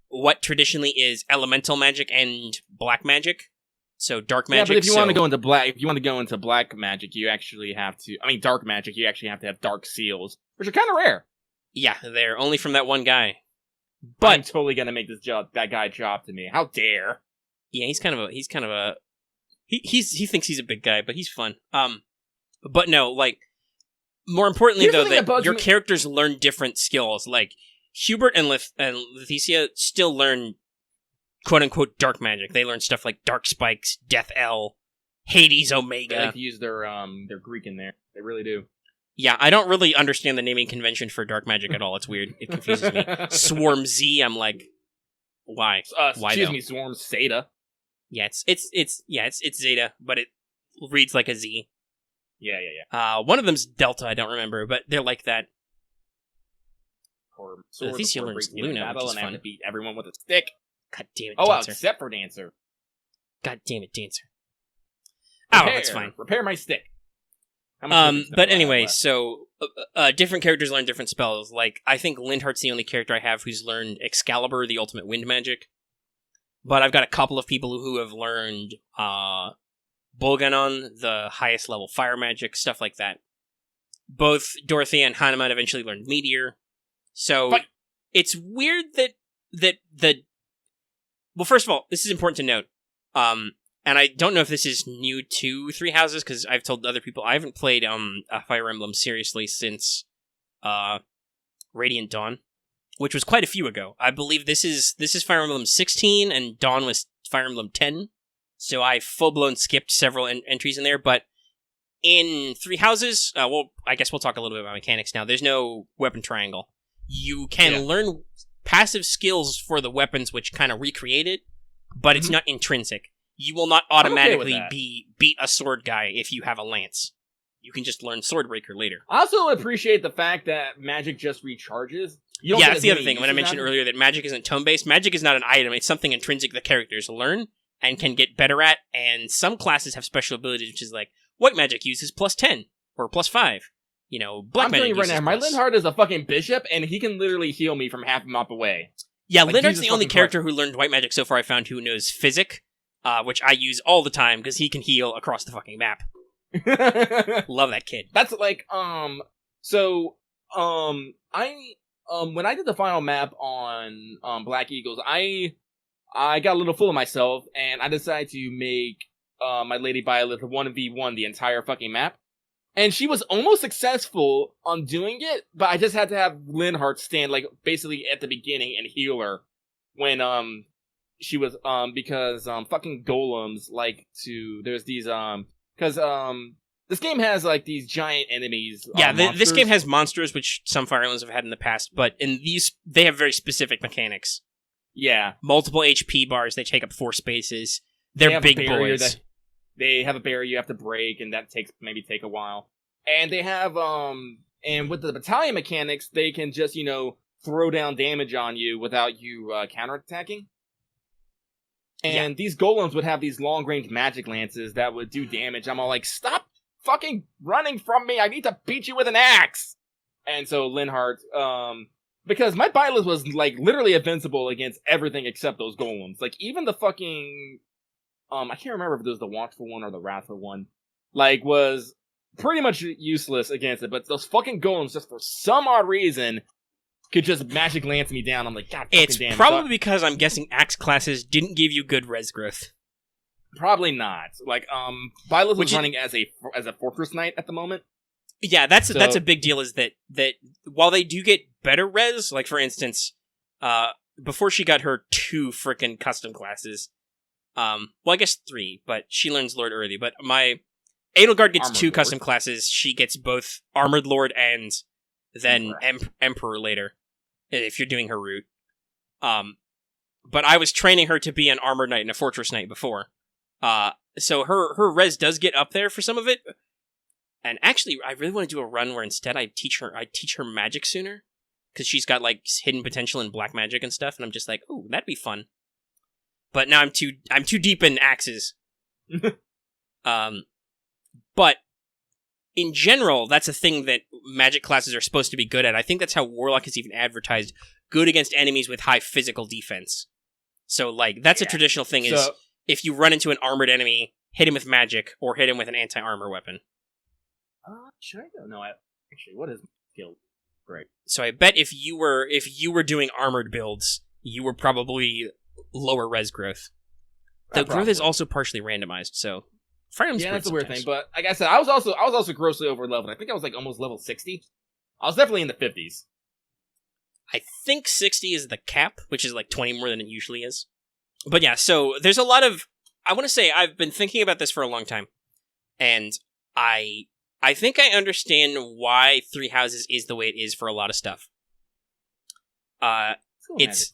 Speaker 1: what traditionally is elemental magic and black magic. So dark magic.
Speaker 2: Yeah, but if you want to go into black magic, you actually have to. I mean, dark magic, you actually have to have dark seals, which are kind of rare.
Speaker 1: Yeah, they're only from that one guy.
Speaker 2: But I'm totally gonna make that guy job to me. How dare?
Speaker 1: Yeah, he thinks he's a big guy, but he's fun. But no, like, more importantly though, that your characters learn different skills. Like Hubert and Leticia still learn quote-unquote dark magic. They learn stuff like Dark Spikes, Death L, Hades Omega.
Speaker 2: They like to use their Greek in there. They really do.
Speaker 1: Yeah, I don't really understand the naming convention for dark magic at all. It's weird. It confuses me. Swarm Z, I'm like, why? Why
Speaker 2: excuse me, Swarm Zeta.
Speaker 1: Yeah, it's Zeta, but it reads like a Z.
Speaker 2: Yeah.
Speaker 1: One of them's Delta, I don't remember, but they're like that.
Speaker 2: Or
Speaker 1: Leticia learns Luna, which is fun.
Speaker 2: Have to beat everyone with a stick.
Speaker 1: God damn it,
Speaker 2: Dancer.
Speaker 1: Dancer.
Speaker 2: Except for Dancer.
Speaker 1: God damn it, Dancer. That's fine.
Speaker 2: Repair my stick.
Speaker 1: But anyway, so different characters learn different spells. Like, I think Lindhart's the only character I have who's learned Excalibur, the ultimate wind magic. But I've got a couple of people who have learned Bolganon, the highest level fire magic, stuff like that. Both Dorothea and Hanuman eventually learned Meteor. So it's weird that well, first of all, this is important to note. And I don't know if this is new to Three Houses, because I've told other people I haven't played a Fire Emblem seriously since Radiant Dawn, which was quite a few ago. I believe this is Fire Emblem 16, and Dawn was Fire Emblem 10. So I full-blown skipped several entries in there, but in Three Houses, I guess we'll talk a little bit about mechanics now. There's no weapon triangle. You can learn passive skills for the weapons which kind of recreate it, but it's not intrinsic. You will not automatically beat a sword guy if you have a lance. You can just learn Swordbreaker later.
Speaker 2: I also appreciate the fact that magic just recharges.
Speaker 1: That's the other thing. When I mentioned earlier that magic isn't tone-based, magic is not an item. It's something intrinsic the characters learn and can get better at, and some classes have special abilities, which is like, white magic uses plus 10 or plus 5. Black magic uses
Speaker 2: right now, my Linhardt is a fucking bishop, and he can literally heal me from half a mop away.
Speaker 1: Yeah,
Speaker 2: Like,
Speaker 1: Linhardt's the
Speaker 2: Jesus
Speaker 1: only
Speaker 2: fucking
Speaker 1: character who learned white magic so far I found who knows physic, which I use all the time because he can heal across the fucking map.
Speaker 2: Christ.
Speaker 1: Love that kid.
Speaker 2: That's like when I did the final map on Black Eagles, I got a little full of myself and I decided to make my Lady Violet the 1v1 the entire fucking map. And she was almost successful on doing it, but I just had to have Linhardt stand like basically at the beginning and heal her when she was because fucking golems like to there's these because this game has like these giant enemies.
Speaker 1: Yeah, this game has monsters, which some Fire Emblems have had in the past, but in these they have very specific mechanics.
Speaker 2: Yeah,
Speaker 1: multiple HP bars. They take up 4 spaces. They're big boys.
Speaker 2: They have a barrier you have to break, and that maybe take a while. And they have and with the battalion mechanics, they can just throw down damage on you without you counterattacking. And these golems would have these long range magic lances that would do damage. I'm all like, stop fucking running from me! I need to beat you with an axe. And so Linhardt, because my Byleth was like literally invincible against everything except those golems. Like even the fucking I can't remember if it was the Watchful one or the Wrathful one. Like, was pretty much useless against it, but those fucking golems, just for some odd reason, could just magic lance me down. I'm like, God fucking damn.
Speaker 1: It's probably because I'm guessing axe classes didn't give you good res growth.
Speaker 2: Probably not. Like, Byleth was running as a Fortress Knight at the moment.
Speaker 1: Yeah, that's a big deal. Is that while they do get better res, like for instance, before she got her 2 frickin' custom classes. Well, I guess 3, but she learns Lord early. But my Edelgard gets
Speaker 2: Armored
Speaker 1: 2
Speaker 2: Lord.
Speaker 1: custom classes. She gets both Armored Lord and then Emperor later, if you're doing her route. But I was training her to be an Armored Knight and a Fortress Knight before. So her res does get up there for some of it. And actually, I really want to do a run where instead I teach her magic sooner. Because she's got like hidden potential in black magic and stuff. And I'm just like, ooh, that'd be fun. But now I'm too deep in axes. But in general, that's a thing that magic classes are supposed to be good at. I think that's how Warlock is even advertised. Good against enemies with high physical defense. So, like, that's a traditional thing is if you run into an armored enemy, hit him with magic or hit him with an anti-armor weapon.
Speaker 2: Sure, I don't know. Actually, what is skill? Great.
Speaker 1: So I bet if you were doing armored builds, you were probably lower res growth. The growth is also partially randomized, so Fire Emblem's
Speaker 2: that's a weird thing. But like I said, I was also grossly over leveled. I think I was like almost level 60. I was definitely in the 50s.
Speaker 1: I think 60 is the cap, which is like 20 more than it usually is. But yeah, so there's a lot of. I want to say I've been thinking about this for a long time, and I think I understand why Three Houses is the way it is for a lot of stuff. It's.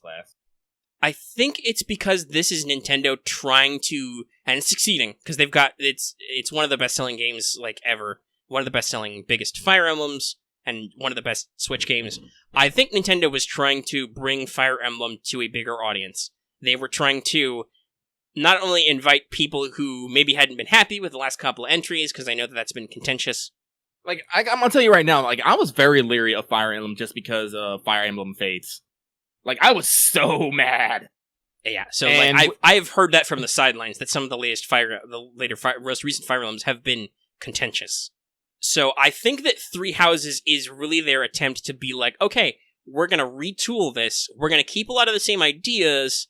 Speaker 1: I think it's because this is Nintendo trying to, and it's succeeding, because they've got, it's one of the best-selling games, like, ever. One of the best-selling, biggest Fire Emblems, and one of the best Switch games. I think Nintendo was trying to bring Fire Emblem to a bigger audience. They were trying to not only invite people who maybe hadn't been happy with the last couple of entries, because I know that that's been contentious.
Speaker 2: Like, I'm gonna tell you right now, like, I was very leery of Fire Emblem just because of Fire Emblem Fates. Like, I was so mad.
Speaker 1: Yeah, so like, I've heard that from the sidelines, that some of the most recent Fire Emblems have been contentious. So I think that Three Houses is really their attempt to be like, okay, we're gonna retool this, we're gonna keep a lot of the same ideas,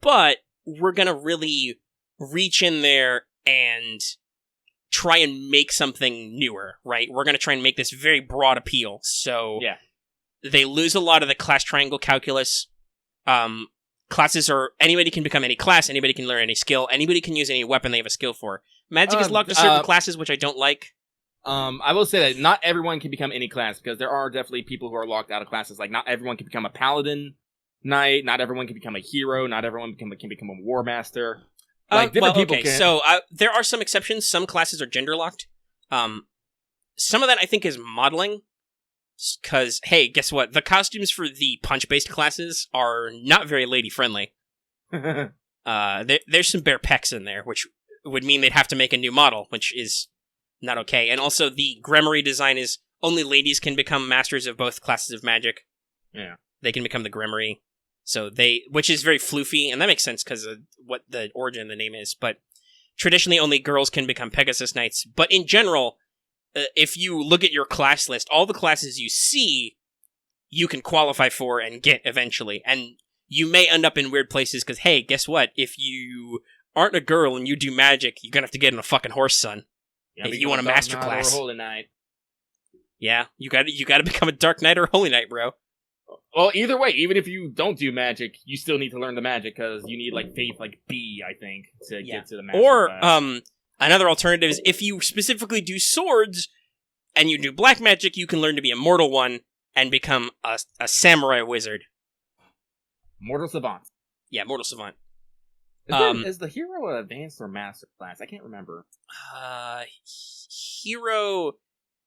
Speaker 1: but we're gonna really reach in there and try and make something newer, right? We're gonna try and make this very broad appeal, so...
Speaker 2: Yeah.
Speaker 1: They lose a lot of the class triangle calculus. Classes are... Anybody can become any class, anybody can learn any skill, anybody can use any weapon they have a skill for. Magic is locked to certain classes, which I don't like.
Speaker 2: I will say that not everyone can become any class, because there are definitely people who are locked out of classes. Like, not everyone can become a paladin knight, not everyone can become a hero, not everyone can become a war master. Like, different people can...
Speaker 1: So, there are some exceptions. Some classes are gender locked. Some of that, I think, is modeling. Because, hey, guess what? The costumes for the punch-based classes are not very lady-friendly. There's some bare pecs in there, which would mean they'd have to make a new model, which is not okay. And also, the Gremory design is only ladies can become masters of both classes of magic.
Speaker 2: Yeah.
Speaker 1: They can become the Gremory. So which is very floofy, and that makes sense because of what the origin of the name is. But traditionally, only girls can become Pegasus Knights. But in general, if you look at your class list, all the classes you see, you can qualify for and get eventually. And you may end up in weird places because, hey, guess what? If you aren't a girl and you do magic, you're gonna have to get in a fucking horse, son.
Speaker 2: Yeah,
Speaker 1: if you want a master class.
Speaker 2: Or Holy Knight.
Speaker 1: Yeah, you gotta become a Dark Knight or Holy Knight, bro.
Speaker 2: Well, either way, even if you don't do magic, you still need to learn the magic because you need like faith, like B, I think, to get to the master class.
Speaker 1: Another alternative is if you specifically do swords and you do black magic, you can learn to be a mortal one and become a samurai wizard.
Speaker 2: Mortal Savant.
Speaker 1: Yeah, Mortal Savant.
Speaker 2: Is the hero an advanced or master class? I can't remember.
Speaker 1: Hero.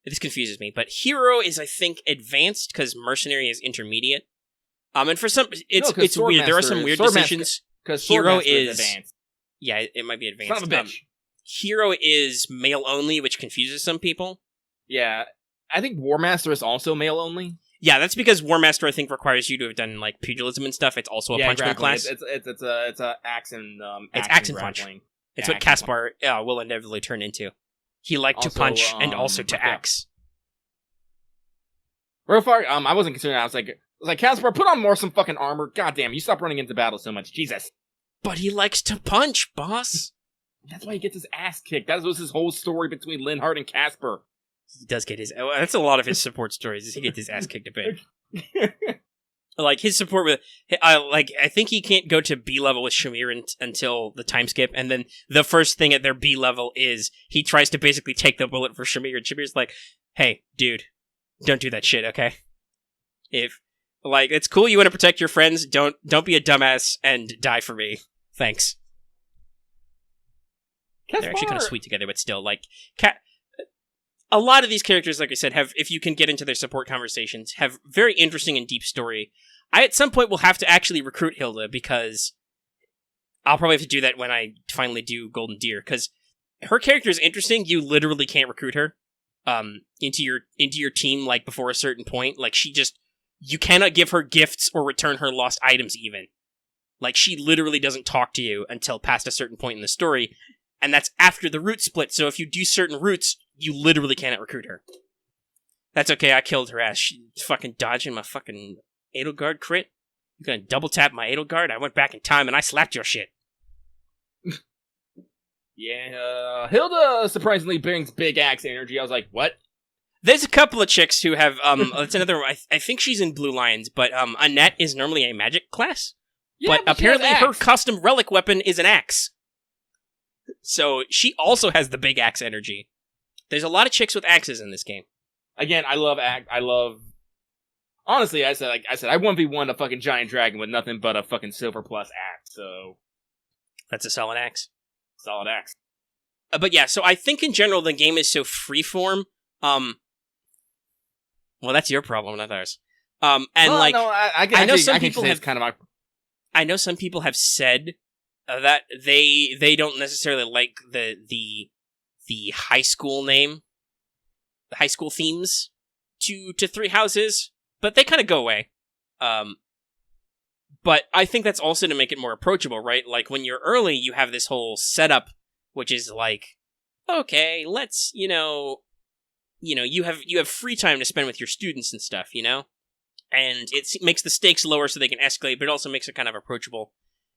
Speaker 1: This confuses me, but hero is, I think, advanced because mercenary is intermediate. And for some, it's weird. There are some weird decisions.
Speaker 2: Because
Speaker 1: hero
Speaker 2: is advanced.
Speaker 1: Yeah, it might be advanced.
Speaker 2: Son of a bitch.
Speaker 1: Hero is male only, which confuses some people.
Speaker 2: Yeah, I think War Master is also male only.
Speaker 1: Yeah, that's because War Master, I think, requires you to have done like pugilism and stuff. It's also a punchman class.
Speaker 2: It's a axe and
Speaker 1: it's axe and punch. It's what Caspar will inevitably turn into. He liked to punch and also to axe.
Speaker 2: Real far, I wasn't concerned. I was like, Caspar, put on some fucking armor. God damn, you stop running into battle so much. Jesus.
Speaker 1: But he likes to punch, boss.
Speaker 2: That's why he gets his ass kicked. That was his whole story between Linhardt and Caspar.
Speaker 1: He does get his... That's a lot of his support stories, is he gets his ass kicked a bit. Like, his support with... I think he can't go to B level with Shamir until the time skip, and then the first thing at their B level is he tries to basically take the bullet for Shamir, and Shamir's like, hey, dude, don't do that shit, okay? It's cool you want to protect your friends, don't be a dumbass and die for me. Thanks. They're actually kind of sweet together, but still, a lot of these characters, like I said, if you can get into their support conversations, have very interesting and deep story. I, at some point, will have to actually recruit Hilda, because I'll probably have to do that when I finally do Golden Deer, because her character is interesting. You literally can't recruit her into your team, like, before a certain point. Like, you cannot give her gifts or return her lost items, even. Like, she literally doesn't talk to you until past a certain point in the story, and that's after the route split, so if you do certain routes, you literally cannot recruit her. That's okay, I killed her ass. She's fucking dodging my fucking Edelgard crit. You're gonna double tap my Edelgard? I went back in time and I slapped your shit.
Speaker 2: Yeah, Hilda surprisingly brings big axe energy. I was like, what?
Speaker 1: There's a couple of chicks who have, that's another, I think she's in Blue Lions, but Annette is normally a magic class. Yeah, but apparently her custom relic weapon is an axe. So she also has the big axe energy. There's a lot of chicks with axes in this game. Again,
Speaker 2: I love honestly, I said I 1v1 a fucking giant dragon with nothing but a fucking silver plus axe, so
Speaker 1: that's a solid axe.
Speaker 2: Solid axe.
Speaker 1: But yeah, so I think in general the game is so freeform. Well, that's your problem, not ours.
Speaker 2: I know some people have
Speaker 1: kind of. I know some people have said that they don't necessarily like the high school name, the high school themes to Three Houses, but they kind of go away. But I think that's also to make it more approachable, right? Like, when you're early, you have this whole setup, which is like, okay, let's, you have free time to spend with your students and stuff, And it makes the stakes lower so they can escalate, but it also makes it kind of approachable.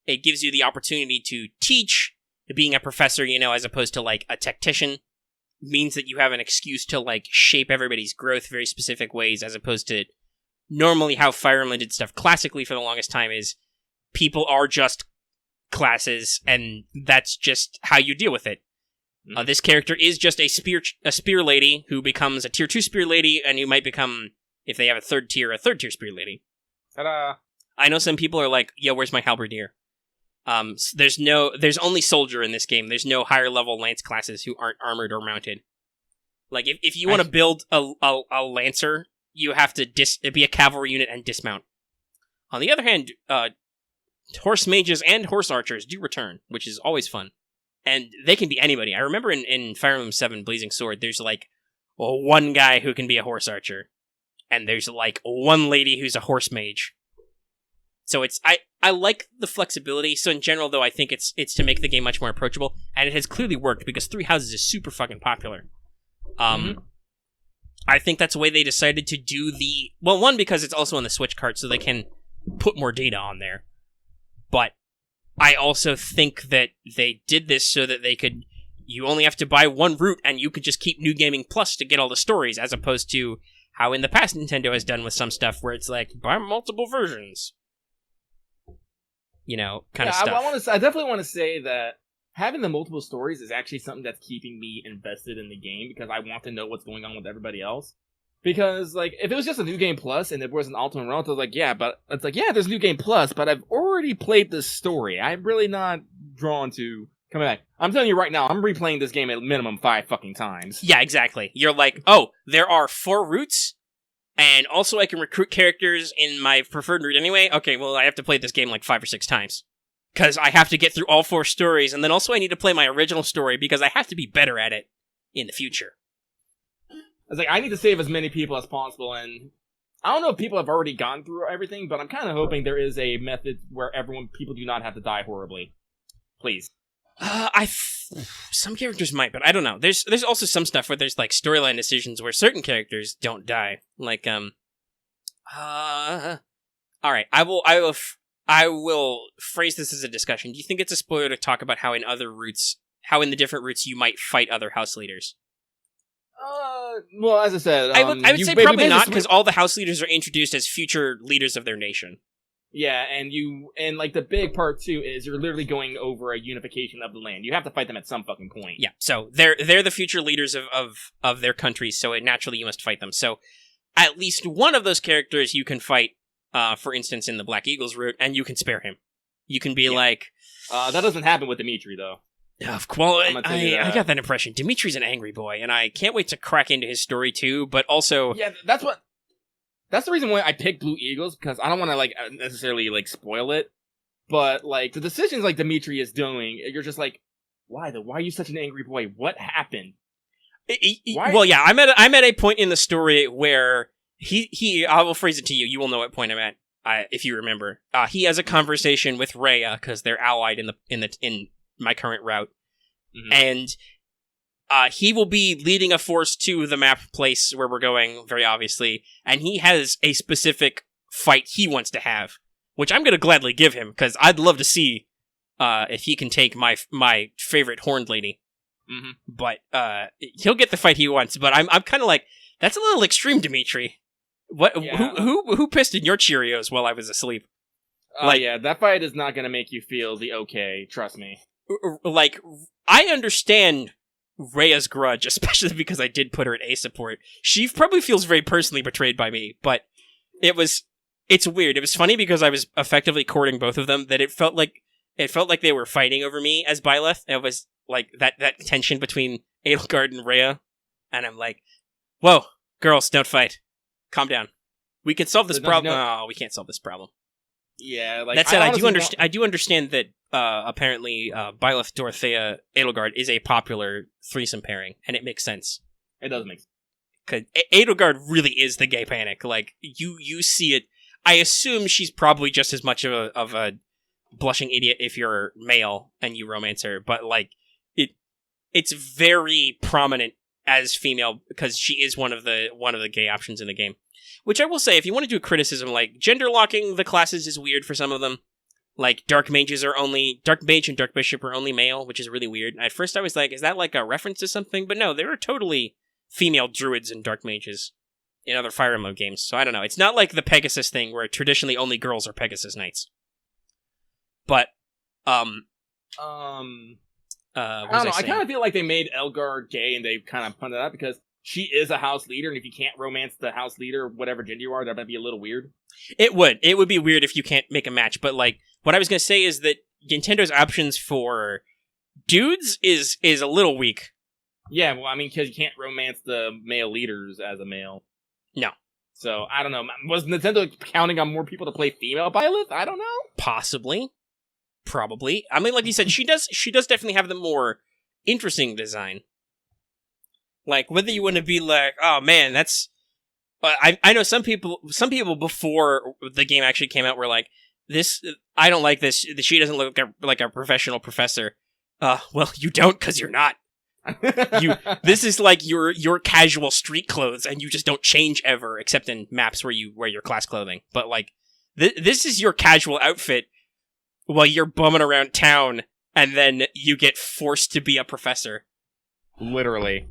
Speaker 1: It gives you the opportunity to teach. Being a professor, as opposed to, like, a tactician, means that you have an excuse to, like, shape everybody's growth very specific ways, as opposed to normally how Fire Emblem did stuff classically for the longest time is people are just classes, and that's just how you deal with it. Mm-hmm. This character is just a spear lady who becomes a tier 2 spear lady, and who might become, if they have a third tier spear lady.
Speaker 2: Ta-da!
Speaker 1: I know some people are like, yo, where's my halberdier? There's only soldier in this game. There's no higher level lance classes who aren't armored or mounted. Like, if you want to build a lancer, you have to be a cavalry unit and dismount. On the other hand, horse mages and horse archers do return, which is always fun. And they can be anybody. I remember in Fire Emblem 7 Blazing Sword, there's like one guy who can be a horse archer. And there's like one lady who's a horse mage. So I like the flexibility. So in general, though, I think it's to make the game much more approachable, and it has clearly worked because Three Houses is super fucking popular. I think that's the way they decided to do one, because it's also on the Switch cart, so they can put more data on there. But I also think that they did this so that you only have to buy one route, and you can just keep New Gaming Plus to get all the stories, as opposed to how in the past Nintendo has done with some stuff where it's like, buy multiple versions. Kind of stuff.
Speaker 2: I definitely want to say that having the multiple stories is actually something that's keeping me invested in the game, because I want to know what's going on with everybody else. Because, like, if it was just a New Game Plus and it was an Ultimate Realm, I was like, yeah, but it's like, yeah, there's New Game Plus, but I've already played this story. I'm really not drawn to coming back. I'm telling you right now, I'm replaying this game at minimum 5 fucking times.
Speaker 1: Yeah, exactly. You're like, oh, there are 4 routes, and also I can recruit characters in my preferred route anyway? Okay, well, I have to play this game like 5 or 6 times. Because I have to get through all 4 stories, and then also I need to play my original story because I have to be better at it in the future.
Speaker 2: I was like, I need to save as many people as possible, and I don't know if people have already gone through everything, but I'm kind of hoping there is a method where people do not have to die horribly. Please.
Speaker 1: Some characters might, but I don't know. There's also some stuff where there's like storyline decisions where certain characters don't die. Like, alright, I will phrase this as a discussion. Do you think it's a spoiler to talk about how in the different routes you might fight other house leaders?
Speaker 2: Well, as I said,
Speaker 1: I would say probably not, because all the house leaders are introduced as future leaders of their nation.
Speaker 2: Yeah, and like the big part too is you're literally going over a unification of the land. You have to fight them at some fucking point.
Speaker 1: Yeah, so they're the future leaders of their country, so naturally you must fight them. So at least one of those characters you can fight, for instance, in the Black Eagles route, and you can spare him. You can be like...
Speaker 2: that doesn't happen with Dimitri, though.
Speaker 1: Well, I got that impression. Dimitri's an angry boy, and I can't wait to crack into his story, too, but also...
Speaker 2: Yeah, that's the reason why I picked Blue Eagles, because I don't want to, like, necessarily, like, spoil it, but, like, the decisions, like, Dimitri is doing, you're just like, why, though? Why are you such an angry boy? What happened?
Speaker 1: Why? Well, yeah, I'm at a point in the story where I will phrase it to you, you will know what point I'm at, if you remember. He has a conversation with Rhea, because they're allied in my current route. Mm-hmm. And he will be leading a force to the map place where we're going, very obviously, and he has a specific fight he wants to have, which I'm going to gladly give him, because I'd love to see if he can take my favorite horned lady. Mm-hmm. But he'll get the fight he wants, but I'm kind of like, that's a little extreme, Dimitri. What? Yeah. Who pissed in your Cheerios while I was asleep?
Speaker 2: Yeah, that fight is not going to make you feel the okay, trust me.
Speaker 1: Like, I understand Rhea's grudge, especially because I did put her at A support. She probably feels very personally betrayed by me, but it's weird. It was funny because I was effectively courting both of them, that it felt like they were fighting over me as Byleth. It was like that tension between Edelgard and Rhea, and I'm like, whoa, girls, don't fight. Calm down. We can solve this problem. No, we can't solve this problem.
Speaker 2: Yeah, like
Speaker 1: that said, I do understand that apparently Byleth, Dorothea, Edelgard is a popular threesome pairing, and it makes sense.
Speaker 2: It does make sense.
Speaker 1: Because Edelgard really is the gay panic. Like, you see it. I assume she's probably just as much of a blushing idiot if you're male and you romance her, but like it's very prominent as female because she is one of the gay options in the game. Which I will say, if you want to do a criticism, like, gender locking the classes is weird for some of them. Like, Dark Mage and Dark Bishop are only male, which is really weird. At first I was like, is that like a reference to something? But no, there are totally female druids and Dark Mages in other Fire Emblem games. So I don't know. It's not like the Pegasus thing where traditionally only girls are Pegasus Knights. But,
Speaker 2: I don't know. I kind of feel like they made Elgar gay and they kind of punted it out because she is a house leader, and if you can't romance the house leader, whatever gender you are, that might be a little weird.
Speaker 1: It would. It would be weird if you can't make a match, but, like, what I was going to say is that Nintendo's options for dudes is a little weak.
Speaker 2: Yeah, well, I mean, because you can't romance the male leaders as a male.
Speaker 1: No.
Speaker 2: So, I don't know. Was Nintendo counting on more people to play female Byleth? I don't know.
Speaker 1: Possibly. Probably. I mean, like you said, she does definitely have the more interesting design. Like, whether you want to be like, oh man, that's... I know some people before the game actually came out were like, I don't like this. She doesn't look like a professional professor. Well, you don't because you're not. This is like your casual street clothes, and you just don't change ever, except in maps where you wear your class clothing. But like, this is your casual outfit while you're bumming around town, and then you get forced to be a professor.
Speaker 2: Literally.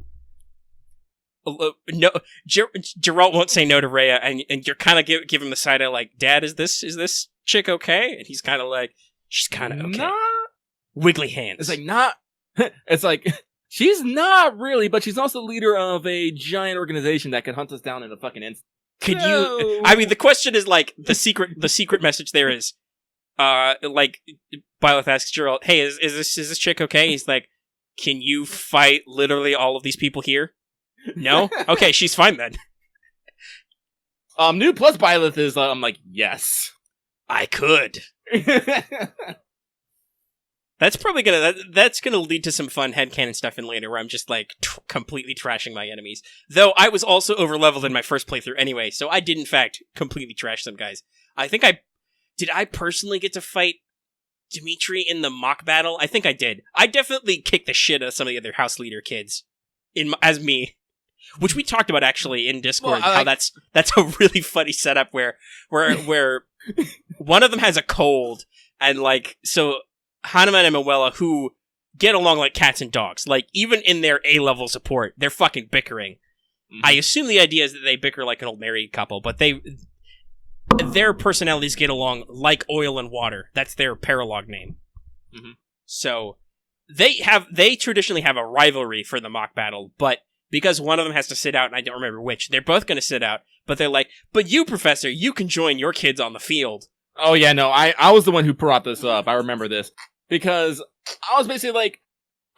Speaker 1: No, Geralt won't say no to Rhea, and you're kind of give him the side eye, like, Dad, is this chick okay? And he's kind of like, she's kind of okay. Wiggly hands.
Speaker 2: It's like not. It's like she's not really, but she's also the leader of a giant organization that could hunt us down in a fucking instant.
Speaker 1: Could you? I mean, the question is like the secret message there is, like Byleth asks Geralt, "Hey, is this chick okay?" He's like, "Can you fight literally all of these people here?" No? Okay, she's fine then.
Speaker 2: New plus Byleth is, I'm like, yes.
Speaker 1: I could. That's probably that's gonna lead to some fun headcanon stuff in later where I'm just like completely trashing my enemies. Though I was also overleveled in my first playthrough anyway, so I did in fact completely trash some guys. I think did I personally get to fight Dimitri in the mock battle? I think I did. I definitely kicked the shit out of some of the other house leader kids as me. Which we talked about actually in Discord, how that's a really funny setup where one of them has a cold, and like, so Hanuman and Moella, who get along like cats and dogs, like even in their A-level support, they're fucking bickering. Mm-hmm. I assume the idea is that they bicker like an old married couple, but their personalities get along like oil and water. That's their paralog name. Mm-hmm. So they traditionally have a rivalry for the mock battle, but because one of them has to sit out, and I don't remember which, they're both going to sit out, but they're like, but you, Professor, you can join your kids on the field.
Speaker 2: Oh yeah, no, I was the one who brought this up. I remember this. Because I was basically like,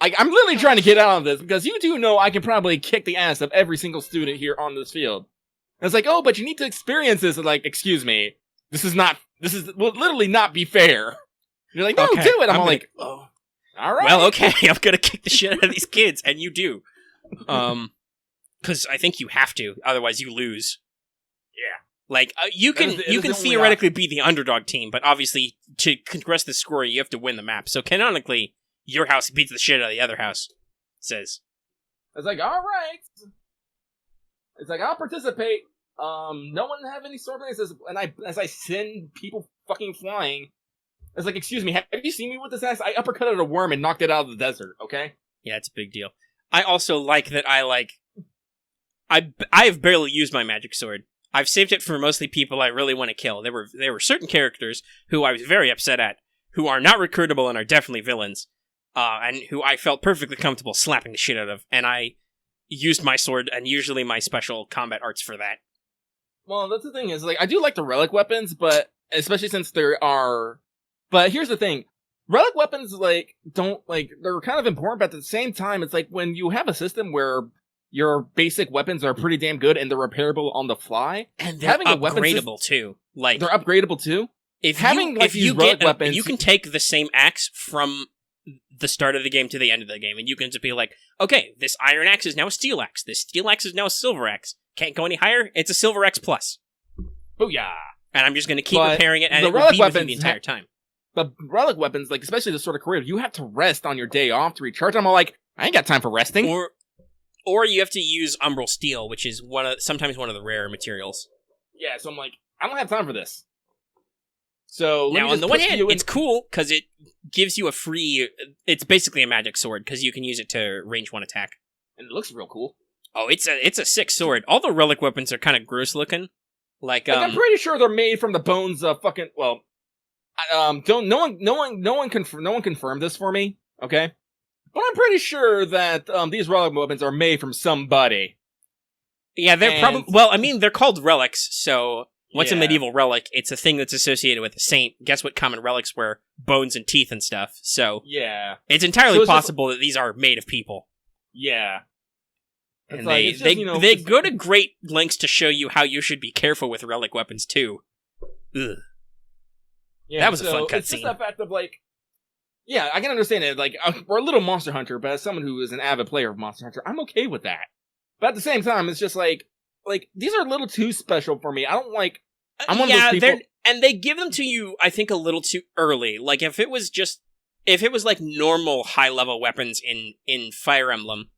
Speaker 2: I'm literally trying to get out of this, because you do know I can probably kick the ass of every single student here on this field. And it's like, oh, but you need to experience this. And like, excuse me, this will literally not be fair. And you're like, no, okay, do it. I'm like, oh, all right.
Speaker 1: Well, okay, I'm going to kick the shit out of these kids, and you do. Because I think you have to, otherwise you lose.
Speaker 2: Yeah.
Speaker 1: Like, you can theoretically be the underdog team, but obviously, to progress the score, you have to win the map. So canonically, your house beats the shit out of the other house, it says.
Speaker 2: It's like, alright. It's like, I'll participate. No one have any sword lances, and as I send people fucking flying, it's like, excuse me, have you seen me with this ass? I uppercutted a worm and knocked it out of the desert, okay? Yeah,
Speaker 1: it's a big deal. I also like that I have barely used my magic sword. I've saved it for mostly people I really want to kill. There were certain characters who I was very upset at, who are not recruitable and are definitely villains, and who I felt perfectly comfortable slapping the shit out of, and I used my sword and usually my special combat arts for that.
Speaker 2: Well, that's the thing is, like, I do like the relic weapons, but especially since there are... But here's the thing. Relic weapons, like, they're kind of important, but at the same time, it's like when you have a system where your basic weapons are pretty damn good and they're repairable on the fly.
Speaker 1: And they're upgradable too. Like,
Speaker 2: they're upgradable too?
Speaker 1: If you can take the same axe from the start of the game to the end of the game, and you can just be like, okay, this iron axe is now a steel axe. This steel axe is now a silver axe. Can't go any higher. It's a silver axe plus.
Speaker 2: Booyah!
Speaker 1: And I'm just going to keep repairing it, and it will be with you the entire time.
Speaker 2: But relic weapons, like, especially the sort of career, you have to rest on your day off to recharge. I'm all like, I ain't got time for resting.
Speaker 1: Or you have to use umbral steel, which is sometimes one of the rarer materials.
Speaker 2: Yeah, so I'm like, I don't have time for this. So
Speaker 1: now, on the one hand, it's cool because it gives you a free. It's basically a magic sword because you can use it to range one attack,
Speaker 2: and it looks real cool.
Speaker 1: Oh, it's a sick sword. All the relic weapons are kind of gross looking. Like
Speaker 2: I'm pretty sure they're made from the bones of fucking. Well, no one confirmed this for me. Okay. But I'm pretty sure that these relic weapons are made from somebody.
Speaker 1: Yeah, they're probably... Well, I mean, they're called relics, so what's a medieval relic? It's a thing that's associated with a saint. Guess what common relics were? Bones and teeth and stuff, so...
Speaker 2: Yeah.
Speaker 1: It's entirely possible that these are made of people.
Speaker 2: Yeah.
Speaker 1: And they go to great lengths to show you how you should be careful with relic weapons, too. Ugh. Yeah, that was a fun cutscene.
Speaker 2: It's just the fact of, like... Yeah, I can understand it. Like, we're a little Monster Hunter, but as someone who is an avid player of Monster Hunter, I'm okay with that. But at the same time, it's just like these are a little too special for me. I don't like... I'm one of those people...
Speaker 1: And they give them to you, I think, a little too early. Like, if it was like normal high-level weapons in Fire Emblem,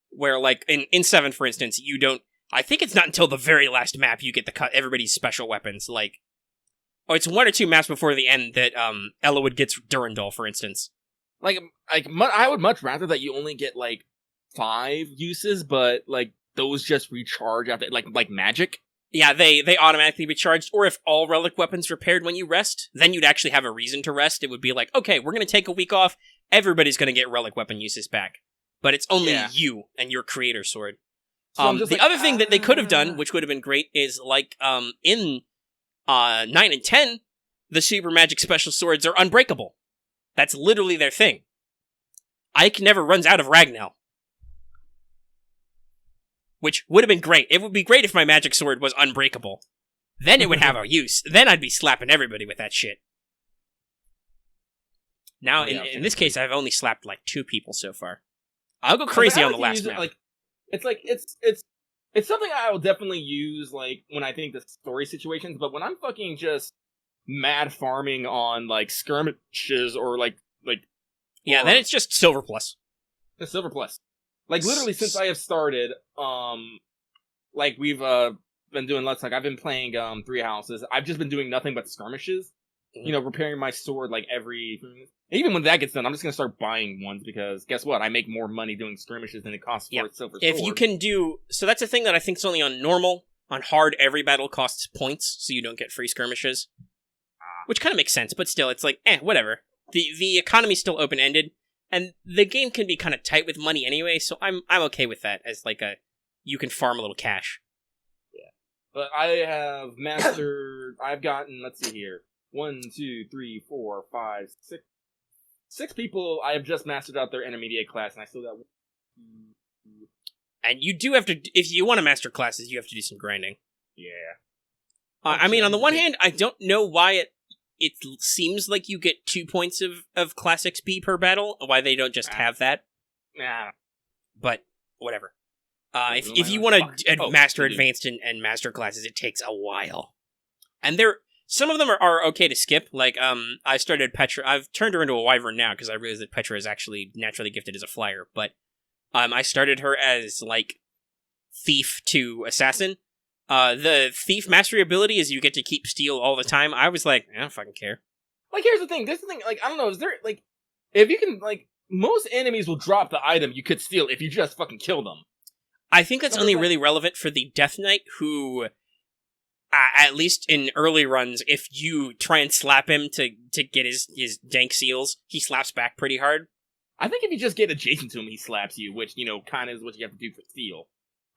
Speaker 1: where, like, in 7, for instance, you don't... I think it's not until the very last map you get everybody's special weapons, like... Oh, it's 1 or 2 maps before the end that, Elowood gets Durandal, for instance.
Speaker 2: I would much rather that you only get, like, 5 uses, but, like, those just recharge after, like magic.
Speaker 1: Yeah, they automatically recharged, or if all relic weapons repaired when you rest, then you'd actually have a reason to rest. It would be like, okay, we're going to take a week off, everybody's going to get relic weapon uses back. But it's only you and your creator sword. So the other thing that they could have done, which would have been great, is like in 9 and 10, the super magic special swords are unbreakable. That's literally their thing. Ike never runs out of Ragnell. Which would have been great. It would be great if my magic sword was unbreakable. Then it would have a use. Then I'd be slapping everybody with that shit. Now, in this case, I've only slapped like 2 people so far. I'll go crazy on the last map.
Speaker 2: It's something I will definitely use, like, when I think the story situations, but when I'm fucking just mad farming on, like, skirmishes or,
Speaker 1: yeah, then it's just Silver Plus.
Speaker 2: The Silver Plus. Like, literally, since I have started, like, we've, been doing Let's Talk, I've been playing, 3 Houses. I've just been doing nothing but skirmishes. You know, repairing my sword, like, even when that gets done, I'm just gonna start buying ones, because, guess what? I make more money doing skirmishes than it costs for a silver sword.
Speaker 1: If you can do... So that's a thing that I think is only on normal. On hard, every battle costs points, so you don't get free skirmishes. Which kind of makes sense, but still, it's like, whatever. The economy's still open-ended. And the game can be kind of tight with money anyway, so I'm okay with that as like you can farm a little cash.
Speaker 2: Yeah. But I have mastered, I've gotten, let's see here, 1, 2, 3, 4, 5, 6. 6 people I have just mastered out their intermediate class, and I still got 1.
Speaker 1: And you do have to, if you want to master classes, you have to do some grinding.
Speaker 2: Yeah.
Speaker 1: I mean, on the one hand, I don't know why it seems like you get 2 points of class XP per battle. Why they don't just have that?
Speaker 2: Nah.
Speaker 1: But whatever. If you want to master advanced and master classes, it takes a while. And some of them are okay to skip. Like I started Petra. I've turned her into a wyvern now because I realized that Petra is actually naturally gifted as a flyer. But I started her as like thief to assassin. The thief mastery ability is you get to keep steel all the time. I was like, I don't fucking care.
Speaker 2: Like, here's the thing. This is the thing. Like, I don't know. Is there, like, if you can, like, most enemies will drop the item you could steal if you just fucking kill them.
Speaker 1: I think that's only really relevant for the Death Knight, who, at least in early runs, if you try and slap him to get his dank seals, he slaps back pretty hard.
Speaker 2: I think if you just get adjacent to him, he slaps you, which, you know, kind of is what you have to do for steel.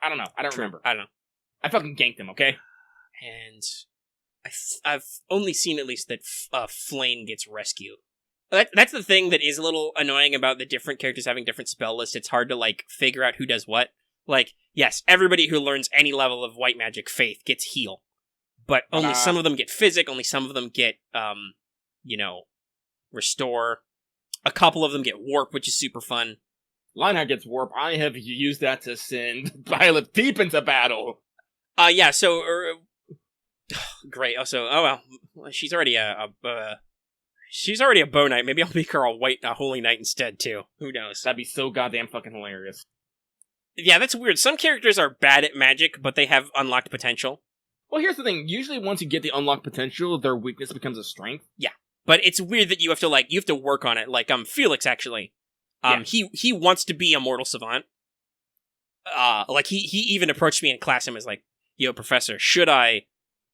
Speaker 2: I don't know. I don't remember.
Speaker 1: I don't know.
Speaker 2: I fucking ganked him, okay?
Speaker 1: And I've only seen at least that Flame gets rescued. That's the thing that is a little annoying about the different characters having different spell lists. It's hard to, like, figure out who does what. Like, yes, everybody who learns any level of white magic faith gets heal. But only some of them get physic, only some of them get, restore. A couple of them get warp, which is super fun.
Speaker 2: Lionheart gets warp. I have used that to send Violet deep into battle.
Speaker 1: Yeah, so... great. Also, well, she's already a bow knight. Maybe I'll make her a holy knight instead, too. Who knows?
Speaker 2: That'd be so goddamn fucking hilarious.
Speaker 1: Yeah, that's weird. Some characters are bad at magic, but they have unlocked potential.
Speaker 2: Well, here's the thing. Usually once you get the unlocked potential, their weakness becomes a strength.
Speaker 1: Yeah. But it's weird that you have to work on it. Like, Felix, actually. He wants to be a mortal savant. Like, he even approached me in class and was like, yo, professor, should I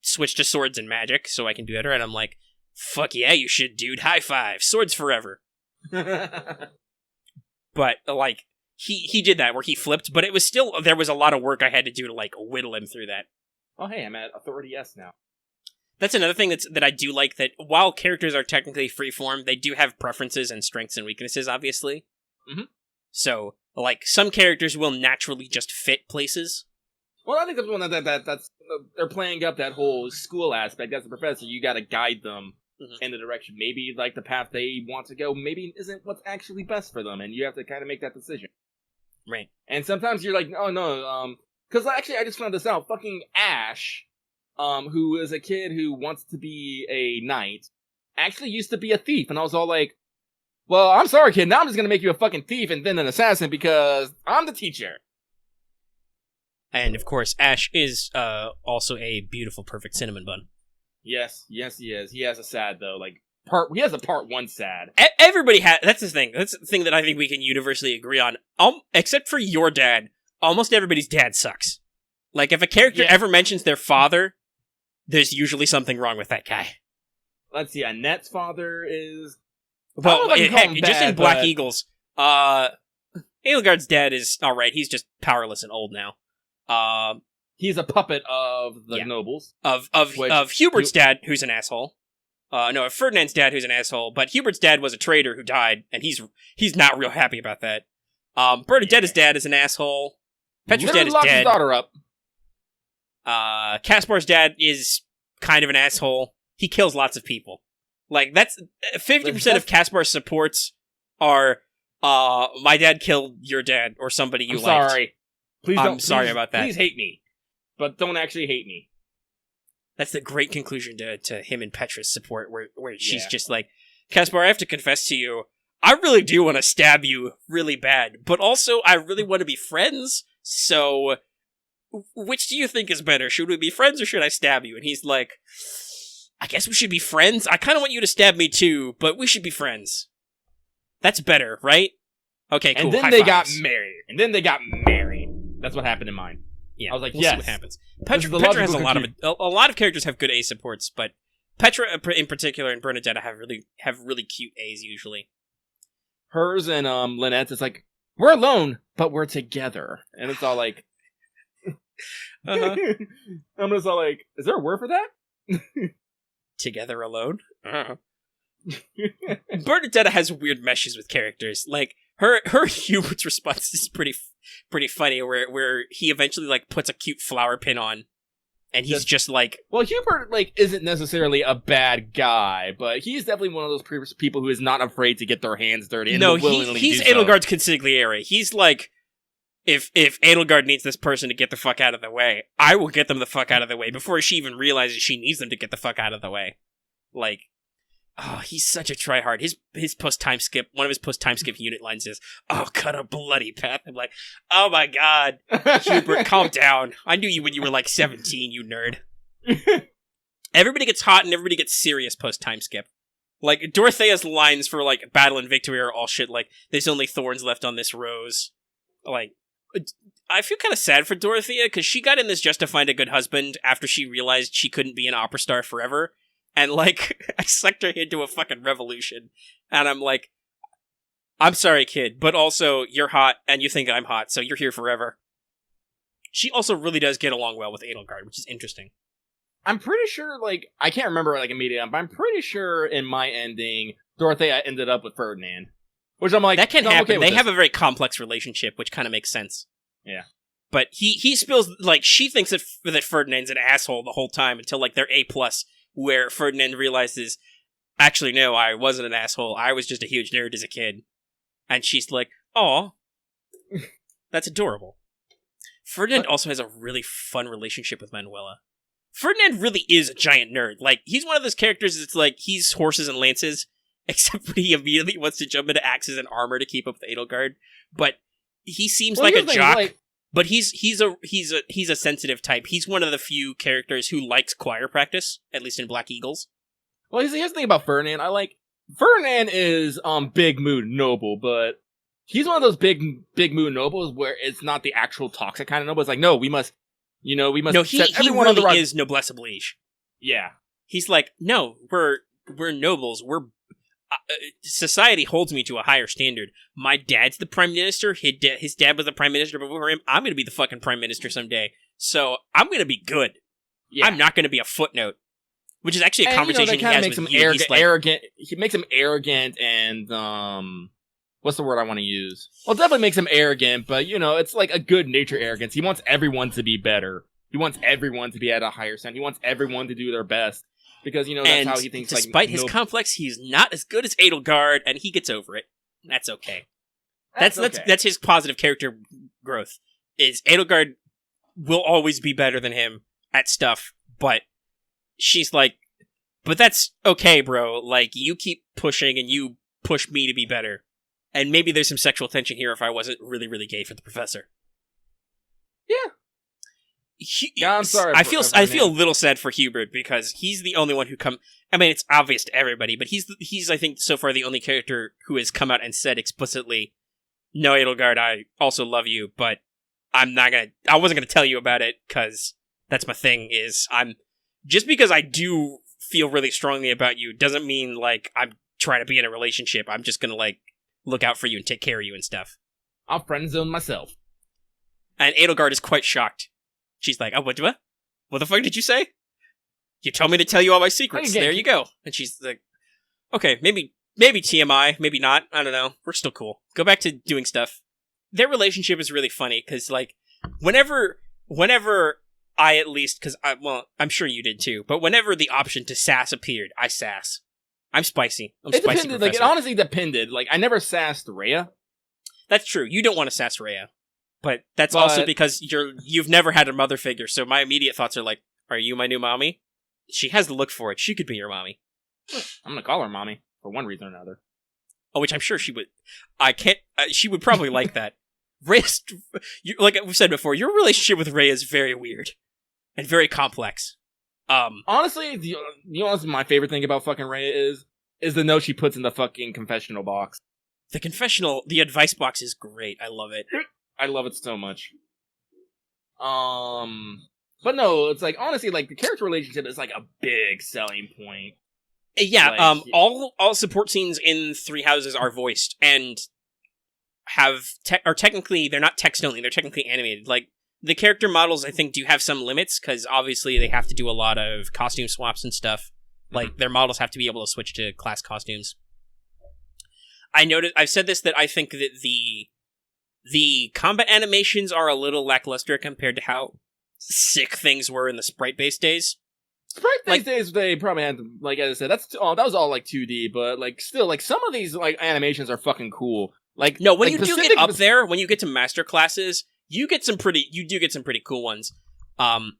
Speaker 1: switch to swords and magic so I can do better? And I'm like, fuck yeah, you should, dude. High five. Swords forever. But, like, he did that where he flipped, but it was still, there was a lot of work I had to do to, like, whittle him through that.
Speaker 2: Oh, hey, I'm at Authority S now.
Speaker 1: That's another thing that I do like, that while characters are technically freeform, they do have preferences and strengths and weaknesses, obviously.
Speaker 2: Mm-hmm.
Speaker 1: So, like, some characters will naturally just fit places.
Speaker 2: Well, I think that's one that's they're playing up that whole school aspect. As a professor, you gotta guide them in the direction. Maybe, like, the path they want to go maybe isn't what's actually best for them, and you have to kind of make that decision.
Speaker 1: Right.
Speaker 2: And sometimes you're like, oh, no, because actually I just found this out. Fucking Ash who is a kid who wants to be a knight, actually used to be a thief. And I was all like, well, I'm sorry, kid. Now I'm just going to make you a fucking thief and then an assassin because I'm the teacher.
Speaker 1: And, of course, Ash is also a beautiful, perfect cinnamon bun.
Speaker 2: Yes, he is. He has a sad, though. He has a part 1 sad.
Speaker 1: Everybody has... That's the thing. That's the thing that I think we can universally agree on. Except for your dad, almost everybody's dad sucks. Like, if a character ever mentions their father, there's usually something wrong with that guy.
Speaker 2: Let's see, Annette's father is...
Speaker 1: Well, just in Black Eagles, Edelgard's dad is alright. He's just powerless and old now.
Speaker 2: He's a puppet of the nobles.
Speaker 1: Of Hubert's dad, who's an asshole. No, of Ferdinand's dad, who's an asshole. But Hubert's dad was a traitor who died, and he's not real happy about that. Bernadetta's dad is an asshole. Petra's dad is dead.
Speaker 2: His daughter up.
Speaker 1: Caspar's dad is kind of an asshole. He kills lots of people. Like, that's 50% of Caspar's supports are, my dad killed your dad, or somebody you liked.
Speaker 2: Sorry.
Speaker 1: I'm sorry about that.
Speaker 2: Please hate me. But don't actually hate me.
Speaker 1: That's the great conclusion to him and Petra's support, where she's just like, Caspar, I have to confess to you, I really do want to stab you really bad, but also I really want to be friends, so which do you think is better? Should we be friends or should I stab you? And he's like, I guess we should be friends. I kind of want you to stab me too, but we should be friends. That's better, right? Okay, cool.
Speaker 2: And then they got married. That's what happened in mine.
Speaker 1: Yeah,
Speaker 2: I was like,
Speaker 1: we'll see what happens. Petra has a lot of characters have good A supports, but Petra in particular and Bernadetta have really cute A's usually.
Speaker 2: Hers and Lynette's is like, we're alone, but we're together, and it's all like, I'm just all like, is there a word for that?
Speaker 1: Together alone? Bernadetta has weird meshes with characters. Like, her Hubert's response is pretty funny, where he eventually, like, puts a cute flower pin on, and he's just like...
Speaker 2: Well, Hubert, like, isn't necessarily a bad guy, but he's definitely one of those people who is not afraid to get their hands dirty and willingly
Speaker 1: he's
Speaker 2: do so.
Speaker 1: Edelgard's consigliere. He's like, if Edelgard needs this person to get the fuck out of the way, I will get them the fuck out of the way before she even realizes she needs them to get the fuck out of the way. Like, oh, he's such a tryhard. His post-time skip, one of his post-time skip unit lines is, oh, cut a bloody path. I'm like, oh my god, Hubert, calm down. I knew you when you were like 17, you nerd. Everybody gets hot and everybody gets serious post-time skip. Like, Dorothea's lines for, like, battle and victory are all shit like, there's only thorns left on this rose. Like, I feel kind of sad for Dorothea, because she got in this just to find a good husband after she realized she couldn't be an opera star forever. And, like, I sucked her into a fucking revolution. And I'm like, I'm sorry, kid, but also, you're hot, and you think I'm hot, so you're here forever. She also really does get along well with Edelgard, which is interesting.
Speaker 2: I'm pretty sure, like, I can't remember, like, immediately, but I'm pretty sure in my ending, Dorothea ended up with Ferdinand. Which I'm like,
Speaker 1: that can happen.
Speaker 2: Okay,
Speaker 1: they have a very complex relationship, which kind of makes sense.
Speaker 2: Yeah.
Speaker 1: But he spills, like, she thinks that Ferdinand's an asshole the whole time until, like, they're A+, where Ferdinand realizes, actually, no, I wasn't an asshole. I was just a huge nerd as a kid. And she's like, aw, that's adorable. Ferdinand also has a really fun relationship with Manuela. Ferdinand really is a giant nerd. Like, he's one of those characters that's like, he's horses and lances, except when he immediately wants to jump into axes and armor to keep up with Edelgard. But he seems like a jock. Like, but he's a sensitive type. He's one of the few characters who likes choir practice, at least in Black Eagles.
Speaker 2: Well, here's the thing about Ferdinand. Ferdinand is big mood noble, but he's one of those big mood nobles where it's not the actual toxic kind of noble. It's like, no, we must No, he really is noblesse oblige. Yeah,
Speaker 1: he's like, no, we're nobles. Society holds me to a higher standard. My dad's the prime minister. His dad was the prime minister before him. I'm going to be the fucking prime minister someday. So I'm going to be good. Yeah. I'm not going to be a footnote. Which is actually a conversation he has with you.
Speaker 2: Arrogant. He makes him arrogant and, what's the word I want to use? Well, it definitely makes him arrogant, but, it's like a good-natured arrogance. He wants everyone to be better. He wants everyone to be at a higher standard. He wants everyone to do their best. Because, that's how he thinks.
Speaker 1: Despite his complex, he's not as good as Edelgard, and he gets over it. That's okay. That's his positive character growth. Is Edelgard will always be better than him at stuff, but she's like, but that's okay, bro. Like, you keep pushing and you push me to be better. And maybe there's some sexual tension here if I wasn't really, really gay for the professor.
Speaker 2: Yeah. Yeah, I'm sorry.
Speaker 1: I feel a little sad for Hubert because he's the only one who I mean, it's obvious to everybody, but he's I think so far the only character who has come out and said explicitly, "No, Edelgard, I also love you, but I wasn't gonna tell you about it because that's my thing. Just because I do feel really strongly about you doesn't mean like I'm trying to be in a relationship. I'm just gonna like look out for you and take care of you and stuff.
Speaker 2: I'll friend zone myself."
Speaker 1: And Edelgard is quite shocked. She's like, "Oh, what the fuck did you say? You told me to tell you all my secrets. There you go." And she's like, "Okay, maybe TMI, maybe not. I don't know. We're still cool. Go back to doing stuff." Their relationship is really funny because, like, whenever I at least, because I'm sure you did too, but whenever the option to sass appeared, I sass. I'm spicy. I'm spicy.
Speaker 2: Depended. Like, it honestly depended. Like, I never sassed Rhea.
Speaker 1: That's true. You don't want to sass Rhea. But that's also because you've never had a mother figure, so my immediate thoughts are like, are you my new mommy? She has the look for it. She could be your mommy.
Speaker 2: I'm gonna call her mommy, for one reason or another.
Speaker 1: Oh, which I'm sure she would. She would probably like that. Rhea's, like we've said before, your relationship with Rhea is very weird. And very complex.
Speaker 2: Honestly, you know what's my favorite thing about fucking Rhea is the note she puts in the fucking confessional box.
Speaker 1: The advice box is great. I love it.
Speaker 2: I love it so much. But no, it's like, honestly, like, the character relationship is like a big selling point.
Speaker 1: Yeah, like, all support scenes in Three Houses are voiced and are technically, they're not text only, they're technically animated. Like, the character models, I think, do have some limits, because obviously they have to do a lot of costume swaps and stuff. Like, their models have to be able to switch to class costumes. I've said this, that I think that the combat animations are a little lackluster compared to how sick things were in the sprite-based days.
Speaker 2: Sprite-based days, they probably had, like, as I said, that was all, like, 2D, but, like, still, like, some of these, like, animations are fucking cool. Like,
Speaker 1: no, when you do get up there, when you get to master classes, you do get some pretty cool ones.
Speaker 2: Fucking,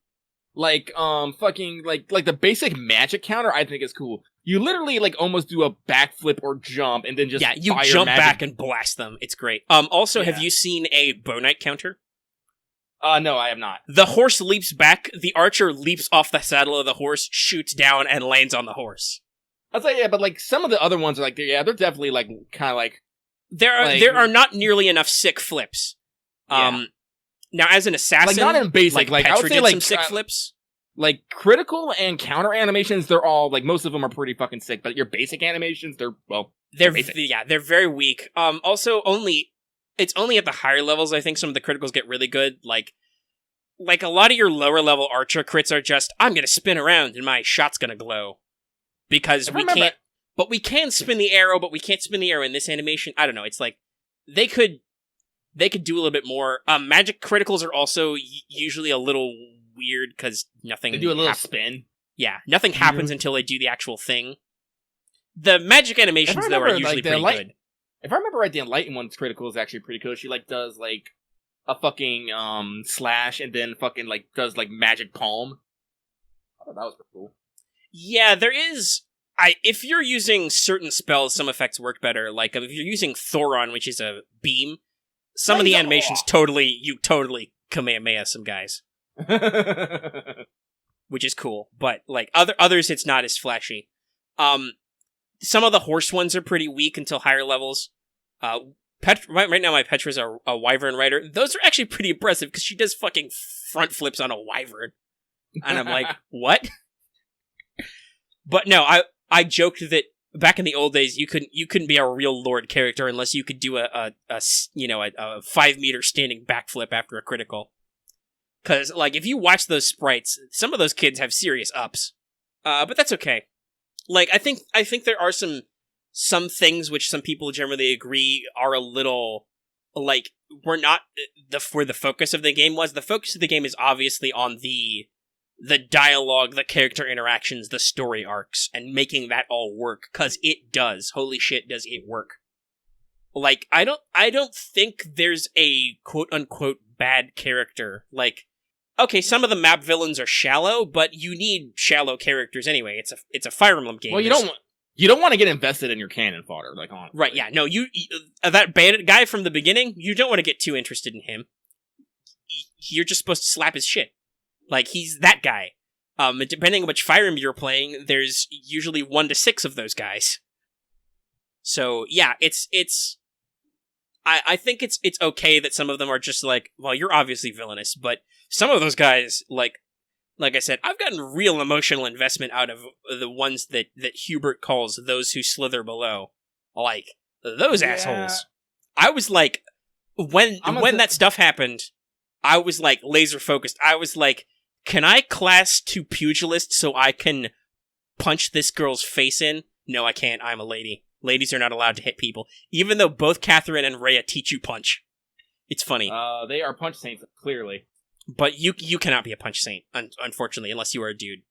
Speaker 2: like the basic magic counter, I think is cool. You literally, like, almost do a backflip or jump, and then just
Speaker 1: you jump back and blast them. It's great. Also, have you seen a bow knight counter?
Speaker 2: No, I have not.
Speaker 1: The horse leaps back, the archer leaps off the saddle of the horse, shoots down, and lands on the horse.
Speaker 2: I'll say, yeah, but, like, some of the other ones are, like, they're definitely, like, kind of, like...
Speaker 1: There are not nearly enough sick flips.
Speaker 2: Yeah.
Speaker 1: Now, as an assassin...
Speaker 2: Like, not in basic, like
Speaker 1: Petra
Speaker 2: I would say,
Speaker 1: did
Speaker 2: like,
Speaker 1: some sick flips.
Speaker 2: Like, critical and counter animations, they're all, like, most of them are pretty fucking sick, but your basic animations, they're basic.
Speaker 1: Yeah, they're very weak. Also, it's only at the higher levels, I think, some of the criticals get really good. Like a lot of your lower level archer crits are just, I'm gonna spin around and my shot's gonna glow. Because we can spin the arrow, but we can't spin the arrow in this animation. I don't know, it's like, they could do a little bit more. Magic criticals are also usually a little weird, because nothing...
Speaker 2: They do a little spin.
Speaker 1: Yeah, nothing happens until they do the actual thing. The magic animations, though, are usually pretty good.
Speaker 2: If I remember right, the Enlightened one's critical is actually pretty cool. She, like, does, like, a fucking, slash, and then fucking, like, does, like, magic palm. I thought that was pretty cool. Yeah,
Speaker 1: there is... if you're using certain spells, some effects work better. Like, if you're using Thoron, which is a beam, some of the animations totally Kamehameha some guys. Which is cool. But, like, others, it's not as flashy. Some of the horse ones are pretty weak until higher levels. Right now, my Petra's a wyvern rider. Those are actually pretty impressive, because she does fucking front flips on a wyvern. And I'm like, what? But no, I joked that back in the old days, you couldn't be a real Lord character unless you could do a 5-meter standing backflip after a critical. Because, like, if you watch those sprites, some of those kids have serious ups. But that's okay. Like, I think there are some things which some people generally agree are a little, like, were not where the focus of the game was. The focus of the game is obviously on the dialogue, the character interactions, the story arcs, and making that all work, because it does. Holy shit, does it work. Like, I don't think there's a quote-unquote bad character. Like, okay, some of the map villains are shallow, but you need shallow characters anyway. It's a Fire Emblem game.
Speaker 2: Well, you don't want to get invested in your cannon fodder, like honestly.
Speaker 1: Right? Yeah. No, you that bandit guy from the beginning. You don't want to get too interested in him. You're just supposed to slap his shit. Like he's that guy. Depending on which Fire Emblem you're playing, there's usually 1 to 6 of those guys. So yeah, I think it's okay that some of them are just like, well, you're obviously villainous, but some of those guys, like I said, I've gotten real emotional investment out of the ones that Hubert calls those who slither below. Like, those assholes. I was like, when that stuff happened, I was like laser focused. I was like, can I class to pugilist so I can punch this girl's face in? No, I can't. I'm a lady. Ladies are not allowed to hit people, even though both Catherine and Rhea teach you punch. It's funny.
Speaker 2: They are punch saints, clearly.
Speaker 1: But you cannot be a punch saint, unfortunately, unless you are a dude.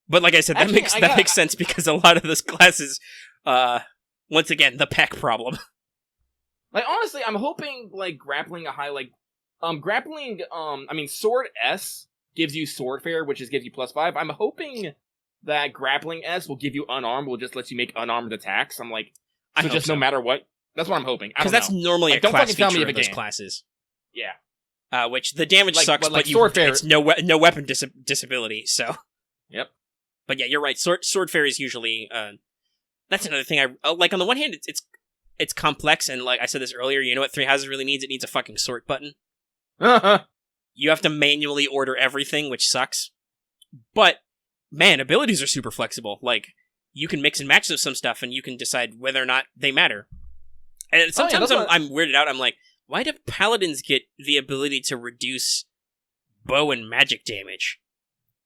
Speaker 1: But like I said, that makes sense because a lot of those classes, once again, the peck problem.
Speaker 2: Like honestly, I'm hoping like grappling sword S gives you sword fair, which gives you +5. I'm hoping that grappling S will give you unarmed, will just let you make unarmed attacks. I'm like, so just no matter what. That's what I'm hoping. Because
Speaker 1: that's normally a class feature of those classes.
Speaker 2: Yeah.
Speaker 1: Which the damage sucks, but it's no weapon disability. So. Yep. But yeah, you're right. Sword fair is usually. That's another thing I like. On the one hand, it's complex, and like I said this earlier, you know what Three Houses really needs? It needs a fucking sort button. You have to manually order everything, which sucks. But man, abilities are super flexible. Like you can mix and match some stuff, and you can decide whether or not they matter. And sometimes I'm weirded out. I'm like, why do paladins get the ability to reduce bow and magic damage?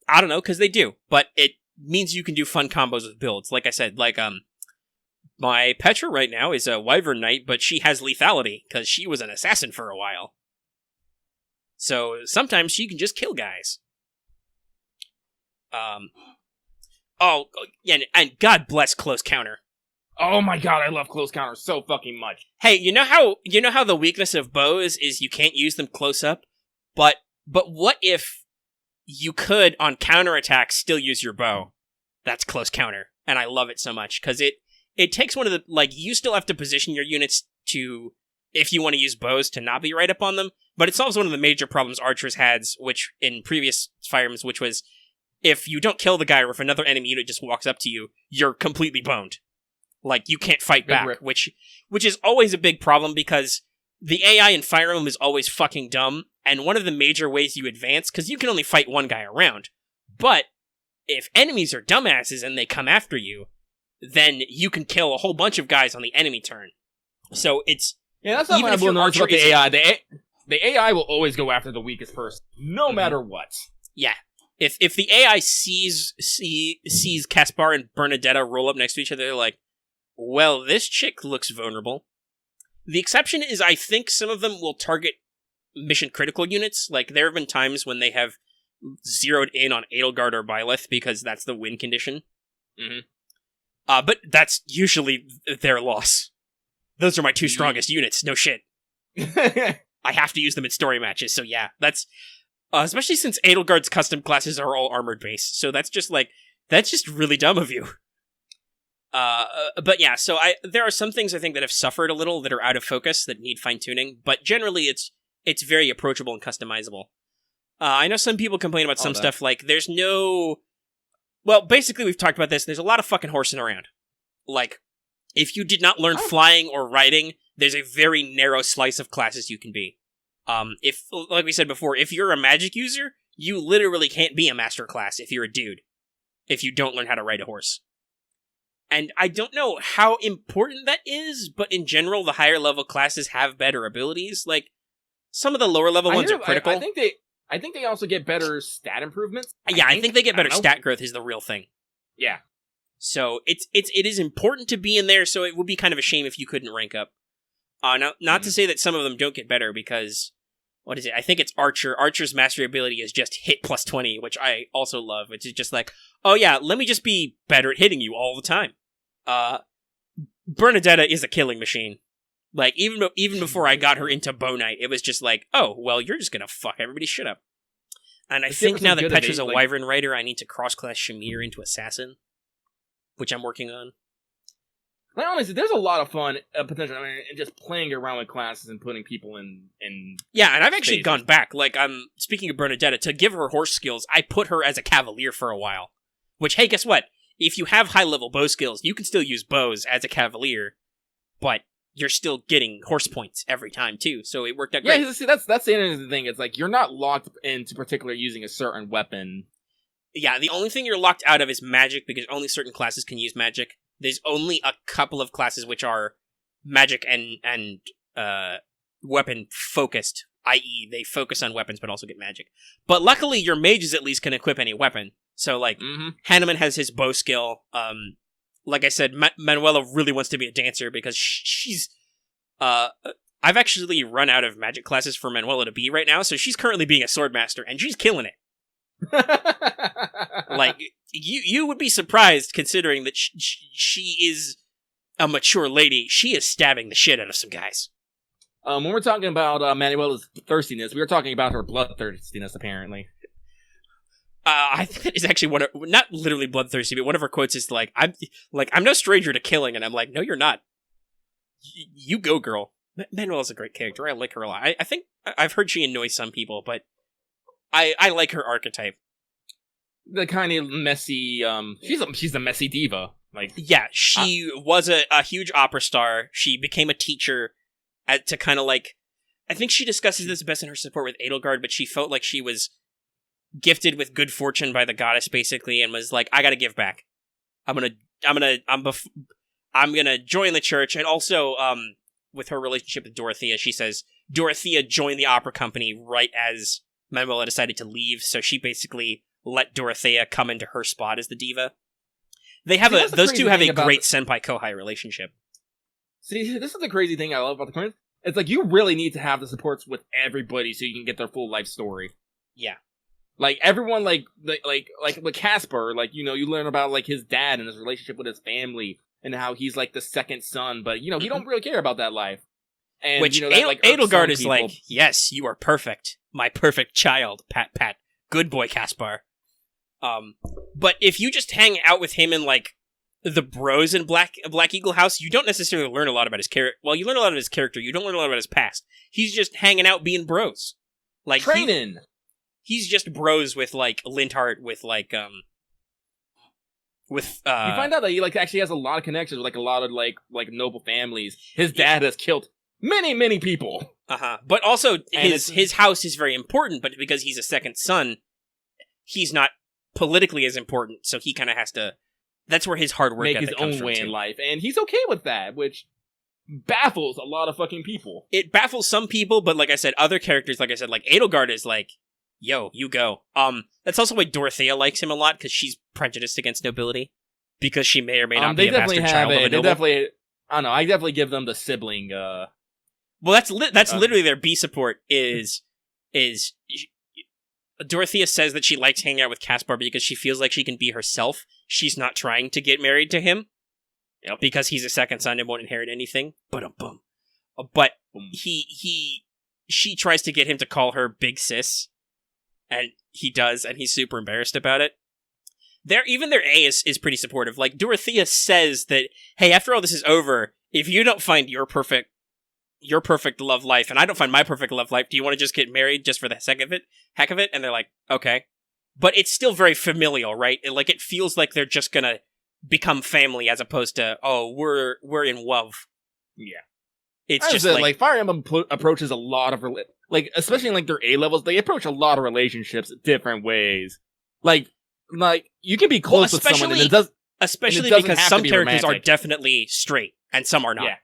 Speaker 1: I don't know, because they do. But it means you can do fun combos with builds. Like I said, my Petra right now is a Wyvern Knight, but she has lethality, because she was an assassin for a while. So sometimes she can just kill guys. And God bless Close Counter.
Speaker 2: Oh my god, I love close counters so fucking much.
Speaker 1: Hey, you know how the weakness of bows is you can't use them close up? But what if you could, on counterattack, still use your bow? That's close counter. And I love it so much, because it takes one of the, you still have to position your units to, if you want to use bows, to not be right up on them, but it solves one of the major problems archers had, which in previous Fire Emblems, which was, if you don't kill the guy, or if another enemy unit just walks up to you, you're completely boned. Like, you can't fight back, which is always a big problem, because the AI in Fire Emblem is always fucking dumb, and one of the major ways you advance, because you can only fight one guy around, but if enemies are dumbasses and they come after you, then you can kill a whole bunch of guys on the enemy turn. So it's...
Speaker 2: Yeah, that's not what I'm about the AI. The AI will always go after the weakest person, no matter what.
Speaker 1: Yeah. If the AI sees Caspar and Bernadetta roll up next to each other, they're like, well, this chick looks vulnerable. The exception is, I think some of them will target mission critical units. Like, there have been times when they have zeroed in on Edelgard or Byleth because that's the win condition. Mm-hmm. But that's usually their loss. Those are my two strongest units, no shit. I have to use them in story matches, so yeah, that's... especially since Edelgard's custom classes are all armored based, so that's just really dumb of you. But yeah, so there are some things I think that have suffered a little, that are out of focus, that need fine-tuning, but generally it's very approachable and customizable. I know some people complain about some stuff, like there's no... Well, basically we've talked about this, there's a lot of fucking horsing around. Like, if you did not learn flying or riding, there's a very narrow slice of classes you can be. If, like we said before, if you're a magic user, you literally can't be a master class if you're a dude, if you don't learn how to ride a horse. And I don't know how important that is, but in general, the higher level classes have better abilities. Like, some of the lower level ones are critical.
Speaker 2: I think they also get better stat improvements.
Speaker 1: I think they get better stat growth is the real thing.
Speaker 2: Yeah.
Speaker 1: So it is important to be in there, so it would be kind of a shame if you couldn't rank up. Not to say that some of them don't get better, because, what is it? I think it's Archer. Archer's mastery ability is just hit +20, which I also love, which is just like, oh yeah, let me just be better at hitting you all the time. Bernadetta is a killing machine. Like, even before I got her into Bow Knight, it was just like, oh, well, you're just gonna fuck everybody's shit up. And I
Speaker 2: The
Speaker 1: think
Speaker 2: difference
Speaker 1: now
Speaker 2: is
Speaker 1: that
Speaker 2: good
Speaker 1: Petra's
Speaker 2: of
Speaker 1: a
Speaker 2: it, like-
Speaker 1: Wyvern Rider, I need to cross-class Shamir into Assassin, which I'm working on.
Speaker 2: Like, honestly, there's a lot of fun potential. I mean, in just playing around with classes and putting people in.
Speaker 1: Yeah, and I've actually
Speaker 2: Spaces.
Speaker 1: gone back. Like, I'm speaking of Bernadetta, to give her horse skills, I put her as a cavalier for a while. Which, hey, guess what? If you have high-level bow skills, you can still use bows as a cavalier, but you're still getting horse points every time, too, so it worked out great.
Speaker 2: Yeah, see, that's the interesting thing. It's like, you're not locked into particular using a certain weapon.
Speaker 1: Yeah, the only thing you're locked out of is magic, because only certain classes can use magic. There's only a couple of classes which are magic and weapon-focused, i.e. they focus on weapons but also get magic. But luckily, your mages at least can equip any weapon. So, like, Hanneman has his bow skill. Like I said, Manuela really wants to be a dancer because she's... I've actually run out of magic classes for Manuela to be right now, so she's currently being a swordmaster, and she's killing it. Like, you would be surprised considering that she is a mature lady. She is stabbing the shit out of some guys.
Speaker 2: When we're talking about Manuela's thirstiness, we were talking about her bloodthirstiness, apparently.
Speaker 1: I think that is actually one of, not literally bloodthirsty, but one of her quotes is I'm no stranger to killing, and I'm like, no, you're not. You go, girl. Manuela's a great character. I like her a lot. I think I've heard she annoys some people, but I like her archetype.
Speaker 2: The kind of messy, she's a messy diva. Like,
Speaker 1: yeah, she was a huge opera star. She became a teacher to kind of like, I think she discusses this best in her support with Edelgard, but she felt like she was gifted with good fortune by the goddess, basically, and was like, I gotta give back. I'm gonna join the church. And also, with her relationship with Dorothea, she says Dorothea joined the opera company right as Manuela decided to leave, so she basically let Dorothea come into her spot as the diva. They have those two have a great senpai-kohai relationship.
Speaker 2: See, this is the crazy thing I love about the Queens. It's like, you really need to have the supports with everybody so you can get their full life story.
Speaker 1: Yeah.
Speaker 2: Like, everyone, like Casper, like, you learn about, like, his dad and his relationship with his family, and how he's, like, the second son, but, he don't really care about that life. And,
Speaker 1: which,
Speaker 2: that,
Speaker 1: Edelgard is people. Like, yes, you are perfect. My perfect child. Pat, pat. Good boy, Caspar. But if you just hang out with him in, like, the bros in Black Eagle House, you don't necessarily learn a lot about his character. Well, you learn a lot of his character. You don't learn a lot about his past. He's just hanging out being bros. Like,
Speaker 2: training.
Speaker 1: He's just bros with, like, Linthart, with, like, you
Speaker 2: find out that he, like, actually has a lot of connections with, like, a lot of, like noble families. His dad has killed many, many people.
Speaker 1: But also, his house is very important, but because he's a second son, he's not politically as important, so he kind of has to... That's where his hard work
Speaker 2: make
Speaker 1: ethic
Speaker 2: his
Speaker 1: comes
Speaker 2: own
Speaker 1: from,
Speaker 2: way
Speaker 1: too.
Speaker 2: in life, and he's okay with that, which baffles a lot of fucking people.
Speaker 1: It baffles some people, but like I said, other characters, like I said, like Edelgard is like, yo, you go. That's also why Dorothea likes him a lot, because she's prejudiced against nobility, because she may or may not be a bastard child of a noble.
Speaker 2: I don't know, I definitely give them the sibling,
Speaker 1: Well, that's literally their B support is Dorothea says that she likes hanging out with Caspar because she feels like she can be herself. She's not trying to get married to him.
Speaker 2: Yep.
Speaker 1: Because he's a second son and won't inherit anything. But she tries to get him to call her big sis. And he does, and he's super embarrassed about it. Even their A is pretty supportive. Like, Dorothea says that, hey, after all this is over, if you don't find your perfect love life, and I don't find my perfect love life, do you want to just get married just for the heck of it? And they're like, okay. But it's still very familial, right? It feels like they're just gonna become family as opposed to, oh, we're in love.
Speaker 2: Yeah.
Speaker 1: It's just like
Speaker 2: Fire Emblem approaches a lot of, especially in, like, their A levels, they approach a lot of relationships different ways. Like, you can be close with someone, and it does...
Speaker 1: Especially
Speaker 2: it doesn't
Speaker 1: because
Speaker 2: have
Speaker 1: some
Speaker 2: to be
Speaker 1: characters
Speaker 2: romantic.
Speaker 1: are definitely straight, and some are not.
Speaker 2: Yeah.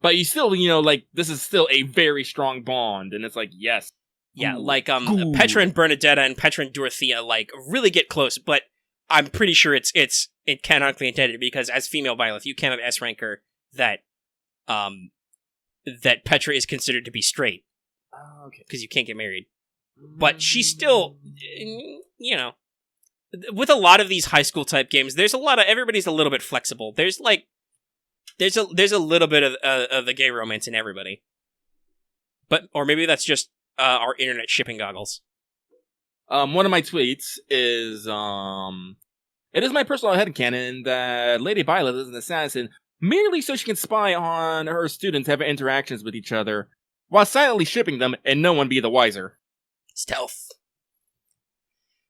Speaker 2: But you still, this is still a very strong bond, and it's like, yes.
Speaker 1: Yeah,
Speaker 2: Ooh.
Speaker 1: like,
Speaker 2: Ooh.
Speaker 1: Petra and Bernadetta and Petra and Dorothea, like, really get close, but I'm pretty sure it canonically intended, because as female Violet, you cannot S-rank her that Petra is considered to be straight.
Speaker 2: Oh, okay.
Speaker 1: Because you can't get married. But she's still, with a lot of these high school type games, everybody's a little bit flexible. There's a little bit of the gay romance in everybody. Or maybe that's just our internet shipping goggles.
Speaker 2: One of my tweets is, it is my personal headcanon that Lady Violet is an assassin merely so she can spy on her students having interactions with each other while silently shipping them and no one be the wiser.
Speaker 1: Stealth.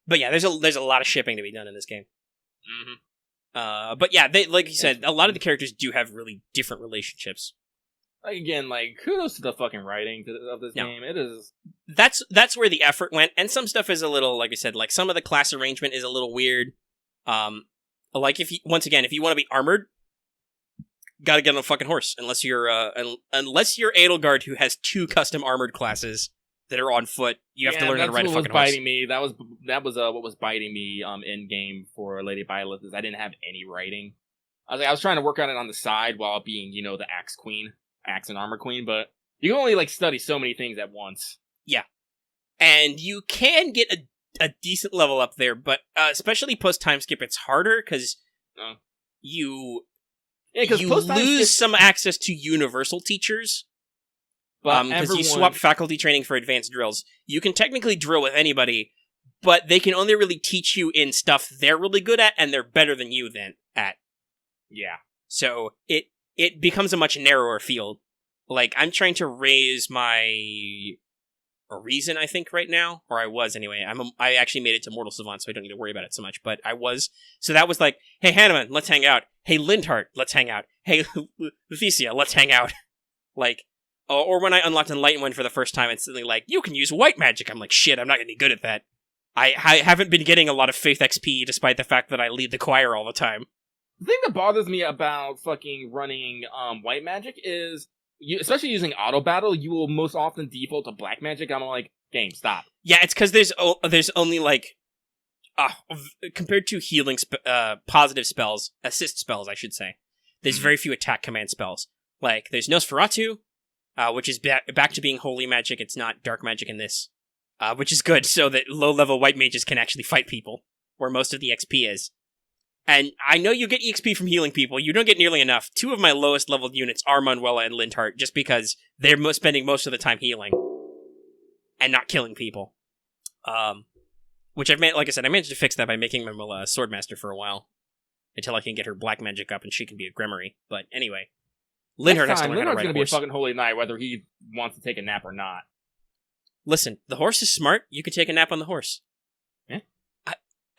Speaker 1: But yeah, there's a lot of shipping to be done in this game. But yeah, they, like you said, a lot of the characters do have really different relationships.
Speaker 2: Like, again, like, kudos to the fucking writing of this game. It is...
Speaker 1: That's where the effort went, and some stuff is a little, like I said, like, some of the class arrangement is a little weird. Like, if you want to be armored, gotta get on a fucking horse, unless you're Edelgard, who has 2 custom armored classes that are on foot. You have to learn how to ride a fucking horse.
Speaker 2: That was what was biting me in game for Lady Violet, is I didn't have any writing. I was trying to work on it on the side while being, the axe and armor queen, but you can only, like, study so many things at once.
Speaker 1: Yeah. And you can get a decent level up there, but especially post-time skip, it's harder, because you lose some access to universal teachers. Because you swap faculty training for advanced drills. You can technically drill with anybody, but they can only really teach you in stuff they're really good at, and they're better than you at.
Speaker 2: Yeah. So
Speaker 1: it becomes a much narrower field. Like, I'm trying to raise my reason, I think, right now. Or I was, anyway. I actually made it to Mortal Savant, so I don't need to worry about it so much. But I was. So that was like, hey, Hanneman, let's hang out. Hey, Lindhart, let's hang out. Hey, Luthecia, let's hang out. Like, or when I unlocked Enlightenment for the first time, it's suddenly like, you can use white magic. I'm like, shit, I'm not going to be good at that. I haven't been getting a lot of Faith XP, despite the fact that I lead the choir all the time.
Speaker 2: The thing that bothers me about fucking running white magic is, especially using auto battle, you will most often default to black magic. I'm like, game, stop.
Speaker 1: Yeah, it's because there's only like, compared to healing positive spells, assist spells, I should say, there's very few attack command spells. Like, there's Nosferatu, which is back to being holy magic. It's not dark magic in this, which is good, so that low-level white mages can actually fight people, where most of the XP is. And I know you get EXP from healing people. You don't get nearly enough. 2 of my lowest leveled units are Manuela and Lindhart, just because they're spending most of the time healing and not killing people. Which I've like I said, I managed to fix that by making Manuela a swordmaster for a while, until I can get her black magic up and she can be a Grimoire. But anyway, Lindhart has to learn how to ride a horse.
Speaker 2: Lindhart's going to be a fucking holy knight, whether he wants to take a nap or not.
Speaker 1: Listen, the horse is smart. You can take a nap on the horse.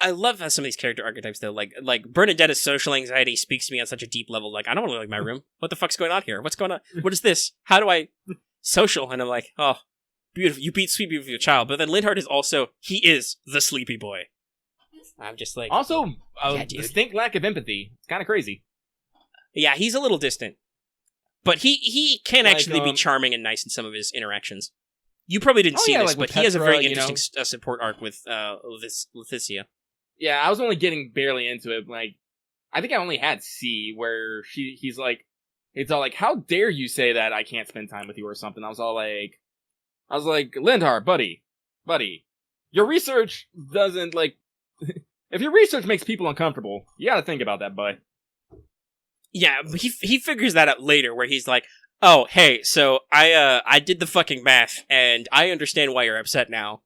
Speaker 1: I love how some of these character archetypes, though, like Bernadetta's social anxiety speaks to me on such a deep level. Like, I don't want to leave my room. What the fuck's going on here? What's going on? What is this? How do I social? And I'm like, oh, beautiful. You beat sweet beautiful child. But then Lindhart is also, he is the sleepy boy. I'm just like,
Speaker 2: also distinct lack of empathy. It's kind of crazy.
Speaker 1: Yeah, he's a little distant, but he can actually be charming and nice in some of his interactions. You probably didn't see this, but he has a very interesting support arc with Luthecia.
Speaker 2: Yeah, I was only getting barely into it. Like, I think I only had C, where he's like, it's all like, how dare you say that I can't spend time with you or something. I was like, Lindhart, buddy, your research doesn't, like, if your research makes people uncomfortable, you gotta think about that, bud.
Speaker 1: Yeah, he figures that out later, where he's like, oh, hey, so I did the fucking math, and I understand why you're upset now,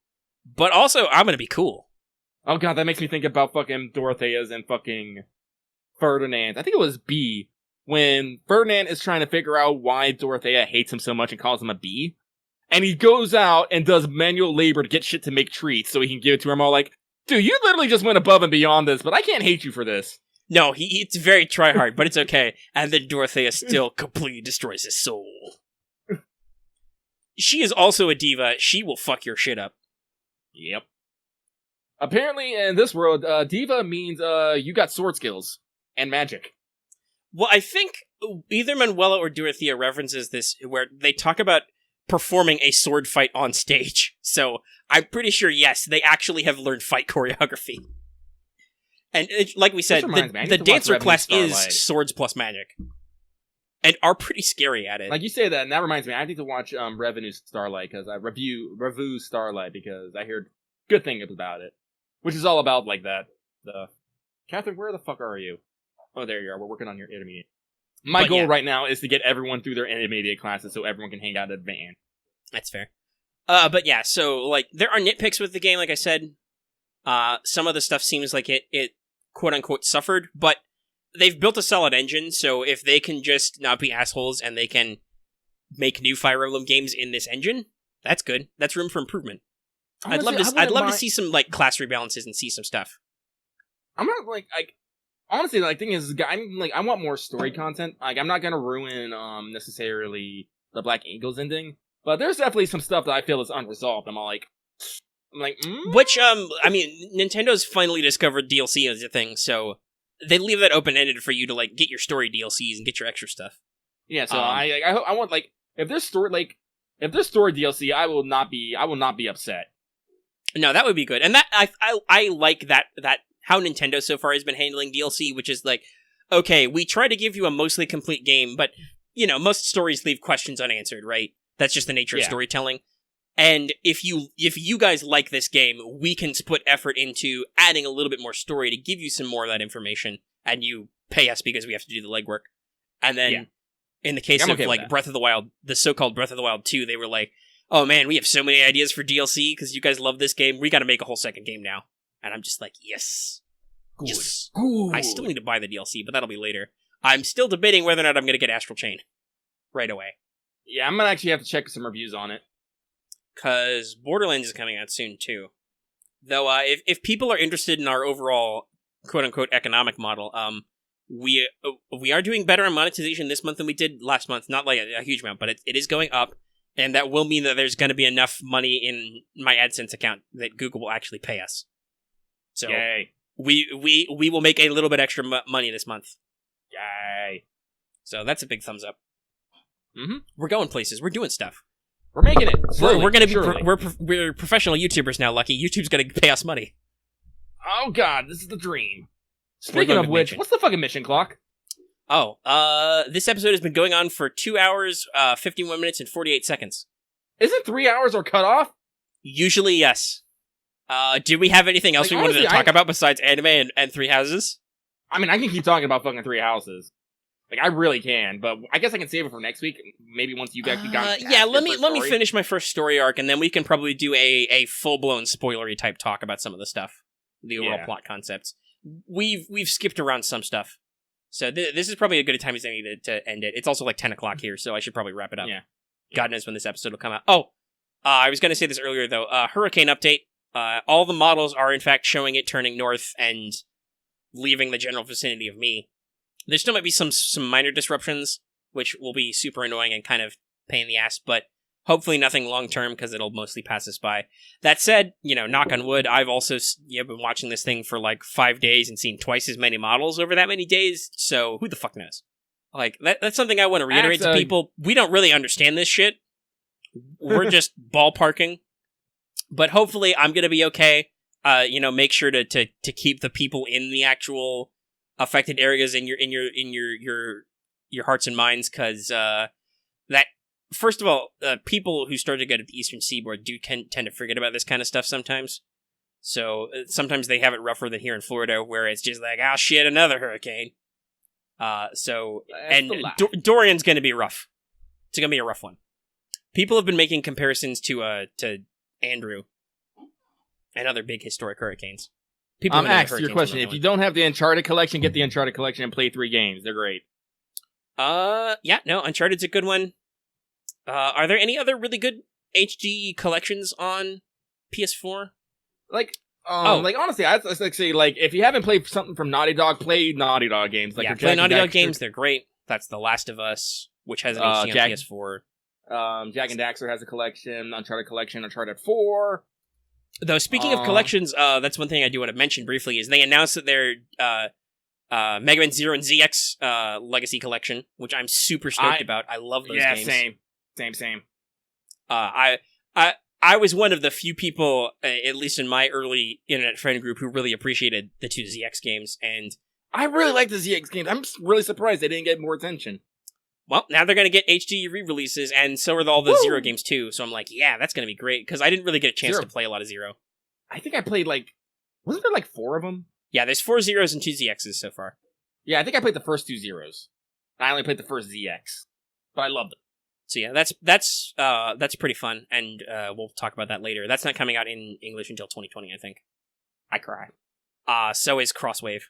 Speaker 1: but also, I'm gonna be cool.
Speaker 2: Oh god, that makes me think about fucking Dorothea's and fucking Ferdinand. I think it was B, when Ferdinand is trying to figure out why Dorothea hates him so much and calls him a B, and he goes out and does manual labor to get shit to make treats so he can give it to her. I'm all like, dude, you literally just went above and beyond this, but I can't hate you for this.
Speaker 1: No, it's very try-hard, but it's okay. And then Dorothea still completely destroys his soul. She is also a diva. She will fuck your shit up.
Speaker 2: Yep. Apparently, in this world, diva means you got sword skills and magic.
Speaker 1: Well, I think either Manuela or Dorothea references this, where they talk about performing a sword fight on stage. So, I'm pretty sure, yes, they actually have learned fight choreography. And like we said, the dancer class is swords plus magic. And are pretty scary at it.
Speaker 2: Like you say that, and that reminds me, I need to watch Revenue Starlight, because I review Starlight, because I heard good things about it. Which is all about, like, that. Catherine, where the fuck are you? Oh, there you are. We're working on your intermediate. My goal right now is to get everyone through their intermediate classes so everyone can hang out at advanced.
Speaker 1: That's fair. But yeah, so, like, there are nitpicks with the game, like I said. Some of the stuff seems like it quote-unquote suffered, but they've built a solid engine, so if they can just not be assholes and they can make new Fire Emblem games in this engine, that's good. That's room for improvement.
Speaker 2: Honestly,
Speaker 1: I'd love to see some like class rebalances and see some stuff.
Speaker 2: I'm not like honestly, like thing is, I want more story content. Like I'm not gonna ruin necessarily the Black Eagles ending, but there's definitely some stuff that I feel is unresolved. I'm like,
Speaker 1: which I mean, Nintendo's finally discovered DLC as a thing, so they leave that open ended for you to like get your story DLCs and get your extra stuff.
Speaker 2: Yeah, so I want like if there's story DLC, I will not be upset.
Speaker 1: No, that would be good, and that I like that how Nintendo so far has been handling DLC, which is like, okay, we try to give you a mostly complete game, but you know most stories leave questions unanswered, right? That's just the nature of storytelling. And if you guys like this game, we can put effort into adding a little bit more story to give you some more of that information, and you pay us because we have to do the legwork. And then, in the case of like Breath of the Wild, the so-called Breath of the Wild 2, they were like, "Oh man, we have so many ideas for DLC because you guys love this game. We got to make a whole second game now." And I'm just like, "Yes,
Speaker 2: good.
Speaker 1: Yes."
Speaker 2: Good.
Speaker 1: I still need to buy the DLC, but that'll be later. I'm still debating whether or not I'm going to get Astral Chain right away.
Speaker 2: Yeah, I'm gonna actually have to check some reviews on it.
Speaker 1: Because Borderlands is coming out soon, too. Though, if people are interested in our overall quote-unquote economic model, we are doing better on monetization this month than we did last month. Not like a huge amount, but it is going up, and that will mean that there's going to be enough money in my AdSense account that Google will actually pay us. So,
Speaker 2: yay.
Speaker 1: We will make a little bit extra money this month.
Speaker 2: Yay.
Speaker 1: So that's a big thumbs up.
Speaker 2: Mm-hmm.
Speaker 1: We're going places. We're doing stuff.
Speaker 2: We're making it.
Speaker 1: We're going to be we're professional YouTubers now, Lucky. YouTube's going to pay us money.
Speaker 2: Oh god, this is the dream. Speaking of which, what's the fucking mission clock?
Speaker 1: Oh, this episode has been going on for 2 hours, 51 minutes, and 48 seconds.
Speaker 2: Isn't 3 hours our cutoff?
Speaker 1: Usually, yes. Do we have anything else we wanted to talk about besides anime and Three Houses?
Speaker 2: I mean, I can keep talking about fucking Three Houses. Like, I really can, but I guess I can save it for next week. Maybe once you actually got.
Speaker 1: Yeah, let me finish my first story arc, and then we can probably do a full blown spoilery type talk about some of the stuff, the overall plot concepts. We've skipped around some stuff, so this is probably a good time as any to end it. It's also like 10 o'clock here, so I should probably wrap it up.
Speaker 2: Yeah.
Speaker 1: God knows when this episode will come out. Oh, I was going to say this earlier though. Hurricane update. All the models are in fact showing it turning north and leaving the general vicinity of me. There still might be some minor disruptions, which will be super annoying and kind of pain in the ass, but hopefully nothing long-term, because it'll mostly pass us by. That said, knock on wood, I've also been watching this thing for like 5 days and seen twice as many models over that many days, so who the fuck knows? Like, that's something I want to reiterate to people. We don't really understand this shit. We're just ballparking. But hopefully I'm going to be okay. Make sure to keep the people in the actual affected areas in your hearts and minds, because that, first of all, people who start to get at the Eastern Seaboard do tend to forget about this kind of stuff sometimes. So sometimes they have it rougher than here in Florida, where it's just like, oh shit, another hurricane. Dorian's going to be rough. It's going to be a rough one. People have been making comparisons to Andrew and other big historic hurricanes.
Speaker 2: Ask your question. If you don't have the Uncharted collection, get the Uncharted collection and play 3 games. They're great.
Speaker 1: Uncharted's a good one. Are there any other really good HD collections on PS4?
Speaker 2: Honestly, I'd say, if you haven't played something from Naughty Dog, play Naughty Dog games.
Speaker 1: Play Naughty Dog games. They're great. That's The Last of Us, which has an HD on PS4.
Speaker 2: Jak and Daxter has a collection, Uncharted collection, Uncharted 4.
Speaker 1: Though, speaking of collections, that's one thing I do want to mention briefly, is they announced that their Mega Man Zero and ZX Legacy Collection, which I'm super stoked about. I love those games.
Speaker 2: Yeah, same.
Speaker 1: I was one of the few people, at least in my early internet friend group, who really appreciated the 2 ZX games, and
Speaker 2: I really like the ZX games. I'm really surprised they didn't get more attention.
Speaker 1: Well, now they're going to get HD re-releases, and so are all the Zero games too, so I'm like, yeah, that's going to be great, because I didn't really get a chance to play a lot of Zero.
Speaker 2: I think I played, wasn't there 4 of them?
Speaker 1: Yeah, there's 4 Zeros and 2 ZXs so far.
Speaker 2: Yeah, I think I played the first 2 Zeros. I only played the first ZX, but I loved it.
Speaker 1: So yeah, that's pretty fun, and we'll talk about that later. That's not coming out in English until 2020, I think.
Speaker 2: I cry.
Speaker 1: So is Crosswave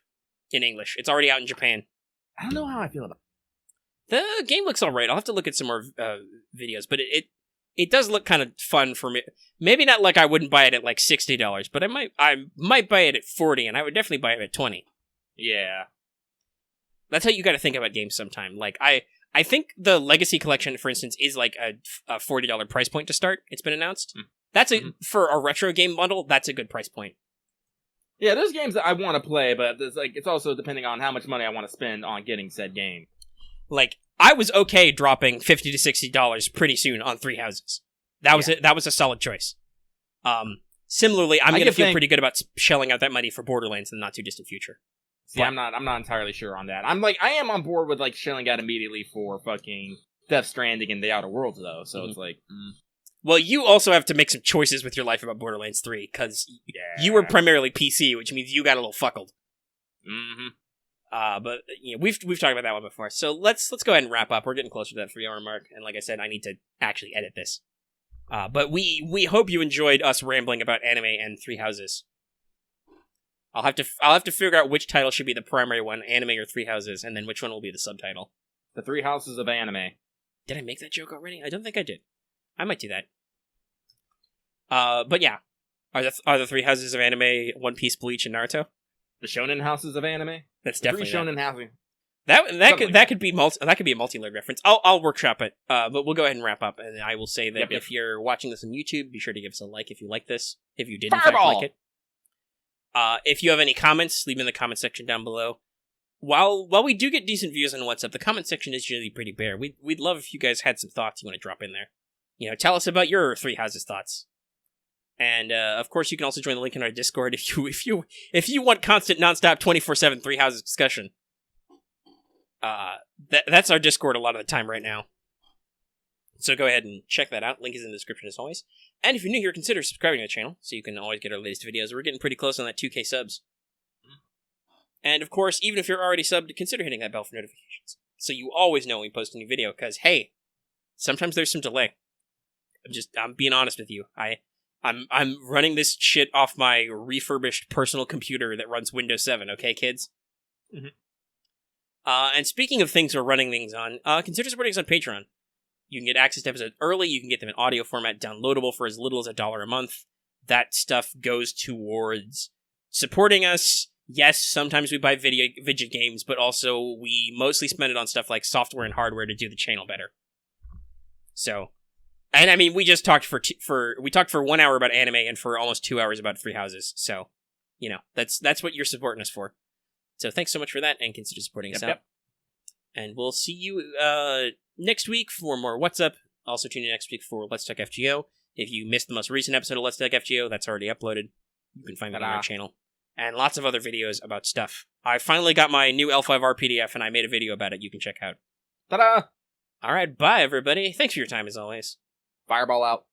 Speaker 1: in English. It's already out in Japan.
Speaker 2: I don't know how I feel about
Speaker 1: The game looks alright. I'll have to look at some more videos, but it does look kind of fun for me. Maybe not like I wouldn't buy it at like $60, but I might buy it at $40, and I would definitely buy it at $20.
Speaker 2: Yeah.
Speaker 1: That's how you got to think about games sometime. Like I think the Legacy Collection, for instance, is like a $40 price point to start. It's been announced. That's for a retro game bundle. That's a good price point.
Speaker 2: Yeah, there's games that I want to play, but it's also depending on how much money I want to spend on getting said game.
Speaker 1: Like, I was okay dropping $50 to $60 pretty soon on Three Houses. That was a solid choice. Similarly, I'm going to feel pretty good about shelling out that money for Borderlands in the not too distant future.
Speaker 2: See, I'm not entirely sure on that. I am on board with like shelling out immediately for fucking Death Stranding and The Outer Worlds though. So it's like,
Speaker 1: Well, you also have to make some choices with your life about Borderlands 3 because you were primarily PC, which means you got a little fuckled. But we've talked about that one before. So let's go ahead and wrap up. We're getting closer to that 3-hour mark, and like I said, I need to actually edit this. But we hope you enjoyed us rambling about anime and Three Houses. I'll have to figure out which title should be the primary one, anime or Three Houses, and then which one will be the subtitle.
Speaker 2: The Three Houses of Anime.
Speaker 1: Did I make that joke already? I don't think I did. I might do that. But yeah, are the Three Houses of Anime One Piece, Bleach, and Naruto?
Speaker 2: The Shonen Houses of Anime.
Speaker 1: That's definitely
Speaker 2: Three Shonen Houses.
Speaker 1: That could be a multi-layered reference. I'll workshop it. But we'll go ahead and wrap up, and I will say that if you're watching this on YouTube, be sure to give us a like if you like this. If you did in fact like it. If you have any comments, leave them in the comment section down below. While we do get decent views on WhatsApp, the comment section is usually pretty bare. We'd love if you guys had some thoughts you want to drop in there. Tell us about your Three Houses thoughts. And of course, you can also join the link in our Discord if you want constant, nonstop, 24/7 Three Houses discussion. That's our Discord a lot of the time right now. So go ahead and check that out. Link is in the description as always. And if you're new here, consider subscribing to the channel so you can always get our latest videos. We're getting pretty close on that 2K subs. And of course, even if you're already subbed, consider hitting that bell for notifications so you always know when we post a new video. Because hey, sometimes there's some delay. I'm being honest with you. I'm running this shit off my refurbished personal computer that runs Windows 7. Okay, kids. And speaking of things we're running things on, consider supporting us on Patreon. You can get access to episodes early. You can get them in audio format, downloadable for as little as $1 a month. That stuff goes towards supporting us. Yes, sometimes we buy video games, but also we mostly spend it on stuff like software and hardware to do the channel better. So, and I mean, we just talked for 1 hour about anime and for almost 2 hours about Three Houses. So, that's what you're supporting us for. So thanks so much for that, and consider supporting us out. And we'll see you next week for more What's Up. Also tune in next week for Let's Talk FGO. If you missed the most recent episode of Let's Talk FGO, that's already uploaded. You can find that on our channel. And lots of other videos about stuff. I finally got my new L5R PDF, and I made a video about it you can check out.
Speaker 2: Ta-da!
Speaker 1: Alright, bye everybody. Thanks for your time as always.
Speaker 2: Fireball out.